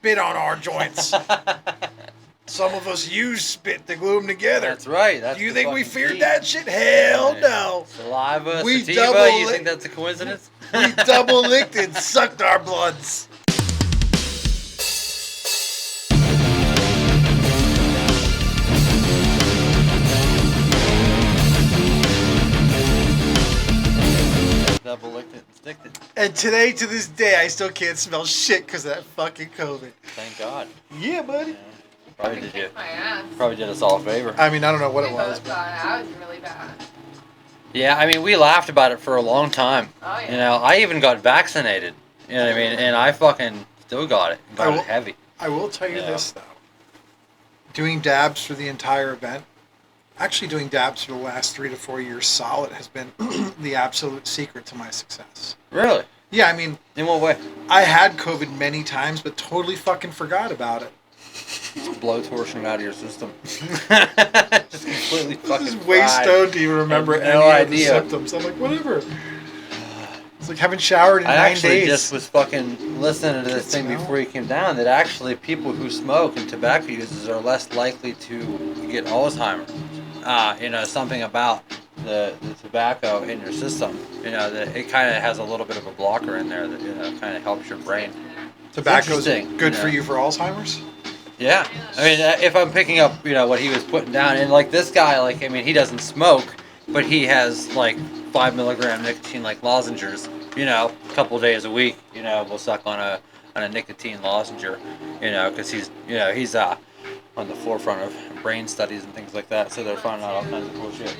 spit on our joints. Some of us use spit to glue them together. That's right. That's Do you think we fucking feared key. that shit? Hell no. Saliva, We sativa, you think that's a coincidence? We double licked and sucked our bloods. Double licked it and sticked it. And today, to this day, I still can't smell shit because of that fucking COVID. Thank God. Yeah, buddy. Yeah. Probably did you. Kicked my ass. Probably did us all a favor. I mean, I don't know what it We was. both thought I was really bad. Yeah, I mean, we laughed about it for a long time. Oh, yeah. You know, I even got vaccinated. You know what I mean? And I fucking still got it. Got will- it heavy. I will tell you Yeah. this, though. Doing dabs for the entire event, actually doing dabs for the last 3 to 4 years solid has been the absolute secret to my success. Really? Yeah, I mean, In what way? I had COVID many times, but totally fucking forgot about it. Blowtorching it out of your system. Just completely fucking Just way fried. stoned to even remember I have no any of the idea. symptoms. I'm like, whatever. It's like haven't showered in I 9 actually days. just was fucking listening to this Good thing smell. before you came down that actually people who smoke and tobacco users are less likely to get Alzheimer's. You know, something about the tobacco in your system. You know, that it kind of has a little bit of a blocker in there that, you know, kind of helps your brain. Tobacco's interesting, good you for know. you for Alzheimer's? Yeah. I mean, if I'm picking up, you know, what he was putting down, and like this guy, like, I mean, he doesn't smoke, but he has like 5 milligram nicotine like lozenges, you know, a couple days a week, you know, we'll suck on a nicotine lozenger, you know, because he's on the forefront of brain studies and things like that, so they're finding out all kinds of cool shit.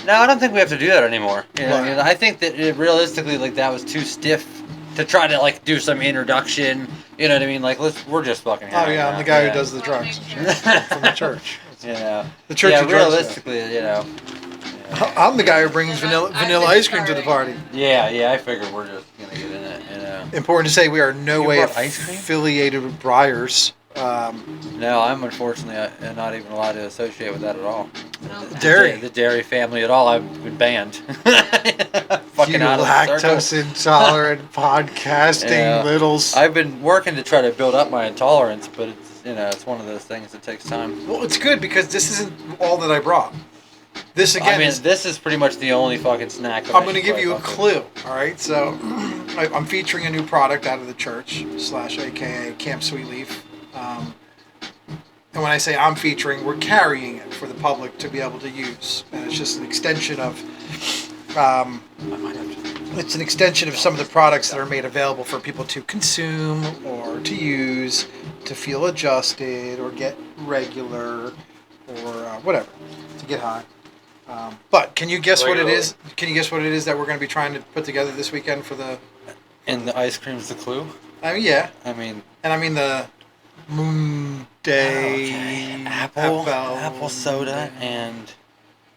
No, I don't think we have to do that anymore. You know, Right. I think that realistically, like, that was too stiff to try to like do some introduction. You know what I mean? Like, we're just fucking. Oh yeah, I'm the guy yeah. who does the drugs and shit from the church. You know, The Church yeah, of Drugs, realistically, you know. I'm the guy who brings vanilla ice cream to the party. Yeah, I figured we're just gonna get in it. You know. Important to say we are no You way brought ice cream? affiliated with Breyers. No, I'm unfortunately not even allowed to associate with that at all. Dairy. The dairy family at all. I've been banned. Fucking You out of the circle. lactose intolerant podcasting Yeah. littles. I've been working to try to build up my intolerance, but it's one of those things that takes time. Well, it's good because this isn't all that I brought. This again I mean, is. this is pretty much the only fucking snack. I'm going to give you a clue. All right, so I'm featuring a new product out of the church / AKA Camp Sweet Leaf. And when I say I'm featuring, we're carrying it for the public to be able to use, and it's just an extension of. It's an extension of some of the products that are made available for people to consume or to use, to feel adjusted or get regular, or whatever, to get high. But can you guess what it is? Can you guess what it is that we're going to be trying to put together this weekend for the? And the ice cream's the clue. I mean, yeah, I mean, and I mean the Moon Day okay. Apple soda and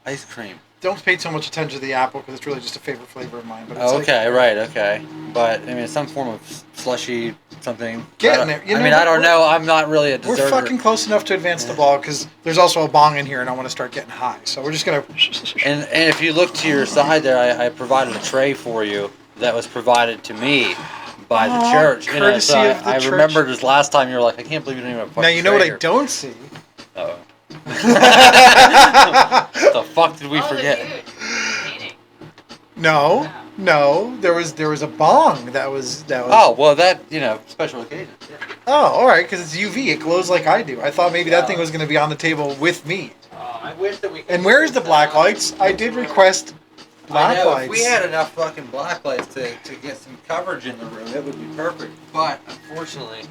ice cream. Don't pay too much attention to the apple because it's really just a favorite flavor of mine. But it's Okay, right, okay. But I mean, some form of slushy something. Getting there. You I know mean, what? I don't know. I'm not really a We're desserter. fucking close enough to advance the ball because there's also a bong in here and I want to start getting high. So we're just gonna. And if you look to your side there, I provided a tray for you that was provided to me by the Aw, church. You know, courtesy so of the I church. remember this last time you were like, I can't believe you didn't even have a Now fucking you know what tray I here. don't see. Uh-oh. What the fuck did we forget? No, there was a bong that was. Oh, well, that, special occasion. Yeah. Oh, all right, because it's UV. It glows like I do. I thought maybe that thing was going to be on the table with me. Oh, I wish that we could. And where's the black lights? I did request black I know, lights. if we had enough fucking black lights to get some coverage in the room, it would be perfect. But, unfortunately,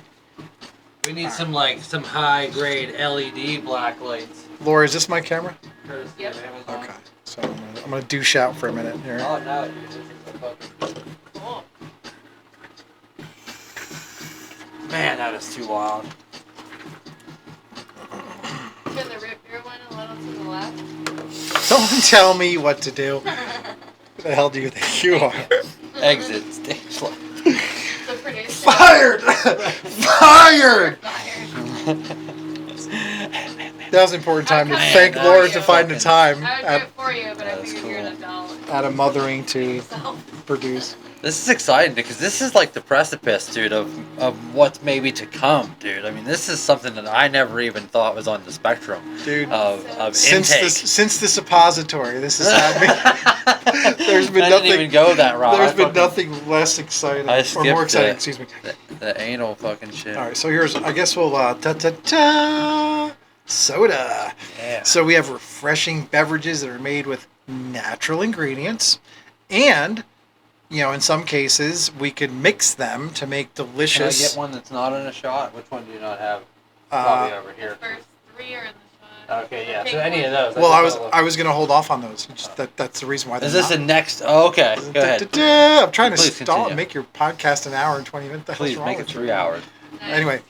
we need some high grade LED black lights. Laura, is this my camera? Courtesy of Amazon. Okay. So I'm gonna douche out for a minute here. Oh, no, dude, this is so fucking cool. Man, that is too wild. Can the root beer one a little to the left? Don't tell me what to do. Who the hell do you think you are? Exit stage left. The producer. Fired! Fired! That was an important time to I'm thank coming Laura for to you. find the time I would do it for you, but I That's figured you're an cool. adult. at a mothering to Yourself. produce. This is exciting because this is like the precipice, dude, of what's maybe to come, dude. I mean, this is something that I never even thought was on the spectrum, dude. Of Since intake. since the suppository, this has had me. There's been I nothing. didn't even go that route. There's been nothing less exciting or more exciting. Excuse me. The anal fucking shit. All right, so here's. I guess we'll soda. Yeah. So we have refreshing beverages that are made with natural ingredients, and in some cases we could mix them to make Can I delicious. get one that's not in a shot? Which one do you not have? Probably over The here. first 3 are in the shot. Okay, yeah. The So pink any of one. those. Well, I I was gonna hold off on those. That's the reason why. Is they're this not. the next? Oh, okay. Go ahead. I'm trying to Please stall continue. and make your podcast an hour and 20 minutes. The hell's Please wrong make it with you? 3 hours. Nice. Anyway,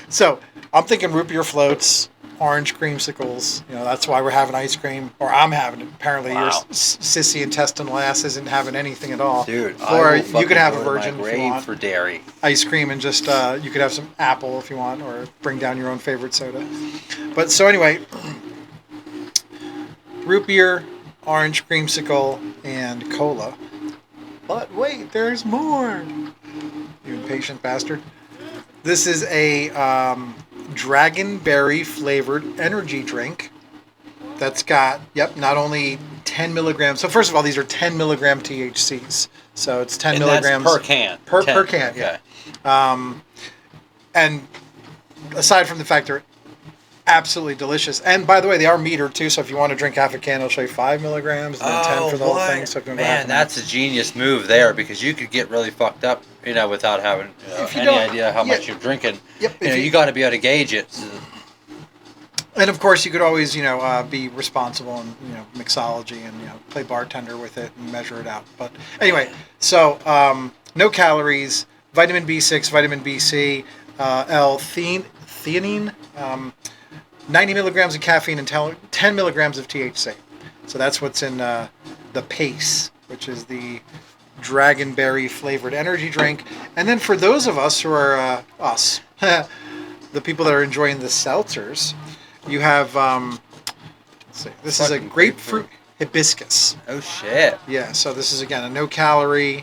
so I'm thinking root beer floats, orange creamsicles. That's why we're having ice cream, or I'm having it. Apparently, your Wow. sissy intestinal ass isn't having anything at all. Dude, Or I you will fucking could have a go to my virgin if you grave want. for dairy. Ice cream and just you could have some apple if you want, or bring down your own favorite soda. But so anyway, root beer, orange creamsicle, and cola. But wait, there's more. You impatient bastard. This is a dragonberry flavored energy drink that's got, not only 10 milligrams. So first of all, these are 10 milligram THCs. So it's 10 And milligrams that's per can. per 10. can. Okay. And aside from the fact they're absolutely delicious. And by the way, they are metered too. So if you want to drink half a can, it'll show you 5 milligrams and then 10 for the whole thing. So if you want to go half Man, an that's a genius move there because you could get really fucked up, without having If you any don't- idea how yeah. much you're drinking. Yep, if You you- got to be able to gauge it. And of course, you could always, be responsible and, mixology and, play bartender with it and measure it out. But anyway, so no calories, vitamin B6, vitamin BC, L-theanine, 90 milligrams of caffeine and 10 milligrams of THC. So that's what's in the PACE, which is the dragonberry flavored energy drink. And then for those of us who are us, the people that are enjoying the seltzers, you have, let's see, this is a Fucking grapefruit hibiscus. Oh shit. Yeah, so this is again a no calorie,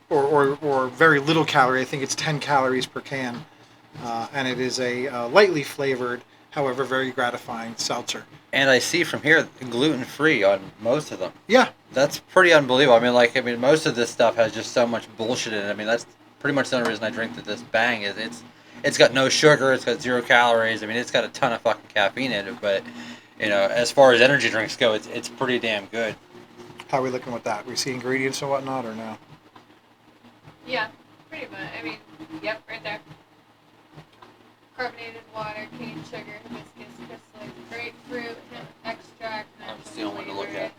or very little calorie. I think it's 10 calories per can, and it is a lightly flavored, however very gratifying seltzer. And I see from here gluten free on most of them. Yeah, That's pretty unbelievable. I mean, most of this stuff has just so much bullshit in it. I mean, that's pretty much the only reason I drink this Bang is it's got no sugar, it's got 0 calories. I mean, it's got a ton of fucking caffeine in it, but as far as energy drinks go, it's pretty damn good. how are we looking with that? We see ingredients and whatnot, or no? Yeah, pretty much. I mean, yep, right there. Carbonated water, cane sugar, hibiscus, crystallized grapefruit, hemp extract, I'm natural still one to look flavors,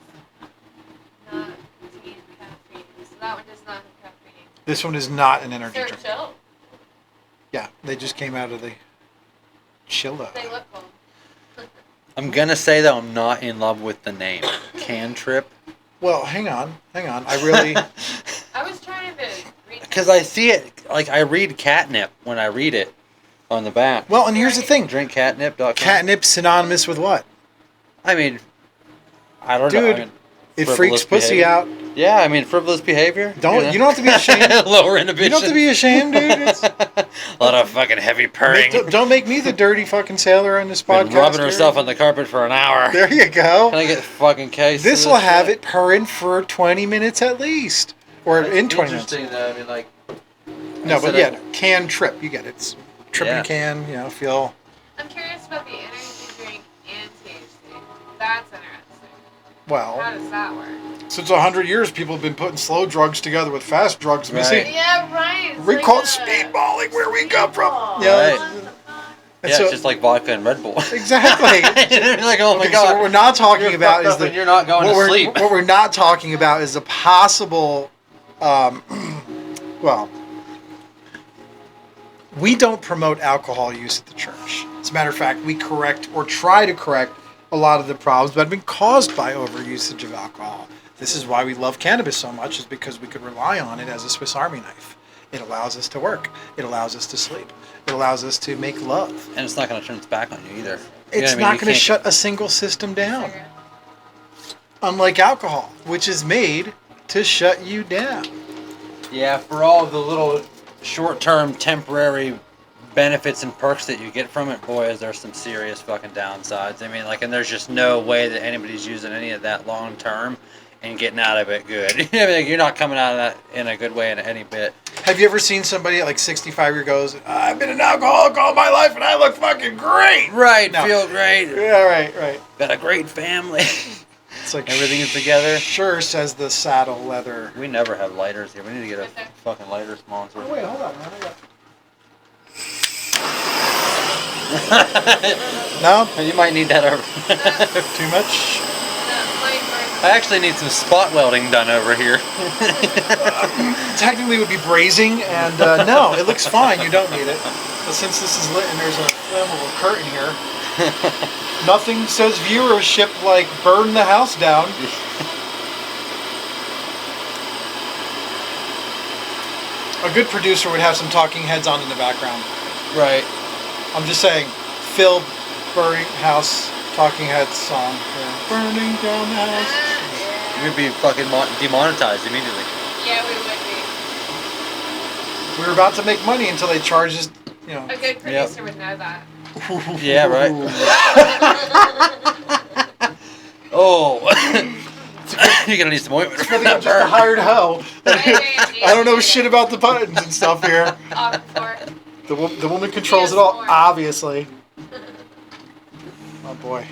at. not tea and caffeine. So that one does not have caffeine. This one is not an energy They're drink. chill. Yeah, they just came out of the chiller. They look cool. I'm gonna say though, I'm not in love with the name Cantrip. Well, hang on. I really. I was trying to read. Because I see it, I read catnip when I read it on the back. Well, and here's the thing. Drinkcatnip.com. Catnip synonymous with what? I mean, I don't know. Dude, I mean, it frivolous freaks pussy behavior. out. Yeah, I mean, frivolous behavior. You don't have to be ashamed. Lower inhibition. You don't have to be ashamed, dude. It's, A lot of fucking heavy purring. don't make me the dirty fucking sailor on this Been podcast. rubbing here. herself on the carpet for an hour. There you go. Can I get fucking case? This will have it purring for 20 minutes at least, or in 20 minutes. Interesting though. I mean, like. No, but instead yeah, can trip. You get it. It's tripping Yeah. can. Feel. I'm curious about the energy drink and THC. That's interesting. How Well, does that work? since 100 years, people have been putting slow drugs together with fast drugs. Right. Missy. Yeah, right. It's We like call it a speedballing where we come from. speedball. Yeah. Right. What the fuck? And Yeah, so- it's just like vodka and Red Bull. Exactly. You're like, oh my Okay, god. so what we're not talking You're about fucked is up the. and you're not going what to we're, sleep. What we're not talking about is the possible. Well, we don't promote alcohol use at the church. As a matter of fact, we correct or try to correct a lot of the problems that have been caused by overusage of alcohol. This is why we love cannabis so much, is because we could rely on it as a Swiss Army knife. It allows us to work. It allows us to sleep. It allows us to make love. And it's not going to turn its back on you either. It's You know what I mean? not You going to can't- shut a single system down. Unlike alcohol, which is made to shut you down. Yeah, for all the little short-term, temporary benefits and perks that you get from it, boy, is there some serious fucking downsides. I mean, like, and there's just no way that anybody's using any of that long-term and getting out of it good. I mean, like, you're not coming out of that in a good way in any bit. Have you ever seen somebody at like 65 year goes, I've been an alcoholic all my life and I look fucking great? Right, No. feel great. Yeah, right. Got a great family. It's like Everything is together. Sure, says the saddle leather. We never have lighters here. We need to get a fucking lighter sponsor. Oh, wait, hold on, man. No? You might need that over. Too much? I actually need some spot welding done over here. Technically it would be brazing, and no, it looks fine. You don't need it. But since this is lit and there's a flammable curtain here, nothing says viewership like burn the house down. A good producer would have some talking heads on in the background. Right. I'm just saying, Phil burning house talking heads song. Yeah. Burning down the house. We'd be fucking demonetized immediately. Yeah, we would We were about to make money until they charged us, you know. be. A good producer would know that. Yeah, right. Oh. You're gonna need some ointment. I think I'm just a hired hoe. I don't know shit about the buttons and stuff here. The woman controls it all, obviously. Oh boy.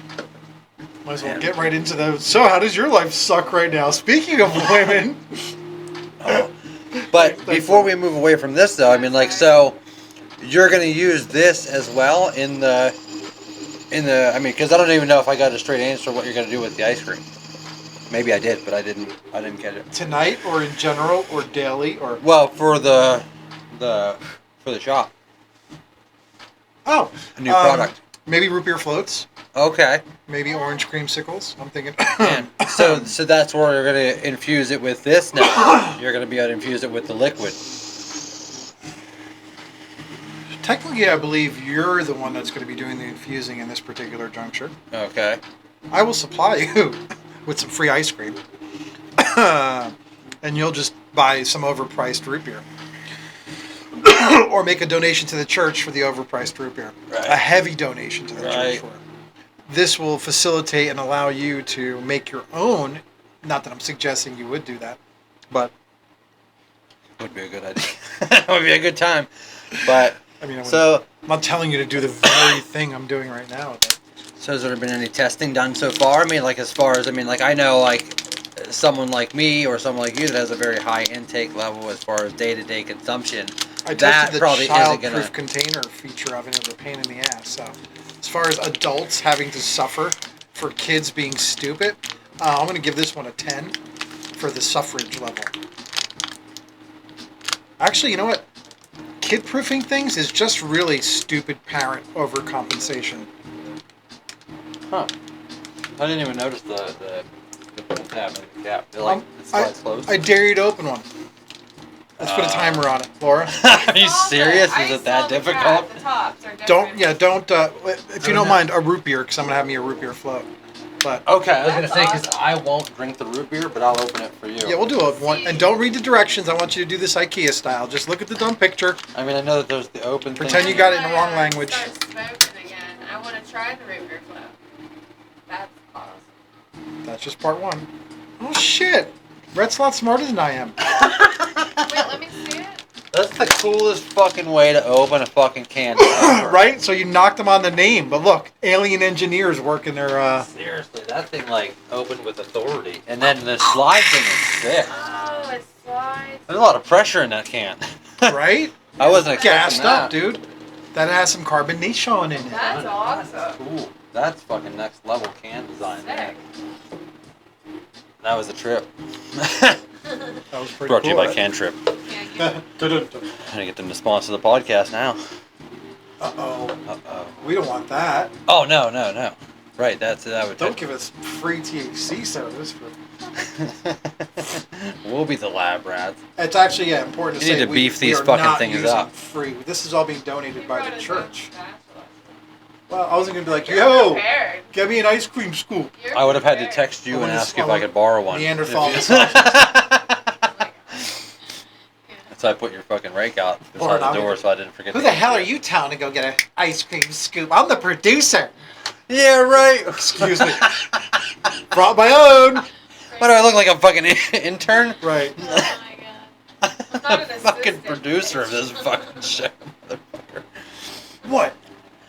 Might as well get right into those. So how does your life suck right now? Speaking of women. But before we move away from this though, I mean, like, so you're gonna use this as well in the I mean, because I don't even know if I got a straight answer what you're gonna do with the ice cream. Maybe I did, but I didn't catch it. Tonight or in general or daily or Well, for the shop. Oh, A new product. Maybe root beer floats. Okay. Maybe orange creamsicles. I'm thinking. And so that's where you're gonna infuse it with this now. You're gonna be able to infuse it with the liquid. Technically, I believe you're the one that's going to be doing the infusing in this particular juncture. Okay. I will supply you with some free ice cream, and you'll just buy some overpriced root beer. Or make a donation to the church for the overpriced root beer. Right. A heavy donation to the church Right. for it. This will facilitate and allow you to make your own. Not that I'm suggesting you would do that, but Would be a good idea. Would be a good time. But I mean, so I'm not telling you to do the very thing I'm doing right now. But has there been any testing done so far? I mean, like, as far as, I mean, like, I know, like, someone like me or someone like you that has a very high intake level as far as day-to-day consumption. I that tested the probably isn't child-proof gonna. container feature of it. It was a pain in the ass. So, as far as adults having to suffer for kids being stupid, I'm going to give this one a 10 for the suffrage level. Actually, you know what? Kid-proofing things is just really stupid parent overcompensation. Huh. I didn't even notice the tab and the cap. They're like, it slides closed. I dare you to open one. Let's put a timer on it, Laura. Are you serious? Is it that difficult? Don't. If you don't mind, a root beer, because I'm gonna have me a root beer float. But Okay, I was gonna That's say because awesome. I won't drink the root beer, but I'll open it for you. yeah, we'll do a one. And don't read the directions. I want you to do this IKEA style. Just look at the dumb picture. I mean, I know that there's the open. Pretend thing. you got it in the wrong language. Start smoking again. I want to try the root beer float. That's awesome. That's just part one. Oh shit! Brett's a lot smarter than I am. Wait, let me see it. That's the coolest fucking way to open a fucking can. Right? So you knocked them on the name, but look, alien engineers working their. Seriously, that thing like opened with authority, and then the slide thing is sick. Oh, it slides. There's a lot of pressure in that can. Right? I wasn't expecting Gassed that. up, dude. That has some carbonation in it. That's awesome. Cool. That's fucking next level can design. Sick. That was a trip. That was pretty Brought to you cool. by Can Trip. Yeah, I'm gonna get them to sponsor the podcast now. Uh-oh. Uh-oh. We don't want that. Oh no. Right, that would. Don't give us free THC service. We'll be the lab rats. It's actually important to You say need to beef these are fucking not things using up. Free. This is all being donated by the church. Spatula. Well, I wasn't gonna be like, You're yo, prepared. get me an ice cream scoop. You're I would have had to prepared. text you I'm and gonna- ask you if I could borrow one. Neanderthal If massage. So I put your fucking rake out Or beside not the door even- so I didn't forget. Who to the empty hell are it. you telling to go get an ice cream scoop? I'm the producer. Yeah, right. Excuse me. Brought my own. Why do I look like a fucking intern? Right. Oh my god. I'm not an Fucking assistant, producer of bitch. this fucking show, motherfucker. What?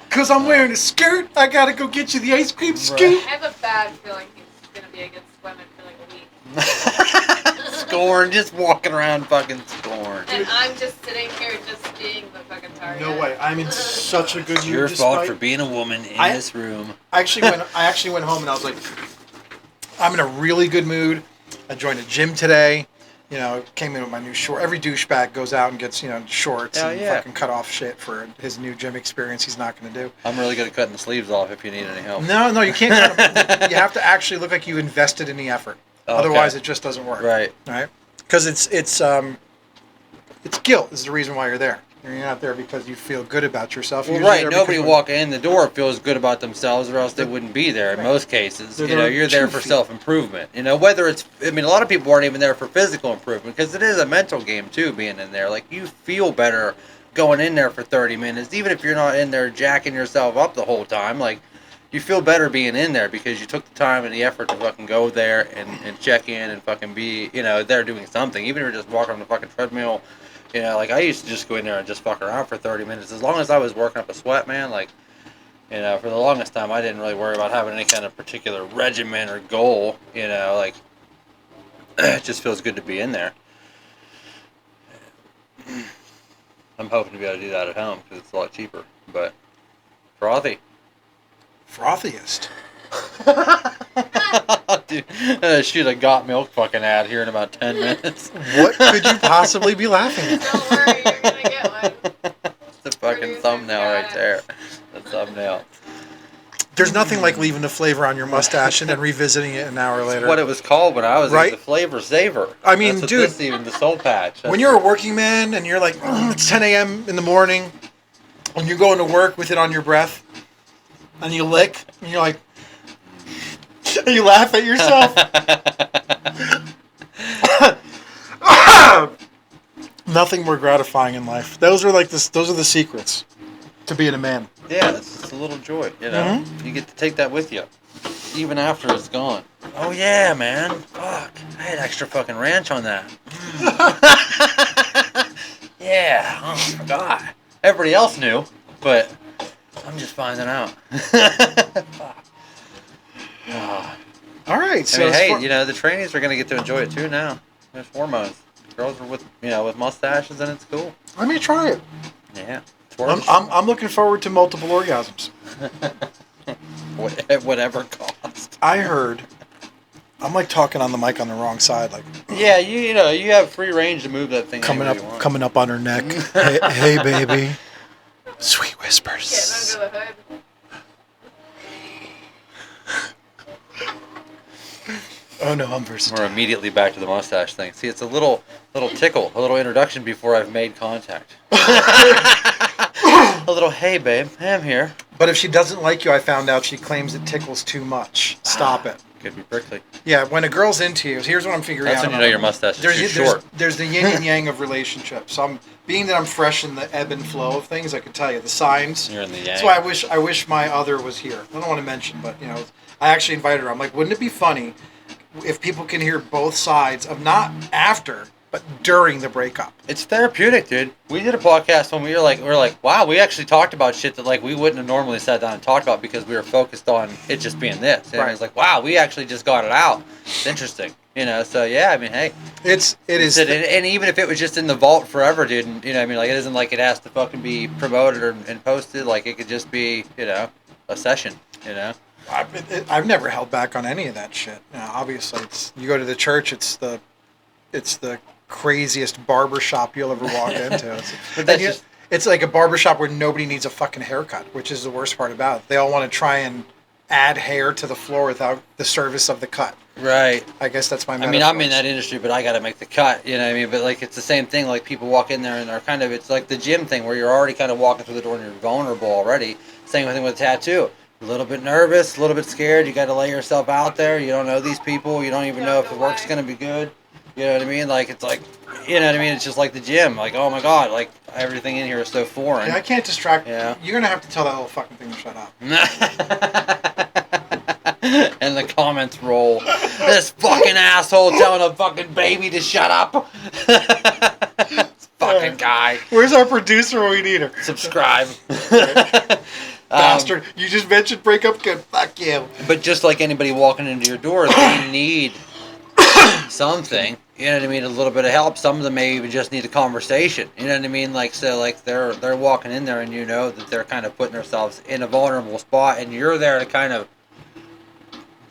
Because I'm wearing a skirt, I gotta go get you the ice cream I scoop. have a bad feeling he's gonna be against women for like a week. Scorn, just walking around fucking scorn. And I'm just sitting here just being the fucking target. No way. I'm in such a good It's mood. your fault despite- for being a woman in I- this room. I actually went home and I was like, I'm in a really good mood. I joined a gym today. You know, came in with my new short. Every douchebag goes out and gets, shorts Hell and yeah. fucking cut off shit for his new gym experience he's not going to do. I'm really good at cutting the sleeves off if you need any help. No, you can't cut them. You have to actually look like you invested in the effort. Okay. Otherwise, it just doesn't work. Right. Right? Because it's guilt is the reason why you're there. You're not there because you feel good about yourself. Well, You're usually right. there Nobody because- walking in the door feels good about themselves, or else they wouldn't be there. In Right. most cases, They're you know, there you're there to for feel. self-improvement. You know, whether it's, I mean, a lot of people aren't even there for physical improvement because it is a mental game too. Being in there, like you feel better going in there for 30 minutes, even if you're not in there jacking yourself up the whole time. Like you feel better being in there because you took the time and the effort to fucking go there and check in and fucking be, there doing something. Even if you're just walking on the fucking treadmill. Like I used to just go in there and just fuck around for 30 minutes. As long as I was working up a sweat, man, like, for the longest time, I didn't really worry about having any kind of particular regimen or goal, like, it just feels good to be in there. I'm hoping to be able to do that at home because it's a lot cheaper, but frothy. Frothiest. Dude, shoot a got milk fucking ad here in about 10 minutes. What could you possibly be laughing at? Don't worry, you're gonna get one. The fucking Producer's thumbnail got right it. there. The thumbnail. There's nothing like leaving the flavor on your mustache and then revisiting it an hour later. What it was called when I was Right? the flavor saver. I mean, That's what dude, this even the soul patch. When you're a working man and you're like, it's 10 a.m. in the morning, and you're going to work with it on your breath, and you lick, and you're like, and you laugh at yourself. Nothing more gratifying in life. Those are those are the secrets to being a man. Yeah, it's just a little joy, Mhm. You get to take that with you, even after it's gone. Oh yeah, man. Fuck, I had extra fucking ranch on that. Yeah, oh, I forgot. Everybody else knew, but I'm just finding out. Fuck. Ah. All right, I so mean, as hey, far- the trainees are gonna get to enjoy it too now. There's hormones. Girls are with mustaches, and it's cool. let me try it. Yeah. It's worth a I'm looking forward to multiple orgasms. at whatever cost. I heard. I'm like talking on the mic on the wrong side, like Yeah, you have free range to move that thing coming any way you want. coming up on her neck. Hey, baby. Sweet Getting whispers. under the hood. Oh no, I'm versatile. We're immediately back to the mustache thing. See, it's a little tickle, a little introduction before I've made contact. A little, hey babe, I'm here. But if she doesn't like you, I found out she claims it tickles too much. Stop it. Could be prickly. Yeah, when a girl's into you, here's what I'm figuring That's out. when you know your mustache is too short. There's the yin and yang of relationships. So being that I'm fresh in the ebb and flow of things, I can tell you the signs. You're in the yang. That's why I wish my other was here. I don't want to mention, but I actually invited her. I'm like, wouldn't it be funny if people can hear both sides of not after, but during the breakup? It's therapeutic, dude. We did a podcast when we were like, wow, we actually talked about shit that like we wouldn't have normally sat down and talked about because we were focused on it just being this. And Right. it was like, wow, we actually just got it out. It's interesting. So yeah, I mean, hey. It is. And even if it was just in the vault forever, dude, and, like it isn't like it has to fucking be promoted and posted. Like it could just be, a session, I've never held back on any of that shit. Obviously, you go to the church. It's the craziest barber shop you'll ever walk into. But that's It's like a barber shop where nobody needs a fucking haircut, which is the worst part about it. They all want to try and add hair to the floor without the service of the cut. Right. I guess that's my I mean, metaphor. I'm in that industry, but I got to make the cut. You know what I mean? But like, it's the same thing. Like people walk in there and they're kind of, it's like the gym thing where you're already kind of walking through the door and you're vulnerable already. Same thing with a tattoo. A little bit nervous, a little bit scared. You got to lay yourself out there. You don't know these people. You don't even know if the work's going to be good. You know what I mean? Like, it's like, you know what I mean? It's just like the gym. Like, oh my God, like, everything in here is so foreign. Yeah, I can't distract. Yeah. You're gonna have to tell that little fucking thing to shut up. And the comments roll. This fucking asshole telling a fucking baby to shut up. This fucking guy. Where's our producer when we need her? Subscribe. Bastard. You just mentioned breakup. Good. Fuck you. But just like anybody walking into your door, they need something. You know what I mean? A little bit of help. Some of them may even just need a conversation. You know what I mean? Like, so, like, they're walking in there, and you know that they're kind of putting themselves in a vulnerable spot, and you're there to kind of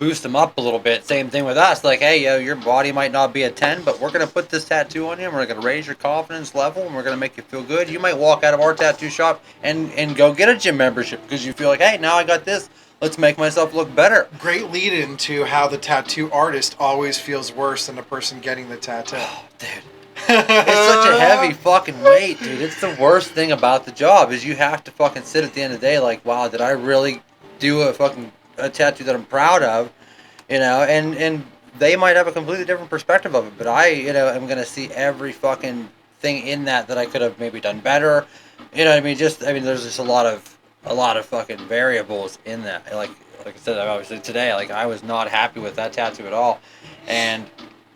boost them up a little bit. Same thing with us. Like, hey, yo, your body might not be a 10, but we're going to put this tattoo on you, and we're going to raise your confidence level, and we're going to make you feel good. You might walk out of our tattoo shop and go get a gym membership because you feel like, hey, now I got this. Let's make myself look better. Great lead into how the tattoo artist always feels worse than the person getting the tattoo. Oh, dude. It's such a heavy fucking weight, dude. It's the worst thing about the job is you have to fucking sit at the end of the day like, wow, did I really do a tattoo that I'm proud of? You know, and they might have a completely different perspective of it, but I, you know, am gonna see every fucking thing in that I could have maybe done better. You know what I mean? There's just a lot of fucking variables in that. Like I said, obviously today, like I was not happy with that tattoo at all, and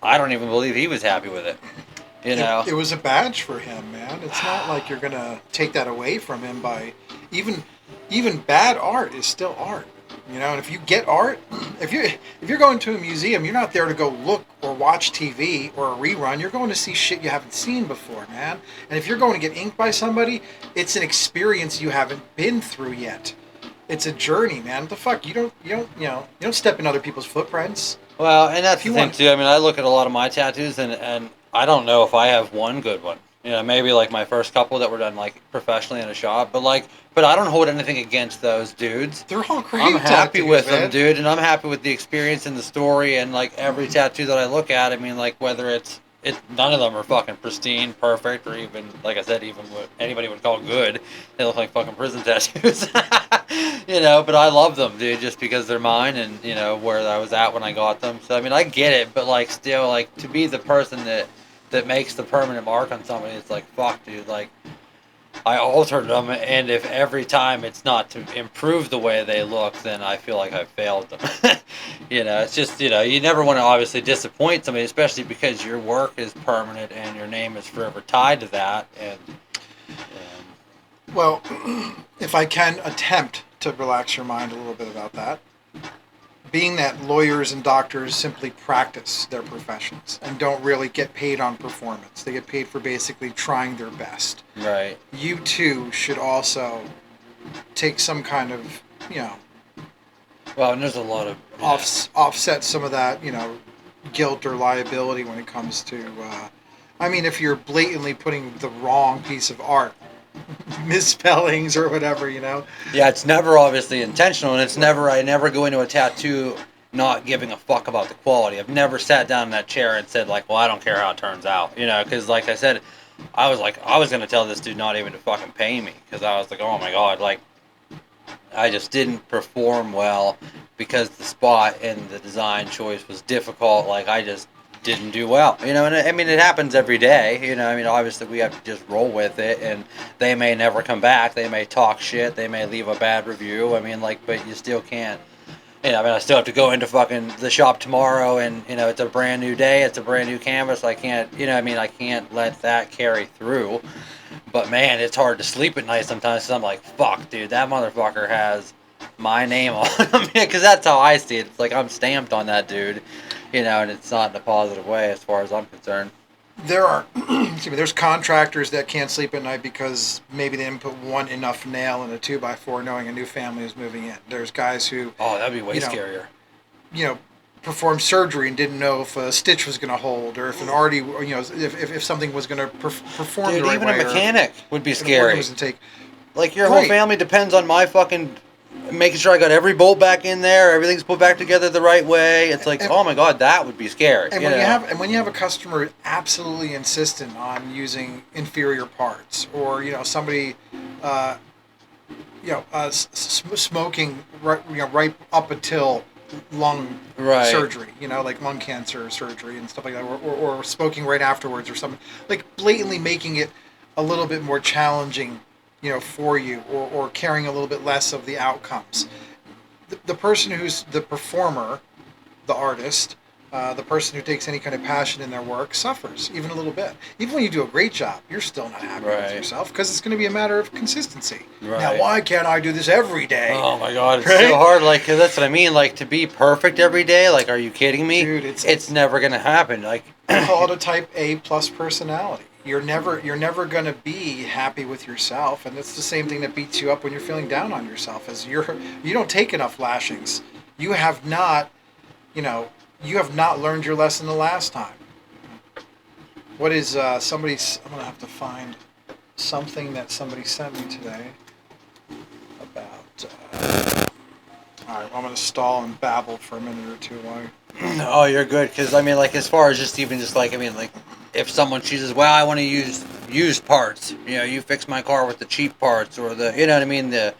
I don't even believe he was happy with it. You know, it was a badge for him, man. It's not like you're gonna take that away from him by even bad art is still art. You know, and if you get art, if you're going to a museum, you're not there to go look or watch TV or a rerun. You're going to see shit you haven't seen before, man. And if you're going to get inked by somebody, it's an experience you haven't been through yet. It's a journey, man. What the fuck? You don't step in other people's footprints. well, and that's the you thing want- too. I mean, I look at a lot of my tattoos, and I don't know if I have one good one. You know, maybe like my first couple that were done like professionally in a shop, but I don't hold anything against those dudes. They're all great. I'm happy tattoos, with man. them, dude, and I'm happy with the experience and the story and like every tattoo that I look at. I mean, like whether it's none of them are fucking pristine, perfect, or even like I said, even what anybody would call good. They look like fucking prison tattoos, you know. But I love them, dude, just because they're mine and you know where I was at when I got them. So I mean, I get it, but like still, like to be the person that makes the permanent mark on somebody, it's like fuck, dude, like. I altered them, and if every time it's not to improve the way they look, then I feel like I've failed them. You know, it's just, you know, you never want to obviously disappoint somebody, especially because your work is permanent and your name is forever tied to that. And Well, if I can attempt to relax your mind a little bit about that, being that lawyers and doctors simply practice their professions and don't really get paid on performance. They get paid for basically trying their best. right. You too should also take some kind of, Well, and there's a lot of offset some of that, guilt or liability when it comes to, if you're blatantly putting the wrong piece of art, misspellings or whatever, Yeah, it's never obviously intentional, and I never go into a tattoo not giving a fuck about the quality. I've never sat down in that chair and said like, well, I don't care how it turns out, because like I said, I was going to tell this dude not even to fucking pay me, because I was like, oh my God, like, I just didn't perform well because the spot and the design choice was difficult. Like, I just didn't do well, and I mean, it happens every day, obviously we have to just roll with it, and they may never come back, they may talk shit, they may leave a bad review, but you still can't, I still have to go into fucking the shop tomorrow, and, it's a brand new day, it's a brand new canvas, I can't, I can't let that carry through, but man, it's hard to sleep at night sometimes, because I'm like, fuck, dude, that motherfucker has my name on him, because that's how I see it, it's like I'm stamped on that dude, and it's not in a positive way as far as I'm concerned. There are, there's contractors that can't sleep at night because maybe they didn't put one enough nail in a 2x4 knowing a new family is moving in. There's guys who... Oh, that'd be way scarier. Performed surgery and didn't know if a stitch was going to hold or if an arty, if something was going to perform Dude, the right even way. a mechanic would be An scary. organ was to take. Like, your whole Right. family depends on my fucking... making sure I got every bolt back in there, everything's put back together the right way. It's like, oh my God, that would be scary. And when you have a customer absolutely insistent on using inferior parts, or somebody, smoking right up until lung Right. surgery, like lung cancer surgery and stuff like that, or smoking right afterwards or something, like blatantly making it a little bit more challenging, for you, or caring a little bit less of the outcomes. The person who's the performer, the artist, the person who takes any kind of passion in their work suffers even a little bit. Even when you do a great job, you're still not happy with Right. yourself because it's going to be a matter of consistency. Right. Now, why can't I do this every day? Oh my god, it's Right? so hard. Like, 'cause that's what I mean. Like, to be perfect every day. Like, are you kidding me? Dude, it's never gonna happen. Like, I call it a type A plus personality. You're never going to be happy with yourself, and it's the same thing that beats you up when you're feeling down on yourself. As you don't take enough lashings. You have not, you have not learned your lesson the last time. What is somebody's? I'm gonna have to find something that somebody sent me today about. All right, I'm gonna stall and babble for a minute or two. While oh, you're good. Because I mean, like, as far as just even just like, I mean, like, if someone chooses, well, I want to use used parts. You fix my car with the cheap parts, or the, you know what I mean, the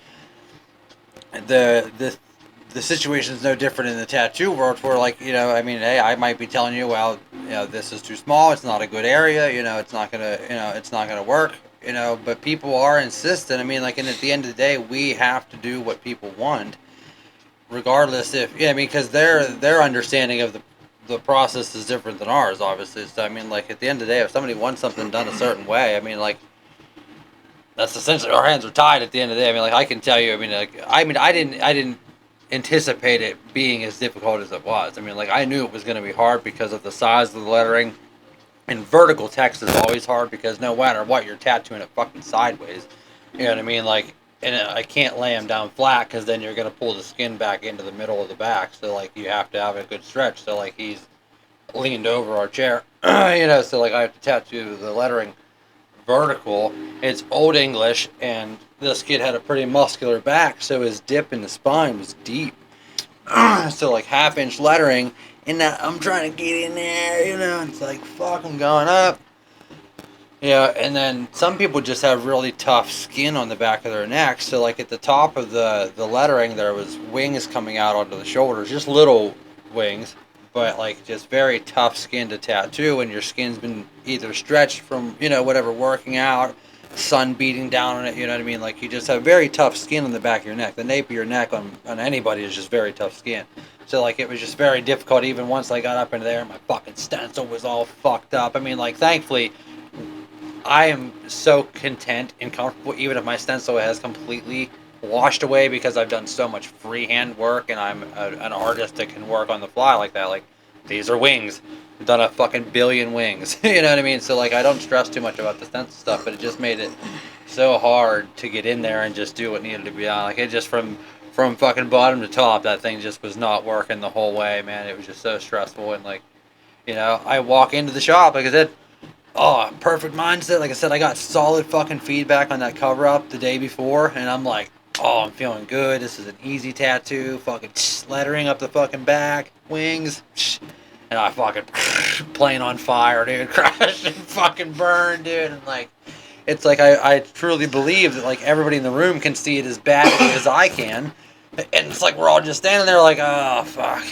situation is no different in the tattoo world, where, like, I mean, hey, I might be telling you, well, this is too small, it's not a good area, it's not gonna work, but people are insistent. I mean, like, and at the end of the day, we have to do what people want, regardless if, because their understanding of the process is different than ours, obviously. So, I mean, like, at the end of the day, if somebody wants something done a certain way, I mean, like, that's essentially, our hands are tied at the end of the day. I mean, like, I can tell you, I didn't anticipate it being as difficult as it was. I mean, like, I knew it was going to be hard because of the size of the lettering, and vertical text is always hard because no matter what, you're tattooing it fucking sideways. You know what I mean? Like, and I can't lay them down flat because then you're going to pull the skin back into the middle of the back. So, like, you have to have a good stretch. So, like, he's leaned over our chair, so, like, I have to tattoo the lettering vertical. It's Old English, and this kid had a pretty muscular back, so his dip in the spine was deep. So, like, half-inch lettering, and now I'm trying to get in there, it's like, fuck, I'm going up. And then some people just have really tough skin on the back of their neck, so, like, at the top of the lettering, there was wings coming out onto the shoulders, just little wings, but, like, just very tough skin to tattoo, and your skin's been either stretched from, whatever, working out, sun beating down on it, you know what I mean? Like, you just have very tough skin on the back of your neck. The nape of your neck on anybody is just very tough skin. So, like, it was just very difficult even once I got up into there and my fucking stencil was all fucked up. I mean, like, thankfully, I am so content and comfortable even if my stencil has completely washed away because I've done so much freehand work and I'm an artist that can work on the fly like that. Like, these are wings. I've done a fucking billion wings. You know what I mean? So, like, I don't stress too much about the stencil stuff, but it just made it so hard to get in there and just do what needed to be done. Like, it just from fucking bottom to top, that thing just was not working the whole way, man. It was just so stressful. And, like, I walk into the shop, like I said, perfect mindset. Like I said, I got solid fucking feedback on that cover up the day before, and I'm like, I'm feeling good. This is an easy tattoo. Fucking lettering up the fucking back, wings, and I fucking plane on fire, dude. Crashed and fucking burned, dude. And, like, it's like I truly believe that, like, everybody in the room can see it as badly as I can, and it's like we're all just standing there like, oh fuck.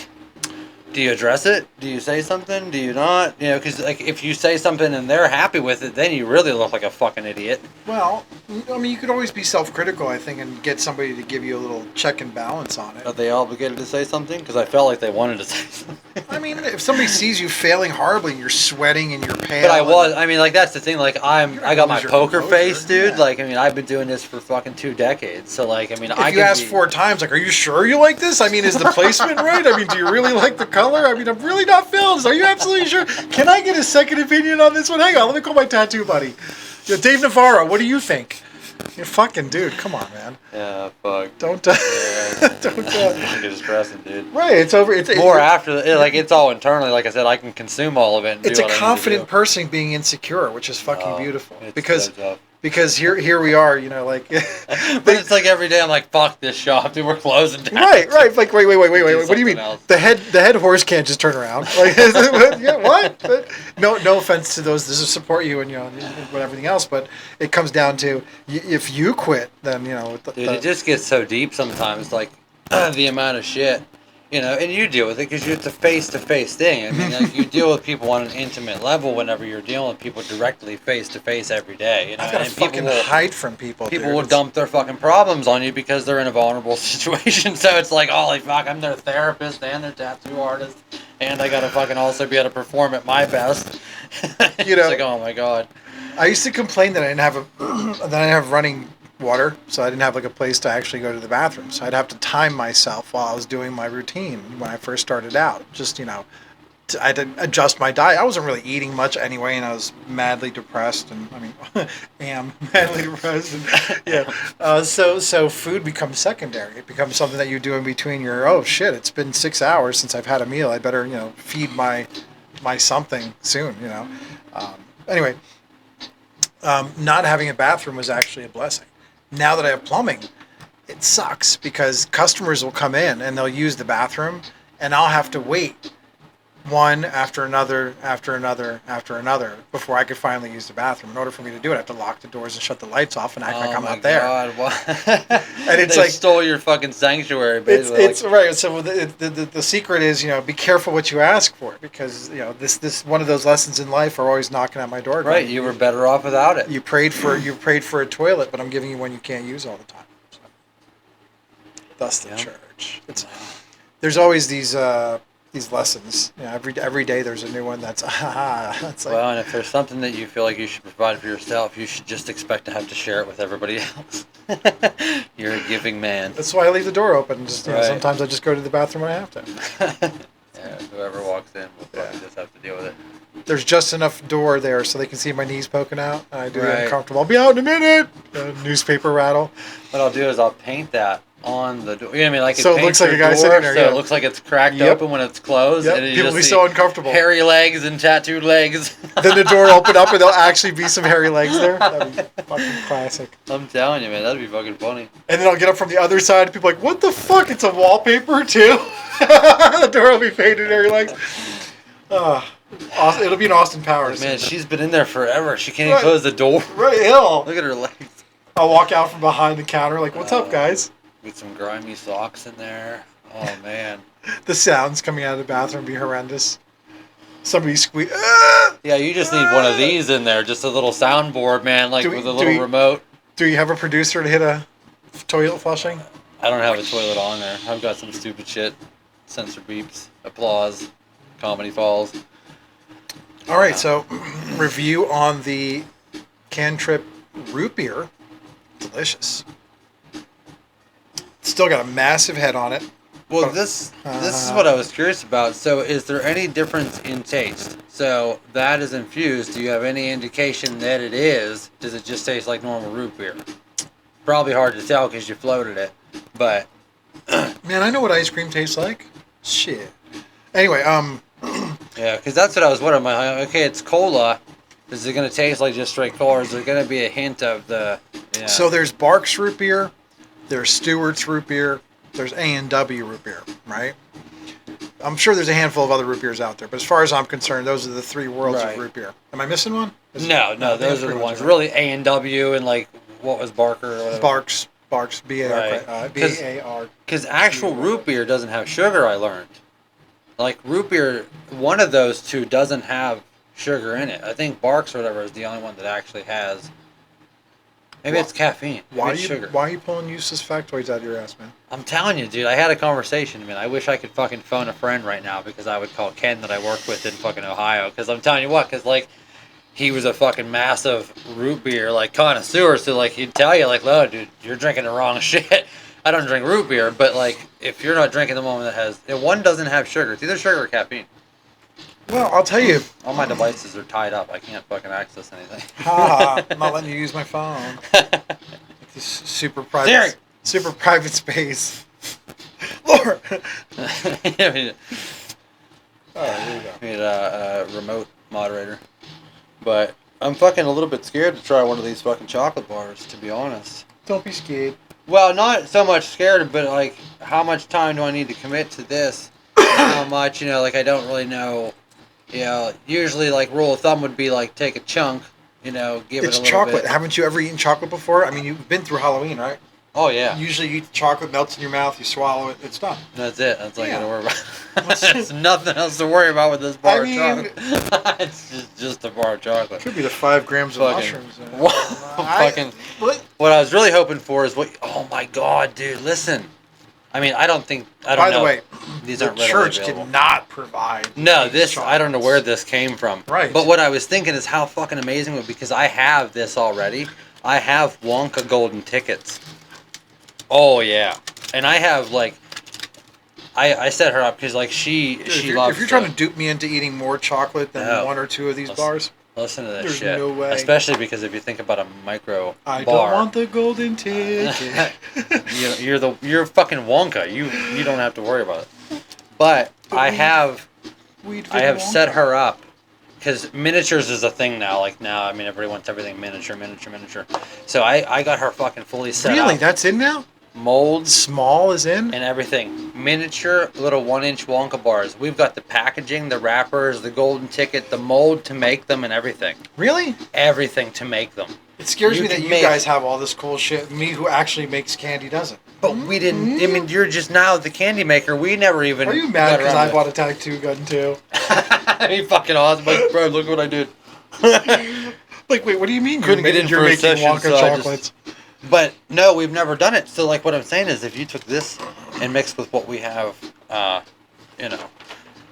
Do you address it? Do you say something? Do you not? Because, like, if you say something and they're happy with it, then you really look like a fucking idiot. Well, I mean, you could always be self-critical, I think, and get somebody to give you a little check and balance on it. Are they obligated to say something? Because I felt like they wanted to say something. I mean, if somebody sees you failing horribly and you're sweating and you're pale. But I mean, like, that's the thing. Like, I got my poker face, dude. Yeah. Like, I mean, I've been doing this for fucking 2 decades. So, like, I mean, if you ask 4 times, like, are you sure you like this? I mean, is the placement right? I mean, do you really like the color? I mean, I'm really not feeling this. Are you absolutely sure? Can I get a second opinion on this one? Hang on, let me call my tattoo buddy. Yeah, Dave Navarro, what do you think? You're fucking dude. Come on, man. Yeah, fuck. Don't. It's stressing, dude. Right. It's over. It's more after. Like, it's all internally. Like I said, I can consume all of it. And it's do a what confident person being insecure, which is fucking beautiful. It's Because so tough. because here we are, like. But it's like every day I'm like, fuck this shop, dude. We're closing down. Right. Like, wait. What do you mean? Else. The head horse can't just turn around. Like, yeah, what? But no offense to those that support you and everything else, but it comes down to if you quit, then Dude, it just gets so deep sometimes. Like, the amount of shit. and you deal with it because it's a face-to-face thing. I mean, like, you deal with people on an intimate level whenever you're dealing with people directly face-to-face every day. I gotta and fucking hide from people. People dude. will dump their fucking problems on you because they're in a vulnerable situation. So it's like, holy fuck, I'm their therapist and their tattoo artist, and I gotta fucking also be able to perform at my best. It's like, oh my god. I used to complain that I didn't have that I didn't have running water, so I didn't have like a place to actually go to the bathroom. So I'd have to time myself while I was doing my routine when I first started out. Just I had to adjust my diet. I wasn't really eating much anyway, and I was madly depressed. And I mean, am madly depressed. And, yeah. So food becomes secondary. It becomes something that you do in between your. Oh shit! It's been 6 hours since I've had a meal. I better feed my something soon. Anyway, not having a bathroom was actually a blessing. Now that I have plumbing, it sucks because customers will come in and they'll use the bathroom, and I'll have to wait one after another before I could finally use the bathroom. In order for me to do it, I have to lock the doors and shut the lights off and act like I'm not there. And it's like stole your fucking sanctuary. Basically. It's right. So the secret is be careful what you ask for, because this one of those lessons in life are always knocking at my door. Right, you were better off without it. You prayed for a toilet, but I'm giving you one you can't use all the time. So. Thus the church. There's always these lessons. Every day there's a new one that's it's like, well, and if there's something that you feel like you should provide for yourself, you should just expect to have to share it with everybody else. You're a giving man. That's why I leave the door open. Just sometimes I just go to the bathroom when I have to. Yeah, whoever walks in will probably just have to deal with it. There's just enough door there so they can see my knees poking out. I do get uncomfortable. I'll be out in a minute. Newspaper rattle. What I'll do is I'll paint that on the door. You know what I mean? Like so it looks like a guy sitting there. So it looks like it's cracked open when it's closed. Yep. And People will be so uncomfortable. Hairy legs and tattooed legs. Then the door will open up and there'll actually be some hairy legs there. That'd be fucking classic. I'm telling you, man, that'd be fucking funny. And then I'll get up from the other side and people are like, what the fuck? It's a wallpaper too? The door will be painted hairy legs. It'll be an Austin Powers. Man, she's been in there forever. She can't even close the door. Right, ill. Look at her legs. I'll walk out from behind the counter like, what's up, guys? With some grimy socks in there. Oh, man. The sounds coming out of the bathroom be horrendous. Somebody squeak. Yeah, you just need one of these in there. Just a little soundboard, man, with a little remote. Do you have a producer to hit a toilet flushing? I don't have a toilet on there. I've got some stupid shit. Censor beeps. Applause. Comedy falls. All right, so review on the Cantrip root beer. Delicious. Still got a massive head on it. Well, this is what I was curious about. So, is there any difference in taste? So, that is infused. Do you have any indication that it is? Does it just taste like normal root beer? Probably hard to tell because you floated it. But man, I know what ice cream tastes like. Shit. Anyway, yeah, because that's what I was wondering. Okay, it's cola. Is it going to taste like just straight cola, or is there going to be a hint of the? Yeah. So there's Barks root beer, there's Stewart's root beer, there's A&W root beer, right? I'm sure there's a handful of other root beers out there, but as far as I'm concerned, those are the three worlds of root beer. Am I missing one? No, those are the ones. Really, A&W and like what was Barker or whatever. Barks, B-A-R. B-A-R. Because actual root beer doesn't have sugar. I learned. Like root beer, one of those two doesn't have sugar in it. I think Barks or whatever is the only one that actually has. Maybe it's caffeine. Maybe it's sugar. Why are you pulling useless factoids out of your ass, man? I'm telling you, dude. I had a conversation. I wish I could fucking phone a friend right now because I would call Ken that I work with in fucking Ohio. Because I'm telling you what, because like he was a fucking massive root beer like connoisseur. So like he'd tell you like, "Look, dude, you're drinking the wrong shit." I don't drink root beer, but like if you're not drinking the one that has, one doesn't have sugar. It's either sugar or caffeine. Well, I'll tell you. All my devices are tied up. I can't fucking access anything. I'm not letting you use my phone. This super private space. Lord. There you go. We need a remote moderator. But I'm fucking a little bit scared to try one of these fucking chocolate bars, to be honest. Don't be scared. Well, not so much scared, but like, how much time do I need to commit to this? How much, like I don't really know. Usually like rule of thumb would be like take a chunk, give it a little chocolate. bit. Haven't you ever eaten chocolate before? I mean, you've been through Halloween, right? Oh yeah. Usually you eat chocolate, melts in your mouth, you swallow it, it's done. That's it. That's all you Yeah. gotta worry about. There's nothing else to worry about with this bar of chocolate. It's just a bar of chocolate. Could be the 5 grams of Fucking- mushrooms. fucking- What I was really hoping for is what. Oh my god, dude! Listen. I mean, I don't know. By the way, These the aren't readily church available. did not provide. No, these I don't know where chocolates. this came from. Right. But what I was thinking is how fucking amazing it would be, because I have this already. I have Wonka golden tickets. Oh yeah, and I have like, I set her up because like she loves. If you're trying to dupe me into eating more chocolate than No. 1 or 2 of these bars, listen to this there's shit. no way. Especially because if you think about a micro I bar, don't want the golden ticket. you're fucking Wonka. You don't have to worry about it. But I have set her up. Because miniatures is a thing now. Like now, I mean, everybody wants everything miniature. So I got her fucking fully set up. Really? That's in now? Molds Small is in? and everything. Miniature little 1-inch Wonka bars. We've got the packaging, the wrappers, the golden ticket, the mold to make them, and everything. Really? Everything to make them. It scares You me that can you make- guys have all this cool shit. Me, who actually makes candy, doesn't. But we didn't. I mean, you're just now the candy maker. We never even. Are you mad got because around I to- bought a tattoo gun too? He fucking awesome. Like, bro, look what I did. Like, wait, what do you mean? Couldn't get in you're for a making session, Wonka so I just- chocolates? But no, we've never done it. So like what I'm saying is if you took this and mixed with what we have,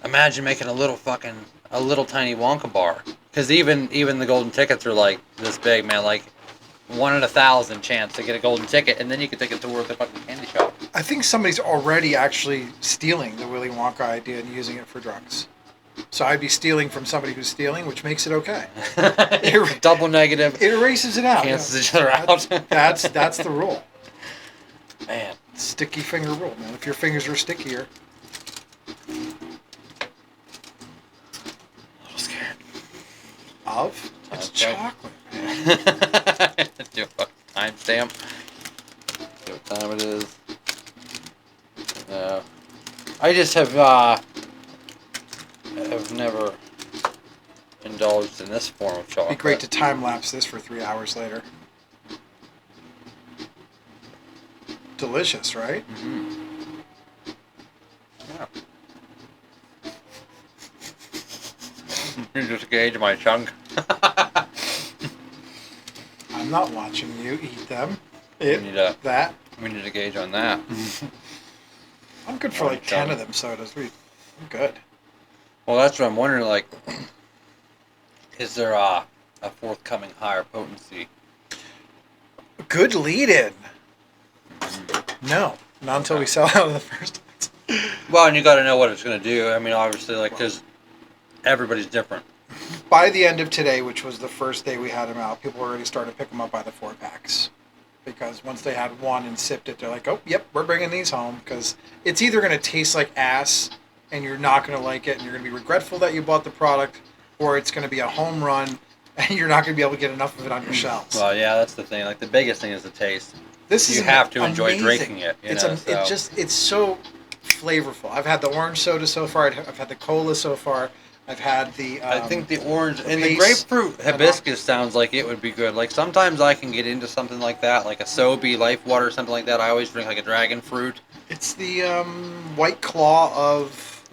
imagine making a little tiny Wonka bar. Because even the golden tickets are like this big, man. Like 1 in 1,000 chance to get a golden ticket, and then you could take it to work the fucking candy shop. I think somebody's already actually stealing the Willy Wonka idea and using it for drugs. So I'd be stealing from somebody who's stealing, which makes it okay. Double negative. It erases it out. Cancels each other out. That's the rule. Man. Sticky finger rule, man. If your fingers are stickier. A little scared. Of? It's Okay. chocolate. Do a fucking timestamp. See what time it is. I just have never indulged in this form of chocolate. It'd be great to time lapse this for 3 hours later. Delicious, right? Mm-hmm. Yeah. You just gauge my chunk. I'm not watching you eat them. We need a gauge on that. I'm good for like 10 of them sodas. I'm good. Well, that's what I'm wondering. Like, is there a forthcoming higher potency? Good lead-in. No, not until we sell out of the first ones. Well, and you got to know what it's going to do. I mean, obviously, like, because everybody's different. By the end of today, which was the first day we had them out, people already started to pick them up by the 4-packs. Because once they had one and sipped it, they're like, oh, yep, we're bringing these home. Because it's either going to taste like ass and you're not going to like it and you're going to be regretful that you bought the product, or it's going to be a home run and you're not going to be able to get enough of it on your shelves. Well, yeah, that's the thing. Like, the biggest thing is the taste. You have to enjoy drinking it. It's so flavorful. I've had the orange soda so far. I've had the cola so far. I've had the. I think the orange and the base grapefruit hibiscus sounds like it would be good. Like sometimes I can get into something like that, like a Sobe, Life Water, something like that. I always drink like a dragon fruit. It's the White Claw of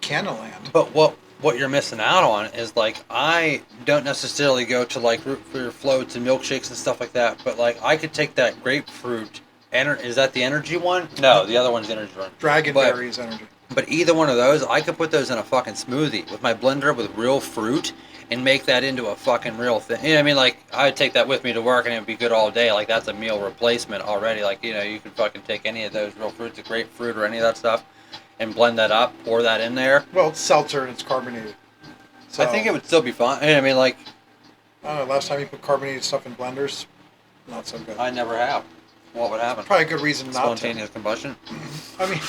Cannaland. But what you're missing out on is like I don't necessarily go to like root beer floats and milkshakes and stuff like that. But like I could take that grapefruit. Is that the energy one? No, the other one's the energy one. Dragonberry's energy. But either one of those, I could put those in a fucking smoothie with my blender with real fruit and make that into a fucking real thing. You know what I mean? Like, I'd take that with me to work and it would be good all day. Like, that's a meal replacement already. Like, you know, you could fucking take any of those real fruits, a grapefruit or any of that stuff, and blend that up, pour that in there. Well, it's seltzer and it's carbonated. So, I think it would still be fine. I mean, like... I don't know, last time you put carbonated stuff in blenders, not so good. I never have. What would happen? Probably a good reason not to. Spontaneous combustion? I mean...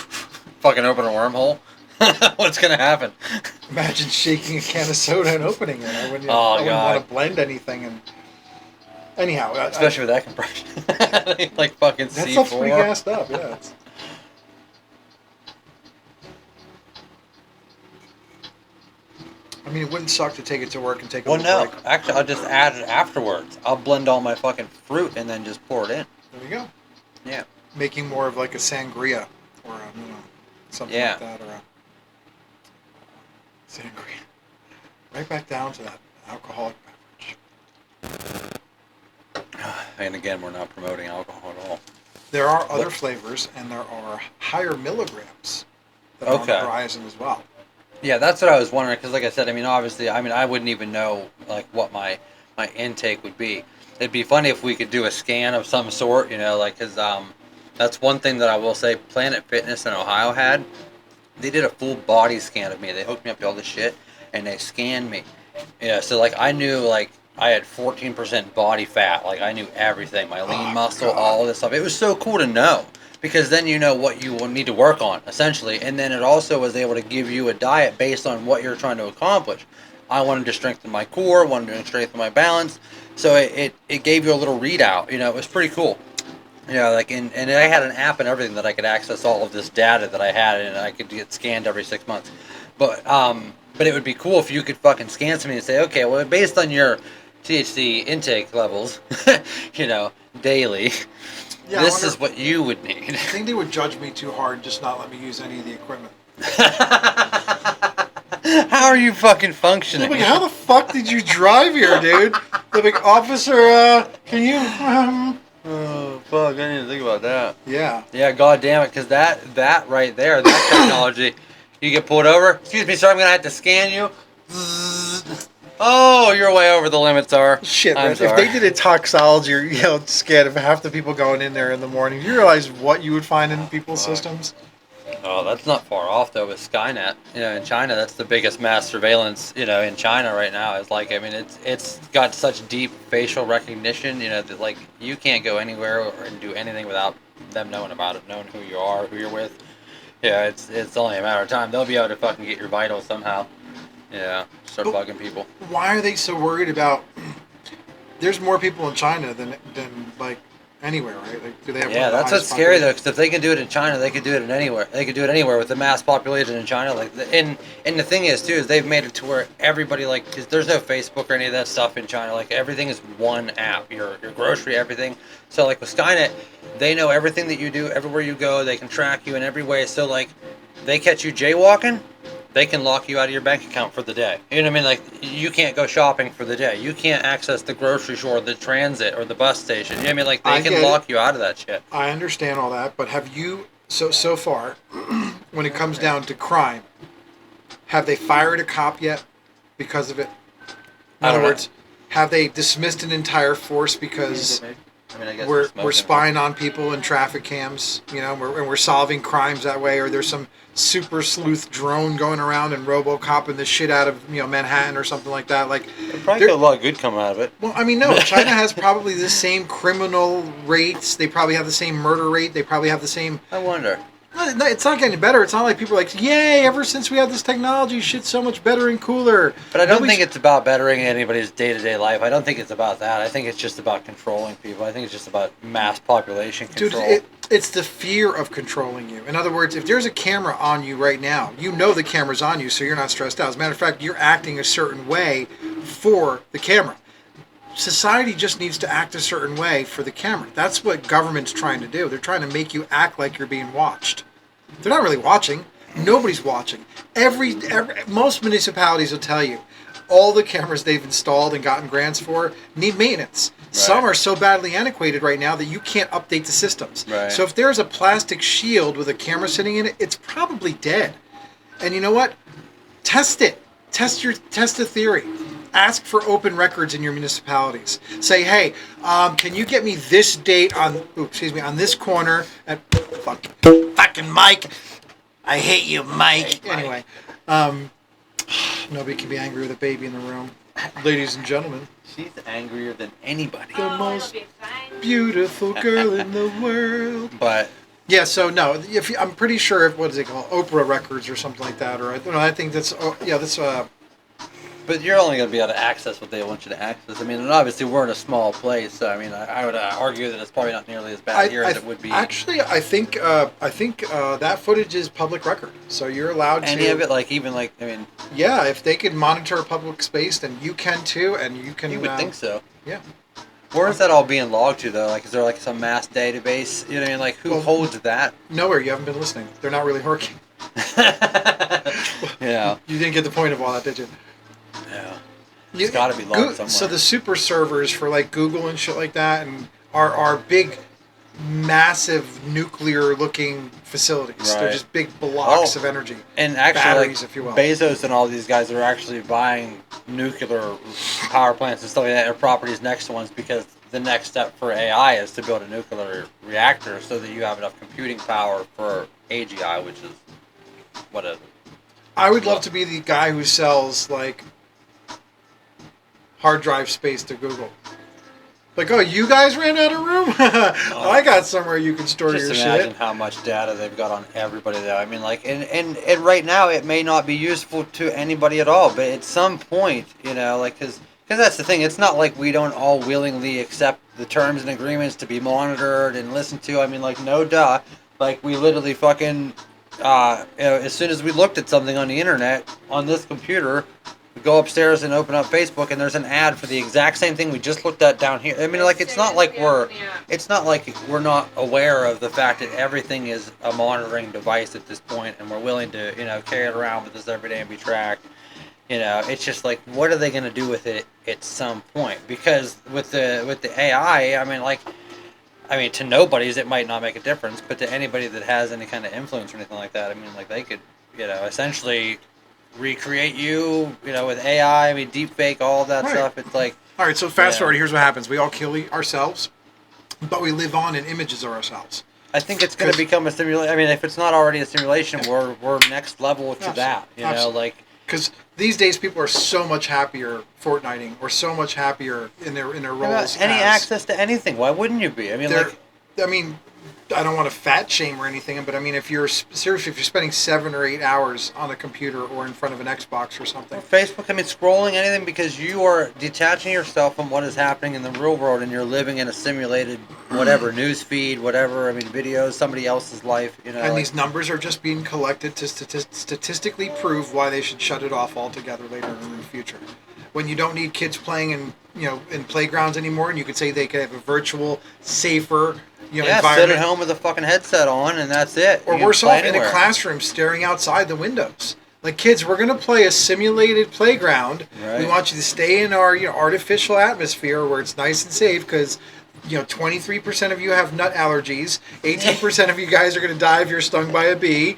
Fucking open a wormhole? What's gonna happen? Imagine shaking a can of soda and opening it. I wouldn't God. want to blend anything. And anyhow, especially with that compression, like fucking that C4. stuff's pretty gassed up. Yeah. I mean, it wouldn't suck to take it to work and take a little break. Actually, I'll just add it afterwards. I'll blend all my fucking fruit and then just pour it in. There you go. Yeah. making more of like a sangria or a, something like that, or a sangria. Right back down to that alcoholic beverage. And again, we're not promoting alcohol at all. There are other flavors, and there are higher milligrams that are on the horizon as well. Yeah, that's what I was wondering, because like I said, I mean, obviously, I wouldn't even know like what my intake would be. It'd be funny if we could do a scan of some sort, like, because that's one thing that I will say Planet Fitness in Ohio had. They did a full body scan of me. They hooked me up to all this shit, and they scanned me. So like I knew like I had 14% body fat. Like I knew everything, my lean muscle, all this stuff. It was so cool to know, because then you know what you will need to work on, essentially. And then it also was able to give you a diet based on what you're trying to accomplish. I wanted to strengthen my core, wanted to strengthen my balance. So it gave you a little readout. It was pretty cool. Like, and I had an app and everything that I could access all of this data that I had, and I could get scanned every 6 months. But it would be cool if you could fucking scan something and say, okay, well, based on your THC intake levels, daily, this is what you would need. I think they would judge me too hard, just not let me use any of the equipment. How are you fucking functioning? Like, how the fuck did you drive here, dude? They're like, officer, can you... Oh, fuck, I didn't even think about that. Yeah. Yeah, god damn it, because that right there, that technology, you get pulled over. Excuse me, sir, I'm going to have to scan you. Oh, you're way over the limit, sir. Shit, man. If they did a toxology scan of half the people going in there in the morning, do you realize what you would find in people's systems? Oh, that's not far off, though, with Skynet. In China, that's the biggest mass surveillance, in China right now. It's like, I mean, it's got such deep facial recognition, that, like, you can't go anywhere and do anything without them knowing about it, knowing who you are, who you're with. Yeah, it's only a matter of time. They'll be able to fucking get your vitals somehow. Yeah, start bugging people. Why are they so worried about... There's more people in China than like, anywhere, right? Like, do they have that's what's scary though, because if they can do it in China, they could do it anywhere. They could do it anywhere with the mass population in China. Like, and the thing is too, is they've made it to where everybody, like, cause there's no Facebook or any of that stuff in China. Like, everything is one app. Your grocery, everything. So like with Skynet, they know everything that you do, everywhere you go. They can track you in every way. So like, they catch you jaywalking, they can lock you out of your bank account for the day. You know what I mean? Like, you can't go shopping for the day. You can't access the grocery store, the transit, or the bus station. You know what I mean? Like, they can lock you out of that shit. I understand all that, but have you, so far, when it comes down to crime, have they fired a cop yet because of it? In other words, have they dismissed an entire force because we're spying on people in traffic cams, and we're solving crimes that way, or there's some super sleuth drone going around and RoboCopping the shit out of Manhattan or something like that? Like, probably got a lot of good coming out of it. Well, I mean, no, China has probably the same criminal rates. They probably have the same murder rate. They probably have the same. I wonder. It's not getting better. It's not like people are like, yay, ever since we have this technology, shit's so much better and cooler. But I don't think it's about bettering anybody's day-to-day life. I don't think it's about that. I think it's just about controlling people. I think it's just about mass population control. Dude, it's the fear of controlling you. In other words, if there's a camera on you right now, you know the camera's on you, so you're not stressed out. As a matter of fact, you're acting a certain way for the camera. Society just needs to act a certain way for the camera. That's what government's trying to do. They're trying to make you act like you're being watched. They're not really watching. Nobody's watching. Most municipalities will tell you all the cameras they've installed and gotten grants for need maintenance. Right. Some are so badly antiquated right now that you can't update the systems. Right. So if there's a plastic shield with a camera sitting in it, it's probably dead. And you know what? Test it. Test the theory. Ask for open records in your municipalities. Say, hey, can you get me this date on this corner? Fucking Mike. I hate you, Mike. Anyway, nobody can be angry with a baby in the room. Ladies and gentlemen. She's angrier than anybody. The most beautiful girl in the world. But... Yeah, so no, I'm pretty sure, what is it called? Oprah Records or something like that. Or I think that's, But you're only going to be able to access what they want you to access. I mean, and obviously we're in a small place, so I mean, I would argue that it's probably not nearly as bad here as it would be. Actually, I think that footage is public record, so you're allowed to. Any of it, like even like I mean. Yeah, if they can monitor a public space, then you can too, and you can. You would think so. Yeah. Where is that all being logged to, though? Like, is there, like, some mass database? You know what I mean? Like, who holds that? Nowhere. You haven't been listening. They're not really working. Yeah. You didn't get the point of all that, did you? Yeah. It's got to be logged somewhere. So the super servers for, like, Google and shit like that and are big, massive nuclear-looking facilities. Right. They're just big blocks of energy. And actually, batteries, like, if you will. Bezos and all these guys are actually buying nuclear power plants and stuff like that, or properties next to ones, because the next step for AI is to build a nuclear reactor so that you have enough computing power for AGI, which is what is it? I would love to be the guy who sells, like, hard drive space to Google. Like, oh, you guys ran out of room? I got somewhere you can store your Just imagine shit. how much data they've got on everybody there. I mean, like, and right now it may not be useful to anybody at all, but at some point, you know, like, because that's the thing. It's not like we don't all willingly accept the terms and agreements to be monitored and listened to. I mean, like, no duh. Like, we literally fucking, you know, as soon as we looked at something on the internet, on this computer, we go upstairs and open up Facebook, and there's an ad for the exact same thing we just looked at down here. I mean, like, it's not like we're not aware of the fact that everything is a monitoring device at this point, and we're willing to, you know, carry it around with us every day and be tracked. You know, it's just like, what are they going to do with it at some point? Because with the AI, I mean, to nobody's it might not make a difference, but to anybody that has any kind of influence or anything like that, I mean, like, they could, you know, essentially recreate you, you know, with AI, I mean, deep fake, all that Right. stuff. It's like, All right, so fast forward. Here's what happens. We all kill ourselves, but we live on in images of ourselves. I think it's going to become a simulation. I mean, if it's not already a simulation, we're next level to that, you know, like. Because these days people are so much happier Fortniting, or so much happier in their roles. Any access to anything. Why wouldn't you be? I mean, like. I mean, I don't want to fat shame or anything, but I mean, if you're spending 7 or 8 hours on a computer or in front of an Xbox or something, Facebook, I mean, scrolling, anything, because you are detaching yourself from what is happening in the real world, and you're living in a simulated whatever news feed, whatever. I mean, videos, somebody else's life, you know. and like, these numbers are just being collected to statistically prove why they should shut it off altogether later in the future. When you don't need kids playing in playgrounds anymore, and you could say they could have a virtual, safer, environment. Sit at home with a fucking headset on, and that's it. Or worse off, in a classroom, staring outside the windows. Like, kids, we're going to play a simulated playground. Right. We want you to stay in our artificial atmosphere where it's nice and safe, because 23% of you have nut allergies. 18% of you guys are going to die if you're stung by a bee.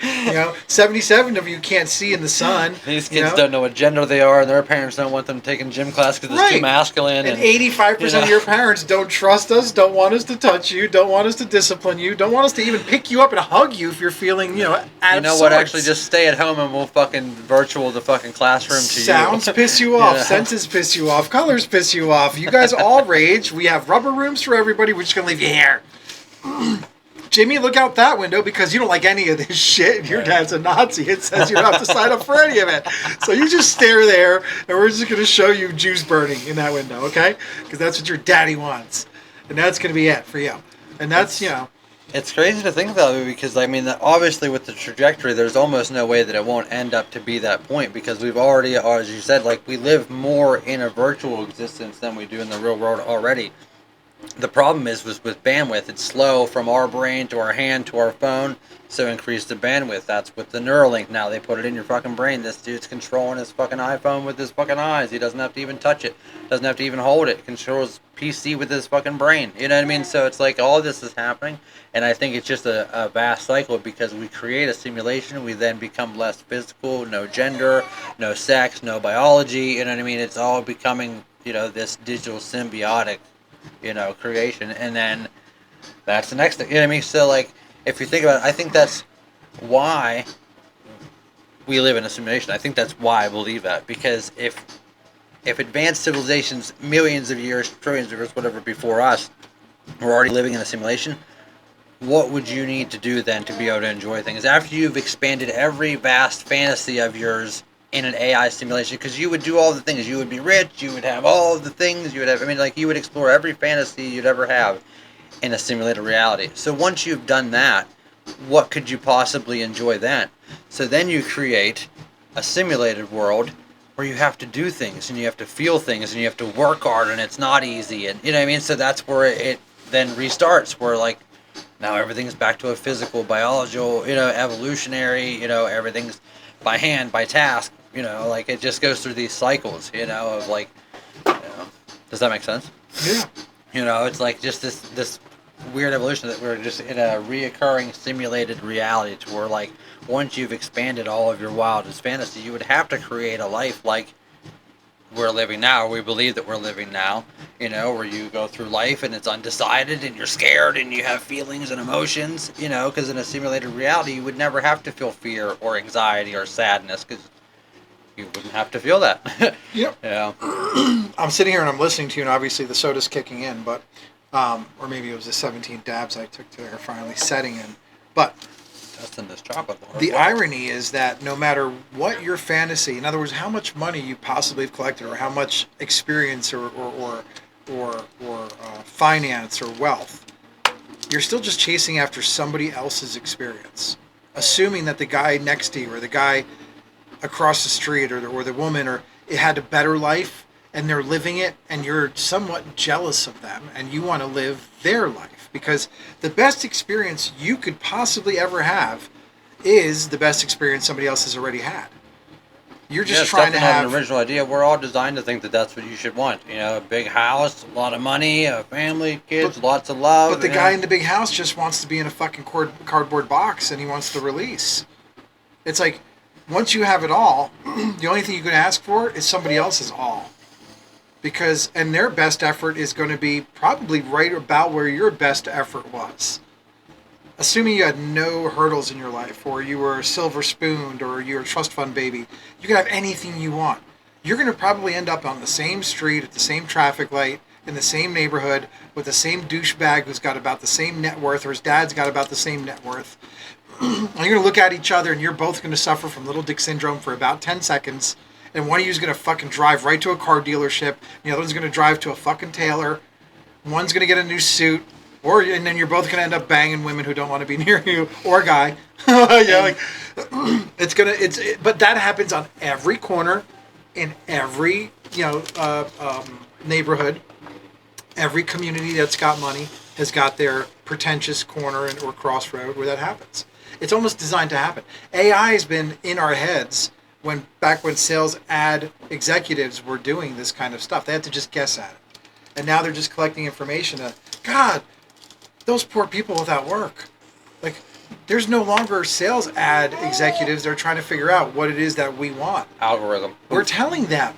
77 of you can't see in the sun. These kids don't know what gender they are, and their parents don't want them taking gym class because it's too masculine. And 85% of your parents don't trust us, don't want us to touch you, don't want us to discipline you, don't want us to even pick you up and hug you if you're feeling, out of sorts. What? Actually, just stay at home and we'll fucking virtual the fucking classroom to Sounds you. piss you off. Senses piss you off. Colors piss you off. You guys all rage. We have rubber rooms for everybody. We're just going to leave you here. Jimmy, look out that window because you don't like any of this shit. Your dad's a Nazi. It says you don't have to sign up for any of it. So you just stare there, and we're just going to show you Jews burning in that window, okay? Because that's what your daddy wants. And that's going to be it for you. And that's, It's crazy to think about it because, I mean, obviously with the trajectory, there's almost no way that it won't end up to be that point because we've already, as you said, like, we live more in a virtual existence than we do in the real world already. The problem is with bandwidth. It's slow from our brain to our hand to our phone, so increase the bandwidth. That's with the Neuralink now. They put it in your fucking brain. This dude's controlling his fucking iPhone with his fucking eyes. He doesn't have to even touch it. Doesn't have to even hold it. He controls PC with his fucking brain. You know what I mean? So it's like all this is happening, and I think it's just a vast cycle because we create a simulation. We then become less physical, no gender, no sex, no biology. You know what I mean? It's all becoming, this digital symbiotic creation, and then that's the next thing. You know what I mean? So, like, if you think about it, I think that's why we live in a simulation. I think that's why I believe that, because if advanced civilizations, millions of years, trillions of years, whatever, before us, were already living in a simulation, what would you need to do then to be able to enjoy things after you've expanded every vast fantasy of yours in an AI simulation? Because you would do all the things. You would be rich. You would have all of the things. You would have. I mean, like, you would explore every fantasy you'd ever have in a simulated reality. So once you've done that, what could you possibly enjoy then? So then you create a simulated world where you have to do things and you have to feel things and you have to work hard and it's not easy, and you know what I mean. So that's where it then restarts, where like now everything's back to a physical, biological, evolutionary, everything's by hand, by task, like it just goes through these cycles, of like, does that make sense? Yeah. It's like just this weird evolution that we're just in a reoccurring simulated reality to where like once you've expanded all of your wildest fantasy, you would have to create a life like we're living now, or we believe that we're living now, where you go through life and it's undecided and you're scared and you have feelings and emotions, because in a simulated reality you would never have to feel fear or anxiety or sadness because you wouldn't have to feel that. Yep. Yeah. I'm sitting here and I'm listening to you, and obviously the soda's kicking in, but or maybe it was the 17 dabs I took today are finally setting in. But testing this chocolate bar. The irony is that no matter what your fantasy, in other words, how much money you possibly have collected, or how much experience or finance or wealth, you're still just chasing after somebody else's experience, assuming that the guy next to you or the guy across the street or the woman or it had a better life and they're living it, and you're somewhat jealous of them and you want to live their life, because the best experience you could possibly ever have is the best experience somebody else has already had. You're just trying to have an original idea. We're all designed to think that that's what you should want. A big house, a lot of money, a family, kids, lots of love. But the guy in the big house just wants to be in a fucking cardboard box and he wants to release. It's like, once you have it all, the only thing you can ask for is somebody else's all. And their best effort is going to be probably right about where your best effort was. Assuming you had no hurdles in your life, or you were silver spooned, or you're a trust fund baby, you can have anything you want. You're going to probably end up on the same street, at the same traffic light, in the same neighborhood, with the same douchebag who's got about the same net worth, or his dad's got about the same net worth. And you're going to look at each other, and you're both going to suffer from little dick syndrome for about 10 seconds. And one of you is going to fucking drive right to a car dealership. The other one's going to drive to a fucking tailor. One's going to get a new suit. And then you're both going to end up banging women who don't want to be near you. Or a guy. But that happens on every corner, in every, neighborhood. Every community that's got money has got their pretentious corner or crossroad where that happens. It's almost designed to happen. AI has been in our heads back when sales ad executives were doing this kind of stuff. They had to just guess at it. And now they're just collecting information. God, those poor people without work. Like, there's no longer sales ad executives. They're trying to figure out what it is that we want. Algorithm. We're telling them.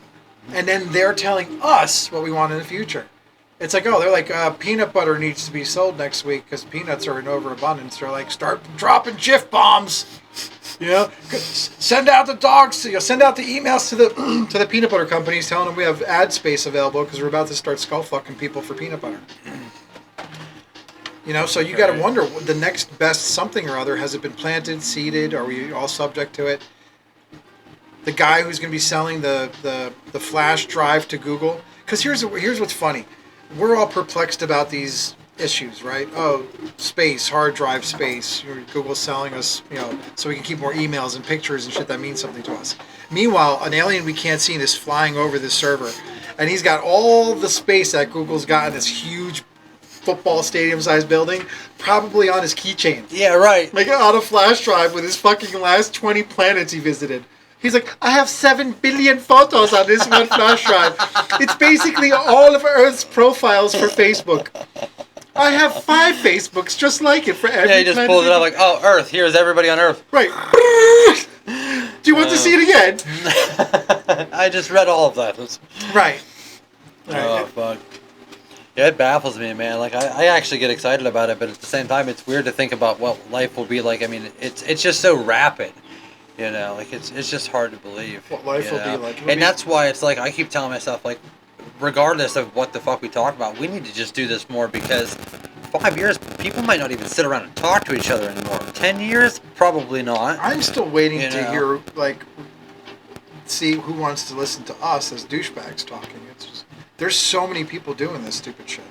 And then they're telling us what we want in the future. It's like, they're like, peanut butter needs to be sold next week because peanuts are in overabundance. They're like, start dropping Jif bombs. Send out the dogs. Send out the emails to the peanut butter companies telling them we have ad space available because we're about to start skull fucking people for peanut butter. So you got to wonder, the next best something or other, has it been planted, seeded? Are we all subject to it? The guy who's going to be selling the flash drive to Google. Because here's what's funny. We're all perplexed about these issues, right? Oh, space, hard drive space. Google's selling us, so we can keep more emails and pictures and shit that means something to us. Meanwhile, an alien we can't see is flying over this server, and he's got all the space that Google's got in this huge football stadium-sized building, probably on his keychain. Yeah, right. Like on a flash drive with his fucking last 20 planets he visited. He's like, I have 7 billion photos on this one flash drive. It's basically all of Earth's profiles for Facebook. I have 5 Facebooks just like it for every planet. Yeah, he just pulled it up like, oh, Earth, here's everybody on Earth. Right. Do you want to see it again? I just read all of that. Right. Oh, fuck. Yeah, it baffles me, man. Like, I actually get excited about it, but at the same time, it's weird to think about what life will be like. I mean, it's just so rapid. Like it's just hard to believe. What life will be like. And that's why it's like, I keep telling myself, like, regardless of what the fuck we talk about, we need to just do this more, because 5 years, people might not even sit around and talk to each other anymore. 10 years, probably not. I'm still waiting to hear, see who wants to listen to us as douchebags talking. It's just, there's so many people doing this stupid shit.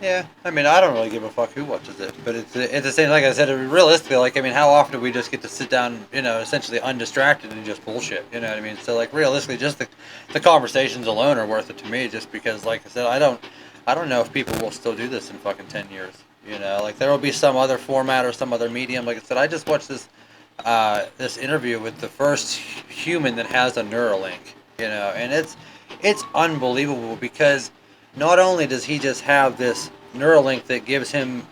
Yeah, I mean, I don't really give a fuck who watches it, but it's the same. Like I said, realistically, like I mean, how often do we just get to sit down, essentially undistracted and just bullshit? You know what I mean? So like realistically, just the conversations alone are worth it to me, just because, like I said, I don't know if people will still do this in fucking 10 years. Like there will be some other format or some other medium. Like I said, I just watched this interview with the first human that has a Neuralink. And it's unbelievable because not only does he just have this Neuralink that gives him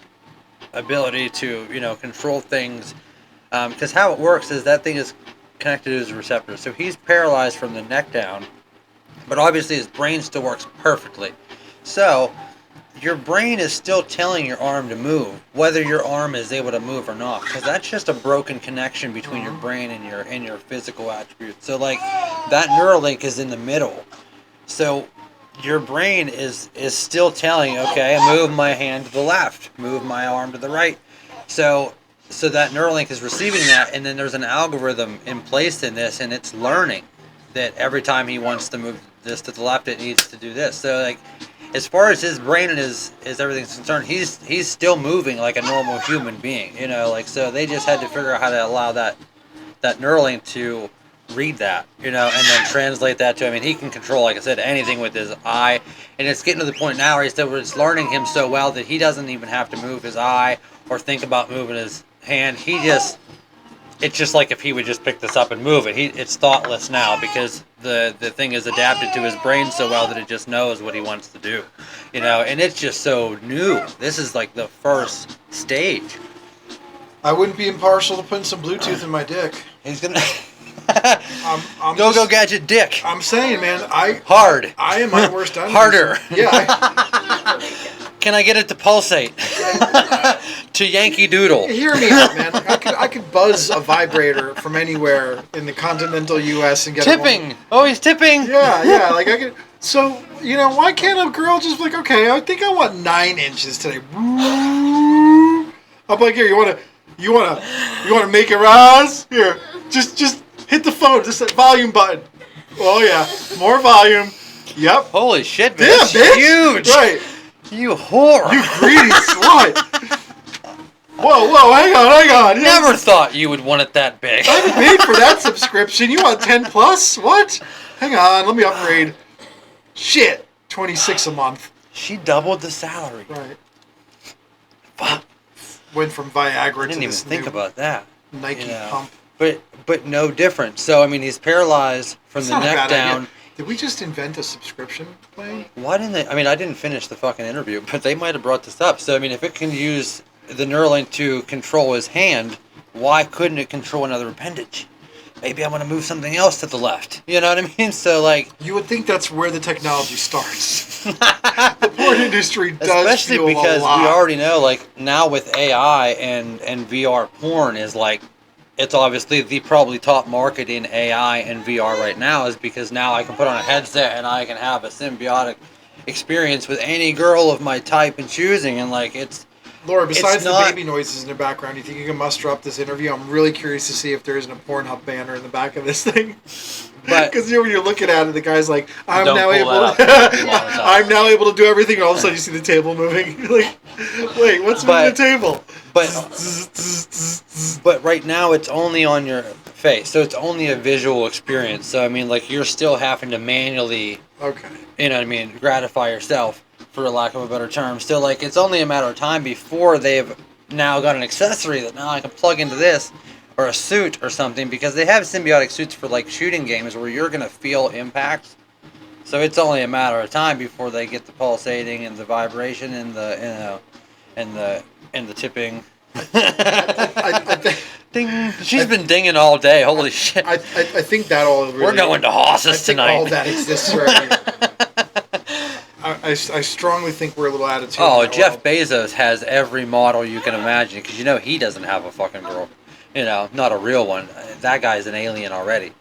ability to, control things, because how it works is that thing is connected to his receptors. So he's paralyzed from the neck down, but obviously his brain still works perfectly. So your brain is still telling your arm to move, whether your arm is able to move or not, because that's just a broken connection between your brain and your physical attributes. So like that Neuralink is in the middle. So your brain is still telling, okay, move my hand to the left, move my arm to the right. So that Neuralink is receiving that, and then there's an algorithm in place in this, and it's learning that every time he wants to move this to the left, it needs to do this. So like, as far as his brain and his everything's concerned, he's still moving like a normal human being. So they just had to figure out how to allow that Neuralink to read that, and then translate that to, I mean, he can control, like I said, anything with his eye, and it's getting to the point now where it's learning him so well that he doesn't even have to move his eye or think about moving his hand. It's just like if he would just pick this up and move it. It's thoughtless now because the thing is adapted to his brain so well that it just knows what he wants to do, and it's just so new. This is like the first stage. I wouldn't be impartial to putting some Bluetooth in my dick. He's gonna I'm go just, gadget dick. I'm saying, man, I am my worst enemy. Harder. Yeah. Can I get it to pulsate? To Yankee Doodle. Hear me out, man. I could buzz a vibrator from anywhere in the continental U.S. and get Tipping. Oh, he's tipping. Yeah. Like I could. So why can't a girl just be like, okay, I think I want 9 inches today. I'm like, here, you wanna make it rise? Here, just hit the phone, just that volume button. Oh yeah, more volume. Yep. Holy shit, bitch. Yeah, bitch. Huge. Right. You whore. You greedy slut. Whoa, hang on. Never thought you would want it that big. I haven't paid for that subscription. You want 10 plus? What? Hang on, let me upgrade. Shit, 26 a month. She doubled the salary. Right. Fuck. Went from Viagra to I didn't even this think new about that. Nike pump. But no different. So I mean, he's paralyzed from That's the not a neck bad idea. down. Did we just invent a subscription plan? Why didn't they? I mean, I didn't finish the fucking interview, but they might have brought this up. So I mean, if it can use the Neuralink to control his hand, why couldn't it control another appendage? Maybe I'm gonna move something else to the left. You know what I mean? So like, you would think that's where the technology starts. The porn industry does, especially feel because a lot. we already know, like now with AI and VR porn is like, it's obviously the probably top market in AI and VR right now is because now I can put on a headset and I can have a symbiotic experience with any girl of my type and choosing, and like Laura, besides the not- baby noises in the background, do you think you can muster up this interview? I'm really curious to see if there isn't a Pornhub banner in the back of this thing. But because when you're looking at it, the guy's like, "I'm Don't now pull able. that up. I'm now able to do everything." And all of a sudden, you see the table moving. You're like, wait, what's moving the table? But right now it's only on your face, so it's only a visual experience. So I mean, like you're still having to manually, Okay. you know what I mean, gratify yourself, for lack of a better term. Still, like it's only a matter of time before they've now got an accessory that now I can plug into this, or a suit or something, because they have symbiotic suits for like shooting games where you're gonna feel impacts. So it's only a matter of time before they get the pulsating and the vibration and the and the tipping. Ding! She's been dinging all day. Holy shit! I think that all. Really, we're going to horses tonight. All that exists right here. I strongly think we're a little out of tune. Oh, Jeff Bezos has every model you can imagine, because he doesn't have a fucking girl. Not a real one. That guy's an alien already.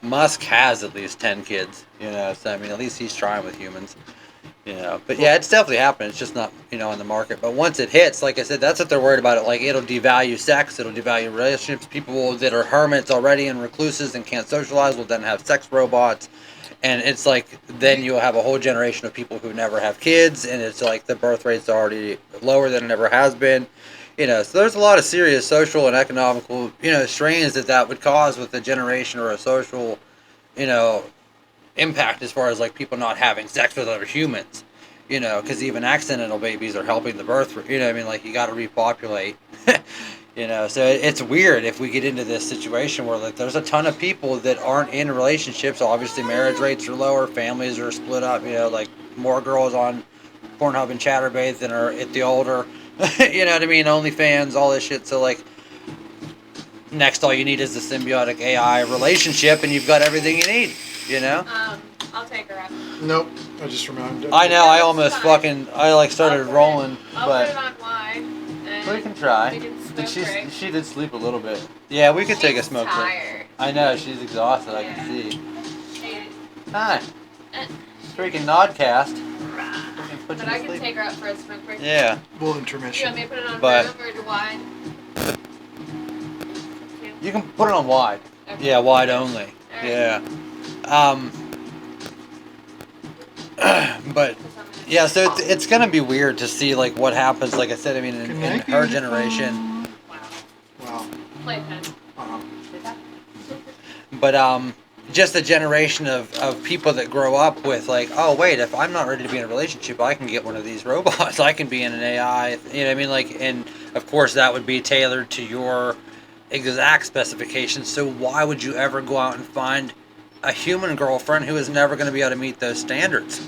Musk has at least 10 kids. So I mean, at least he's trying with humans. But yeah, it's definitely happening. It's just not, on the market. But once it hits, like I said, that's what they're worried about. It like it'll devalue sex, it'll devalue relationships. People that are hermits already and recluses and can't socialize will then have sex robots, And it's like then you'll have a whole generation of people who never have kids, and it's like the birth rate's already lower than it ever has been. So there's a lot of serious social and economical, strains that would cause with a generation or a social, you know, impact as far as like people not having sex with other humans. Because even accidental babies are helping the birth. Like you got to repopulate. So it's weird if we get into this situation where like there's a ton of people that aren't in relationships. Obviously, marriage rates are lower, families are split up. Like more girls on Pornhub and Chatterbait than are at the older. You know what I mean? OnlyFans, all this shit. So like, next all you need is a symbiotic AI relationship, and you've got everything you need. I'll take her up. Nope. I just remembered. I know. I almost Fine. started rolling, I'll but put it on wide. And we can try. we can smoke break. She did sleep a little bit. Yeah, we could take a She's smoke break. tired. I know she's exhausted. I Yeah. can see. She- Hi. uh, Freaking Nodcast. Put But you I to can sleep. take her up for a smoke break. Yeah. We'll Do you intermission. want me to put it on But- room or to wide? You can put it on wide. Okay. Yeah, wide only. Alright. Yeah. But yeah, so it's gonna be weird to see like what happens. Like I said, I mean, in her generation. Wow. Wow. Playpen. Wow. But just a generation of people that grow up with like, oh wait, if I'm not ready to be in a relationship, I can get one of these robots. I can be in an AI. You know what I mean? Like, and of course that would be tailored to your exact specifications. So why would you ever go out and find a human girlfriend who is never going to be able to meet those standards?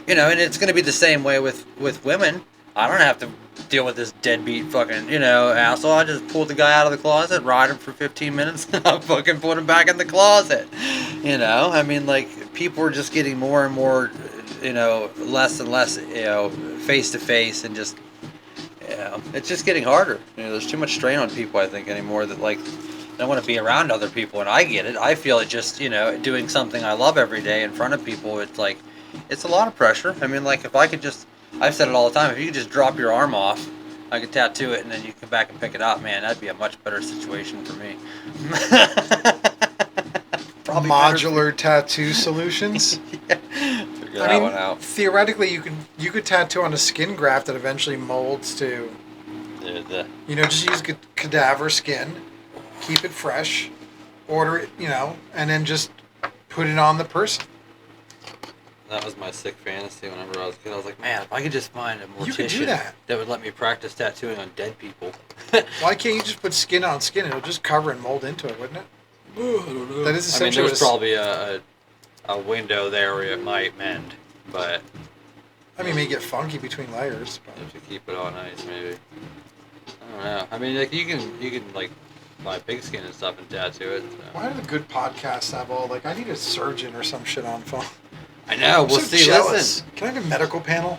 And it's going to be the same way with women. I don't have to deal with this deadbeat fucking, asshole. I just pull the guy out of the closet, ride him for 15 minutes, and I fucking put him back in the closet. I mean, like, people are just getting more and more, less and less, face to face, and just, it's just getting harder. There's too much strain on people, I think, anymore, that, like, I want to be around other people, and I get it. I feel it just, doing something I love every day in front of people, it's like, it's a lot of pressure. I mean, like, if I could just, I've said it all the time, if you could just drop your arm off, I could tattoo it, and then you come back and pick it up, man, that'd be a much better situation for me. Probably Modular tattoo solutions. Yeah. Figure I that mean, one out. theoretically, you could tattoo on a skin graft that eventually molds to, just use cadaver skin, keep it fresh, order it, and then just put it on the person. That was my sick fantasy whenever I was a kid. I was like, man, if I could just find a You could do mortician that. that would let me practice tattooing on dead people. Why can't you just put skin on skin? It'll just cover and mold into it, wouldn't it? I don't know. That is I mean, essentially there's probably a window there where it might mend, but I mean, it may get funky between layers. But you have to keep it all nice, maybe. I don't know. I mean, like you can like buy pigskin and stuff and tattoo it. So. why do the good podcasts have all I need a surgeon or some shit on phone? I know. I'm Well, so see, jealous. listen. Can I have a medical panel?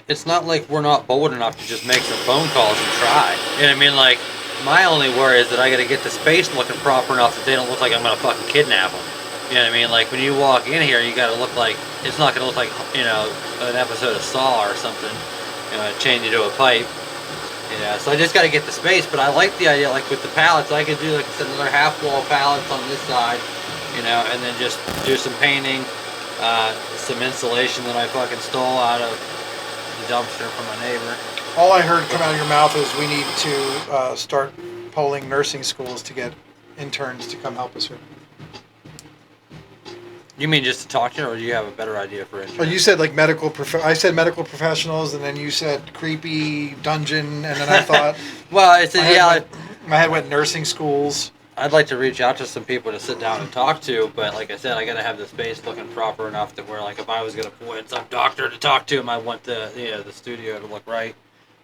It's not like we're not bold enough to just make some phone calls and try. You know what I mean? Like, my only worry is that I got to get the space looking proper enough that they don't look like I'm gonna fucking kidnap them. You know what I mean? Like when you walk in here, you got to look like it's not gonna look like an episode of Saw or something. Chained you to a pipe. So I just got to get the space. But I like the idea, like with the pallets, I could do like another half wall pallets on this side, and then just do some painting. Some insulation that I fucking stole out of the dumpster from my neighbor. All I heard come out of your mouth is we need to start polling nursing schools to get interns to come help us here. You mean just to talk to you, or do you have a better idea for it? Oh, you said like I said medical professionals, and then you said creepy dungeon, and then I thought, well, it's my head went nursing schools. I'd like to reach out to some people to sit down and talk to, but like I said, I gotta have the space looking proper enough that where like if I was gonna point some doctor to talk to him, I want the the studio to look right.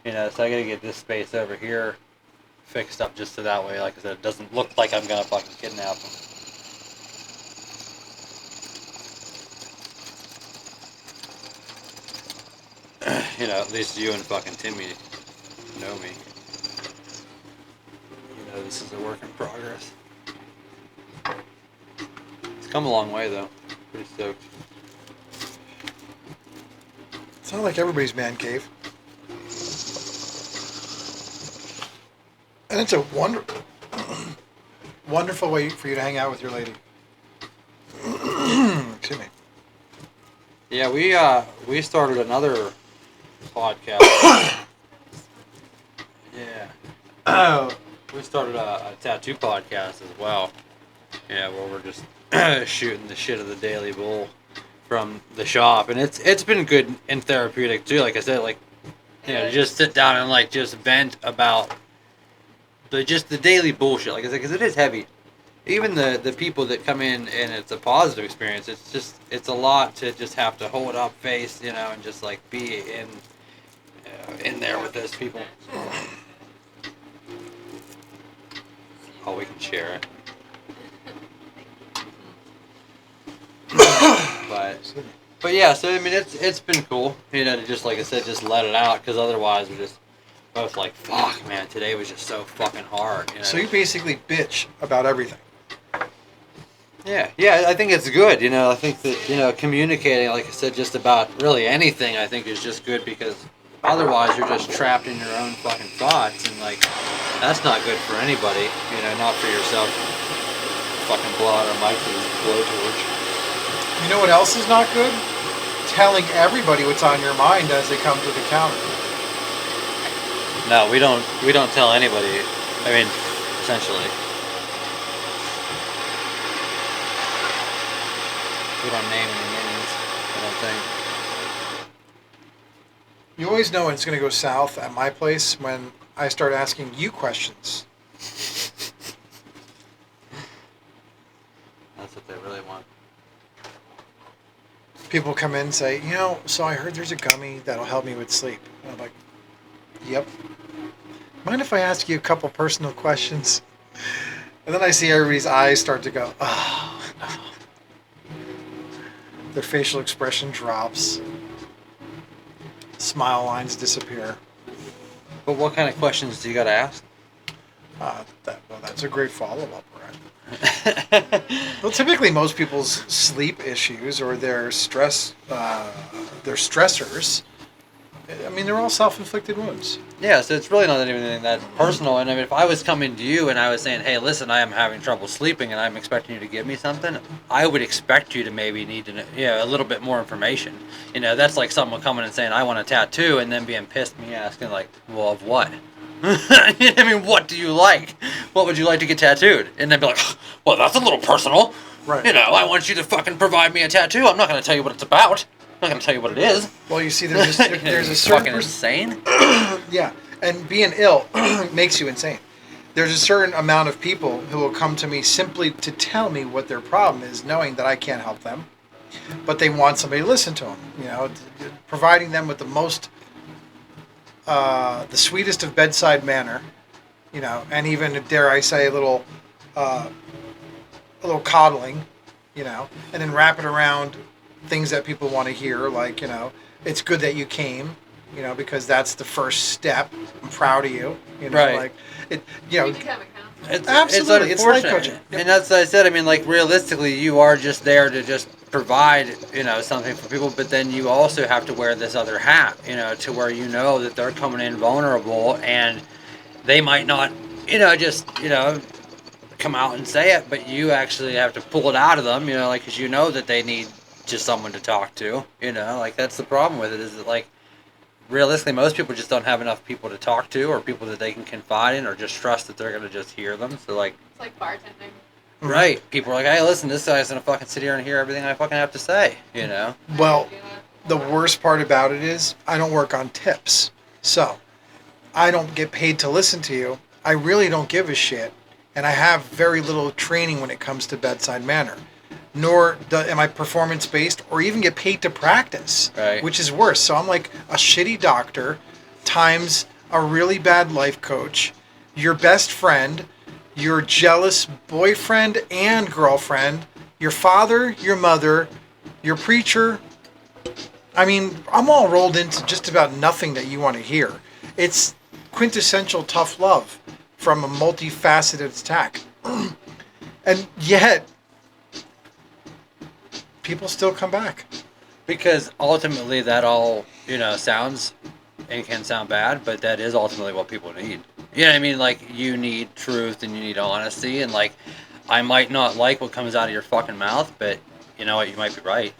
So I gotta get this space over here fixed up just so that way, like I said, it doesn't look like I'm gonna fucking kidnap him. At least you and fucking Timmy know me. This is a work in progress. It's come a long way though. Pretty stoked. It's not like everybody's man cave. And it's a wonderful way for you to hang out with your lady. Excuse me. Yeah, we started another podcast. Yeah. Oh, We started a tattoo podcast as well. Yeah, where we're just shooting the shit of the Daily Bull from the shop, and it's been good and therapeutic too. Like I said, like to just sit down and like just vent about the daily bullshit. Like I said, because it is heavy. Even the people that come in and it's a positive experience, it's a lot to just have to hold up face, and just like be in there with those people. Oh, we can share it. But yeah, so I mean it's been cool, to just like I said, just let it out, because otherwise we're just both like, fuck, man, today was just so fucking hard. so you basically bitch about everything. Yeah, I think it's good. I think that communicating, like I said, just about really anything, I think is just good, because otherwise you're just trapped in your own fucking thoughts, and like that's not good for anybody. Not for yourself. Fucking blow out our mics with this blowtorch. You know what else is not good? Telling everybody what's on your mind as they come to the counter. No, we don't tell anybody. I mean, essentially. We don't name any names, I don't think. You always know when it's going to go south at my place when I start asking you questions. That's what they really want. People come in and say, so I heard there's a gummy that'll help me with sleep. And I'm like, yep. Mind if I ask you a couple personal questions? And then I see everybody's eyes start to go, oh, no. Their facial expression drops. Smile lines disappear. But what kind of questions do you got to ask? That's a great follow-up, right? Well, typically most people's sleep issues or their stress, their stressors, I mean, they're all self-inflicted wounds. Yeah, so it's really not anything that personal. And I mean, if I was coming to you and I was saying, hey, listen, I am having trouble sleeping and I'm expecting you to give me something, I would expect you to maybe need to know, a little bit more information. That's like someone coming and saying, I want a tattoo, and then being pissed, me asking, like, well, of what? I mean, what do you like? What would you like to get tattooed? And then be like, well, that's a little personal. Right. I want you to fucking provide me a tattoo. I'm not going to tell you what it's about. I'm not going to tell you what it is. Well, you see, there's a certain fucking insane. Yeah, and being ill makes you insane. There's a certain amount of people who will come to me simply to tell me what their problem is, knowing that I can't help them, but they want somebody to listen to them. Providing them with the most, the sweetest of bedside manner, and even, dare I say, a little coddling, and then wrap it around things that people want to hear, like, it's good that you came, because that's the first step. I'm proud of you, Right. like it, We become accountable. Absolutely, it's life unfortunate. coaching. Yep. And that's what I said. I mean, like, realistically, you are just there to just provide, something for people, but then you also have to wear this other hat, to where that they're coming in vulnerable, and they might not, just, come out and say it, but you actually have to pull it out of them, like, because that they need just someone to talk to, like, that's the problem with it, is that, like, realistically, most people just don't have enough people to talk to, or people that they can confide in, or just trust that they're going to just hear them. So, like, It's like bartending. right, people are like, hey, listen, this guy's going to fucking sit here and hear everything I fucking have to say, Well, the worst part about it is I don't work on tips, so I don't get paid to listen to you. I really don't give a shit, and I have very little training when it comes to bedside manner. Nor am I performance-based or even get paid to practice, Right. which is worse. So I'm like a shitty doctor times a really bad life coach, your best friend, your jealous boyfriend and girlfriend, your father, your mother, your preacher. I mean, I'm all rolled into just about nothing that you want to hear. It's quintessential tough love from a multifaceted attack. And yet, people still come back. Because ultimately that all, sounds and can sound bad, but that is ultimately what people need. You know what I mean? Like, you need truth and you need honesty, and, like, I might not like what comes out of your fucking mouth, but you know what? You might be right.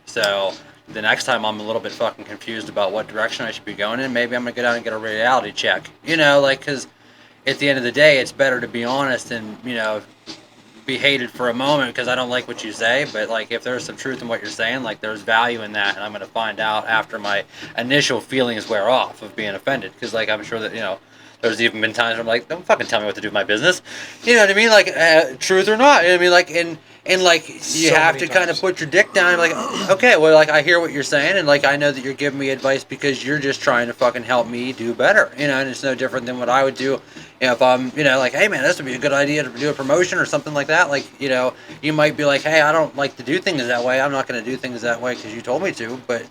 So, the next time I'm a little bit fucking confused about what direction I should be going in, maybe I'm gonna go down and get a reality check. Like, because at the end of the day, it's better to be honest and be hated for a moment because I don't like what you say, but like if there's some truth in what you're saying, like there's value in that, and I'm gonna find out after my initial feelings wear off of being offended. Because like I'm sure that there's even been times where I'm like, don't fucking tell me what to do with my business. You know what I mean? Like truth or not. You know what I mean? Like and like you So have many to kind of times. put your dick down and like, okay, well, like I hear what you're saying, and like I know that you're giving me advice because you're just trying to fucking help me do better. And it's no different than what I would do. If I'm, like, hey man, this would be a good idea to do a promotion or something like that. Like, you might be like, hey, I don't like to do things that way. I'm not going to do things that way because you told me to. But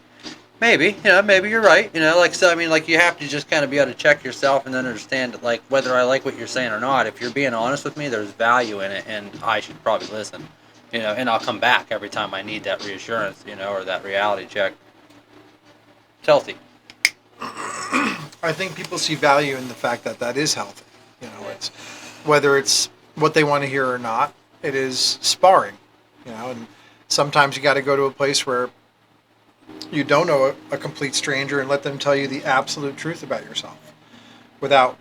maybe, maybe you're right. Like, so I mean, like, you have to just kind of be able to check yourself and then understand, like, whether I like what you're saying or not. If you're being honest with me, there's value in it, and I should probably listen. And I'll come back every time I need that reassurance, or that reality check. It's healthy. I think people see value in the fact that that is healthy. It's whether it's what they want to hear or not. It is sparring. And sometimes you got to go to a place where you don't know a complete stranger and let them tell you the absolute truth about yourself, without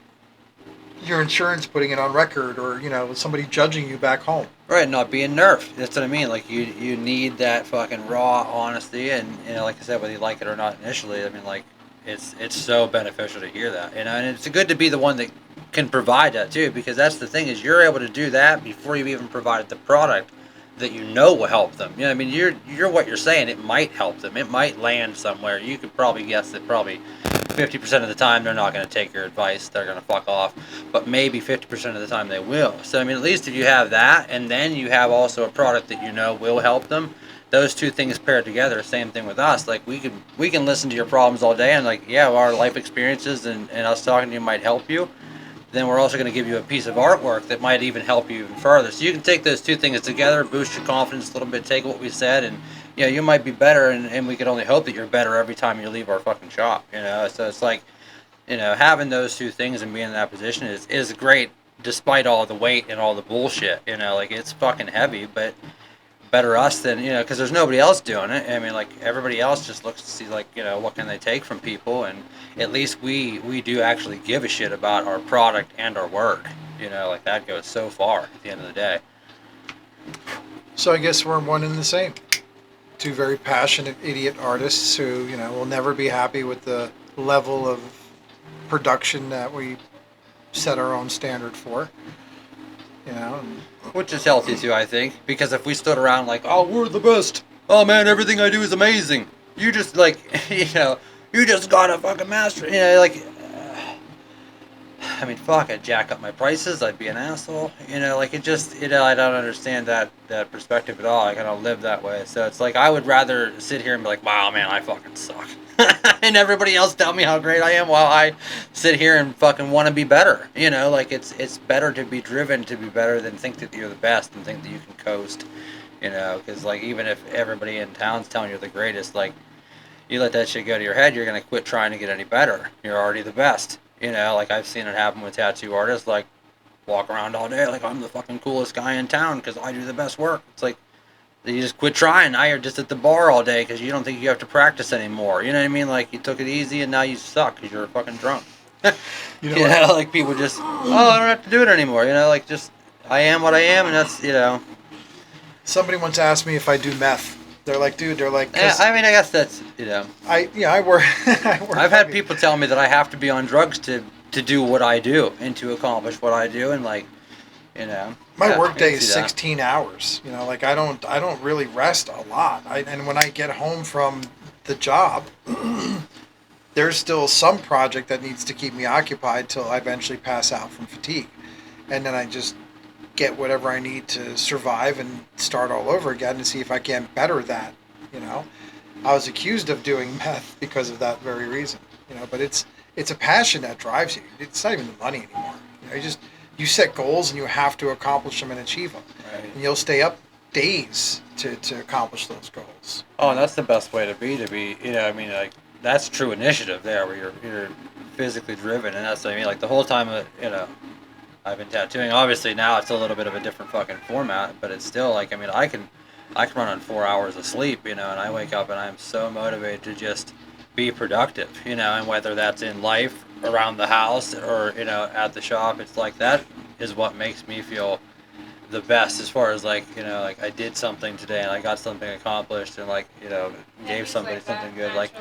your insurance putting it on record or somebody judging you back home. Right, not being nerfed. That's what I mean. Like you need that fucking raw honesty, and like I said, whether you like it or not initially, I mean, like it's so beneficial to hear that, and it's good to be the one that can provide that too, because that's the thing is you're able to do that before you've even provided the product that will help them. I mean, you're what you're saying. It might help them. It might land somewhere. You could probably guess that probably 50% of the time they're not going to take your advice. They're going to fuck off. But maybe 50% of the time they will. So I mean, at least if you have that, and then you have also a product that will help them, those two things paired together. Same thing with us. Like we can listen to your problems all day, and like our life experiences and us talking to you might help you. Then we're also going to give you a piece of artwork that might even help you even further. So you can take those two things together, boost your confidence a little bit, take what we said, and you might be better, and we can only hope that you're better every time you leave our fucking shop. So it's like, having those two things and being in that position is great, despite all the weight and all the bullshit. Like it's fucking heavy, but better us than because there's nobody else doing it. I mean, like everybody else just looks to see like what can they take from people, and at least we do actually give a shit about our product and our word. Like that goes so far at the end of the day. So I guess we're one and the same. Two very passionate idiot artists who will never be happy with the level of production that we set our own standard for. And Which is healthy too, I think, because if we stood around like, oh, we're the best, oh man, everything I do is amazing, you just like, you just gotta fucking master, like, I mean, fuck, I'd jack up my prices, I'd be an asshole, like it just, I don't understand that perspective at all. I kind of live that way, so it's like I would rather sit here and be like, wow, man, I fucking suck. And everybody else tell me how great I am while I sit here and fucking want to be better. Like it's better to be driven to be better than think that you're the best and think that you can coast. Because like even if everybody in town's telling you're the greatest, like you let that shit go to your head, you're gonna quit trying to get any better. You're already the best. Like I've seen it happen with tattoo artists, like walk around all day like I'm the fucking coolest guy in town because I do the best work. It's like you just quit trying. Now you're just at the bar all day because you don't think you have to practice anymore. You know what I mean? Like you took it easy and now you suck because you're fucking drunk. Like people just, oh, I don't have to do it anymore. Like just I am what I am, and that's somebody once asked me if I do meth. They're like, dude. They're like, yeah. I mean, I guess that's I work. I've had people tell me that I have to be on drugs to do what I do and to accomplish what I do, and like. My work day is 16 hours. Like I don't really rest a lot. And when I get home from the job, there's still some project that needs to keep me occupied till I eventually pass out from fatigue. And then I just get whatever I need to survive and start all over again and see if I can better that. I was accused of doing meth because of that very reason. But it's a passion that drives you. It's not even the money anymore. You set goals and you have to accomplish them and achieve them. Right. And you'll stay up days to accomplish those goals. Oh, and that's the best way to be, I mean, like, that's true initiative there, where you're physically driven, and that's what I mean, like, the whole time, I've been tattooing, obviously now it's a little bit of a different fucking format, but it's still, like, I mean, I can I can run on 4 hours of sleep, and I wake up and I'm so motivated to just be productive, and whether that's in life, around the house, or, at the shop, it's like that is what makes me feel the best as far as like I did something today and I got something accomplished and gave somebody something good. Like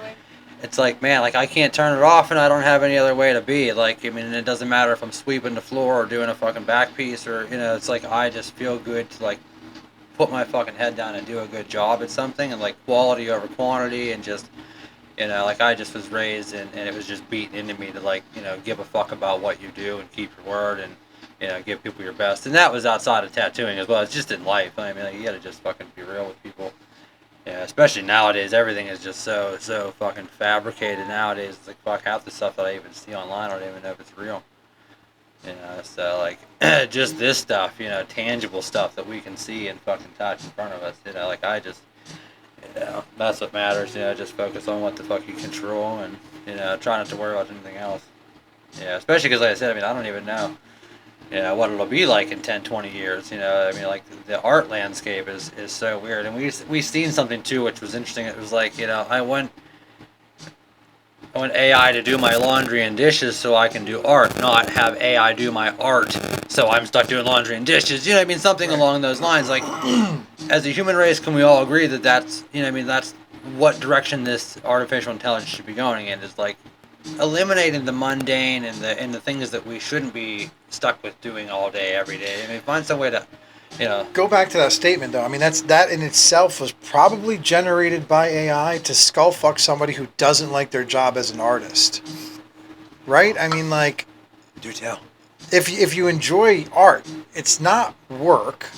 it's like, man, like I can't turn it off and I don't have any other way to be. Like, I mean, it doesn't matter if I'm sweeping the floor or doing a fucking back piece or it's like I just feel good to like put my fucking head down and do a good job at something, and like quality over quantity, and just like I just was raised and it was just beaten into me to like give a fuck about what you do and keep your word and give people your best. And that was outside of tattooing as well. It's just in life. I mean, like, you gotta just fucking be real with people. Yeah, especially nowadays, everything is just so fucking fabricated nowadays. It's like, fuck, half the stuff that I even see online, I don't even know if it's real. So like, just this stuff, tangible stuff that we can see and fucking touch in front of us, like I just, that's what matters, just focus on what the fuck you control and, try not to worry about anything else. Yeah, especially because, like I said, I mean, I don't even know, what it'll be like in 10, 20 years, I mean, like, the art landscape is so weird, and we seen something, too, which was interesting. It was like, I want AI to do my laundry and dishes so I can do art, not have AI do my art so I'm stuck doing laundry and dishes, I mean, something along those lines. Like, as a human race, can we all agree that that's, that's what direction this artificial intelligence should be going in, is like, eliminating the mundane and the things that we shouldn't be stuck with doing all day, every day. I mean, find some way to, Go back to that statement, though. I mean, that in itself was probably generated by AI to skull fuck somebody who doesn't like their job as an artist, right? I mean, like, do tell. If you enjoy art, it's not work.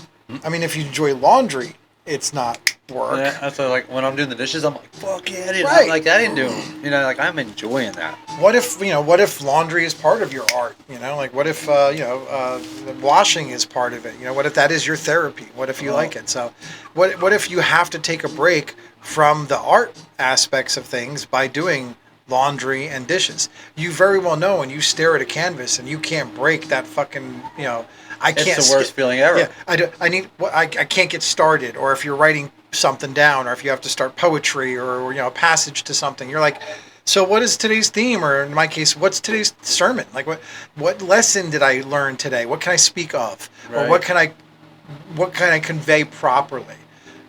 I mean, if you enjoy laundry, it's not work. Yeah, that's why, like, when I'm doing the dishes, I'm like, fuck yeah, dude. Right. I'm like, I didn't do them. Like, I'm enjoying that. What if laundry is part of your art? Like, what if washing is part of it? What if that is your therapy? What if you like it? So, what if you have to take a break from the art aspects of things by doing laundry and dishes? You very well know when you stare at a canvas and you can't break that fucking I can't. It's the worst feeling ever. Yeah, I can't get started. Or if you're writing something down, or if you have to start poetry or a passage to something, you're like, so what is today's theme? Or in my case, what's today's sermon? Like, what lesson did I learn today? What can I speak of? Right. Or what can I convey properly?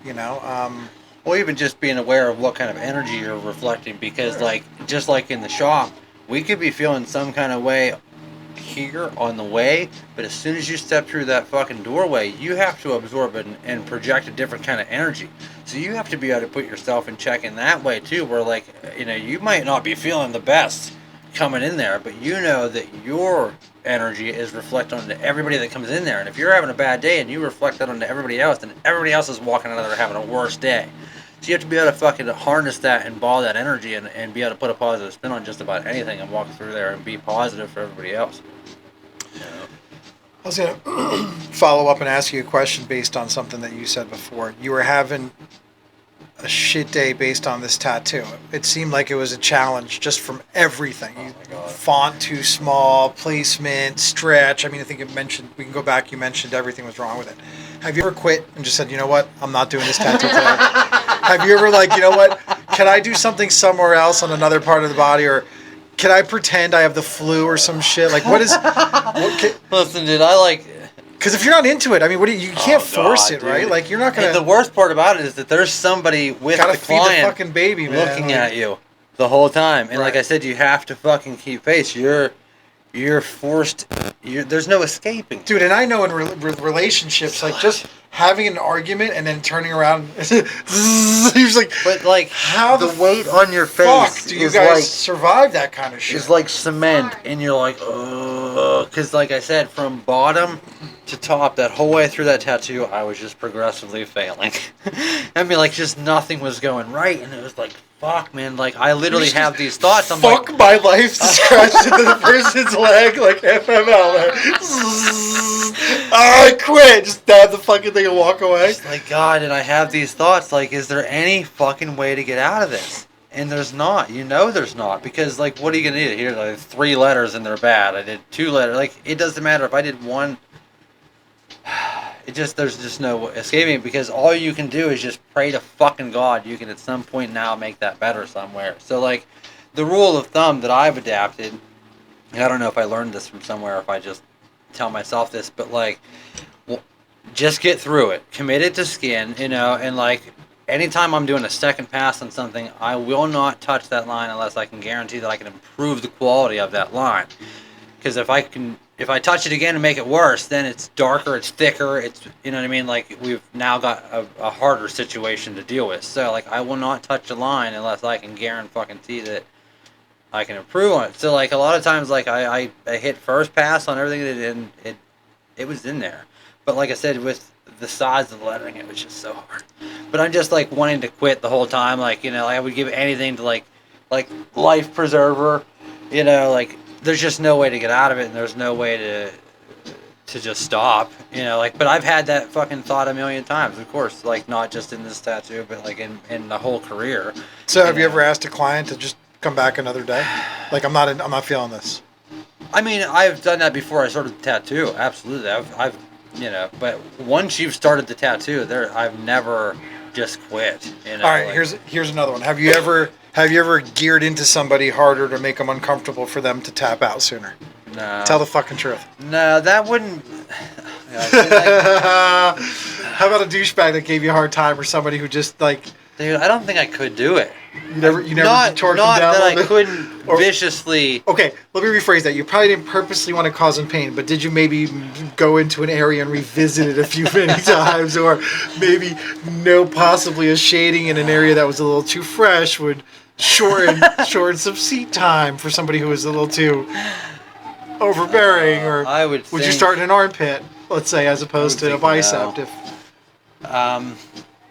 Well, even just being aware of what kind of energy you're reflecting, because like, just like in the shop, we could be feeling some kind of way here on the way, but as soon as you step through that fucking doorway, you have to absorb it and project a different kind of energy. So you have to be able to put yourself in check in that way too, where like, you might not be feeling the best coming in there, but you know that your energy is reflected onto everybody that comes in there. And if you're having a bad day and you reflect that onto everybody else, then everybody else is walking out of there having a worse day. So you have to be able to fucking harness that and ball that energy and be able to put a positive spin on just about anything and walk through there and be positive for everybody else. I was going to follow up and ask you a question based on something that you said before. You were having a shit day based on this tattoo. It seemed like it was a challenge just from everything. Font too small, placement, stretch. I mean, I think it mentioned, we can go back, you mentioned everything was wrong with it. Have you ever quit and just said, you know what, I'm not doing this tattoo today? Have you ever like, you know what, can I do something somewhere else on another part of the body, or can I pretend I have the flu or some shit? Like, Listen, dude, I like... Because if you're not into it, I mean, you can't force it, right? Dude. Like, you're not going to... The worst part about it is that there's somebody with the client feed the fucking baby, man. looking at you the whole time. And like I said, you have to fucking keep pace. You're forced... there's no escaping. Dude, and I know in relationships, like, just having an argument and then turning around... He's like... But, like, how the weight on your face do you guys survive that kind of shit? It's like cement, and you're like, ugh. Because, like I said, from bottom to top, that whole way through that tattoo, I was just progressively failing. I mean, like, just nothing was going right, and it was like, fuck, man. Like, I literally have these thoughts. I'm fuck like, my life scratched into the person's leg, like FML. I quit. Just stab the fucking thing and walk away. Just like, God, and I have these thoughts, like, is there any fucking way to get out of this? And there's not. There's not. Because, like, what are you going to do? Here, like, 3 letters and they're bad. I did 2 letters. Like, it doesn't matter if I did 1. there's just no escaping it, because all you can do is just pray to fucking God you can at some point now make that better somewhere. So like, the rule of thumb that I've adapted, and I don't know if I learned this from somewhere or if I just tell myself this, but like, just get through it. Commit it to skin, and like, anytime I'm doing a second pass on something, I will not touch that line unless I can guarantee that I can improve the quality of that line. Because if I touch it again and make it worse, then it's darker, it's thicker, it's, you know what I mean? Like, we've now got a harder situation to deal with. So like, I will not touch a line unless I can guarantee that I can improve on it. So like, a lot of times, like, I hit first pass on everything, and it was in there. But like I said, with the size of the lettering, it was just so hard. But I'm just like wanting to quit the whole time. Like, I would give anything to like life preserver. Like, there's just no way to get out of it, and there's no way to just stop. Like, but I've had that fucking thought a million times. Of course, like, not just in this tattoo, but like in the whole career. So have you ever asked a client to just come back another day? Like, I'm not feeling this. I mean, I've done that before I started the tattoo. Absolutely, I've But once you've started the tattoo, I've never just quit. All right, like, here's another one. Have you ever geared into somebody harder to make them uncomfortable for them to tap out sooner? No. Tell the fucking truth. No, that wouldn't. How about a douchebag that gave you a hard time, or somebody who just like? Dude, I don't think I could do it. You never torqued them down. Not that I couldn't viciously. Okay, let me rephrase that. You probably didn't purposely want to cause them pain, but did you maybe go into an area and revisit it a few many times, or maybe possibly a shading in an area that was a little too fresh would shorten some seat time for somebody who was a little too overbearing, or would you start in an armpit, let's say, as opposed to a bicep? No.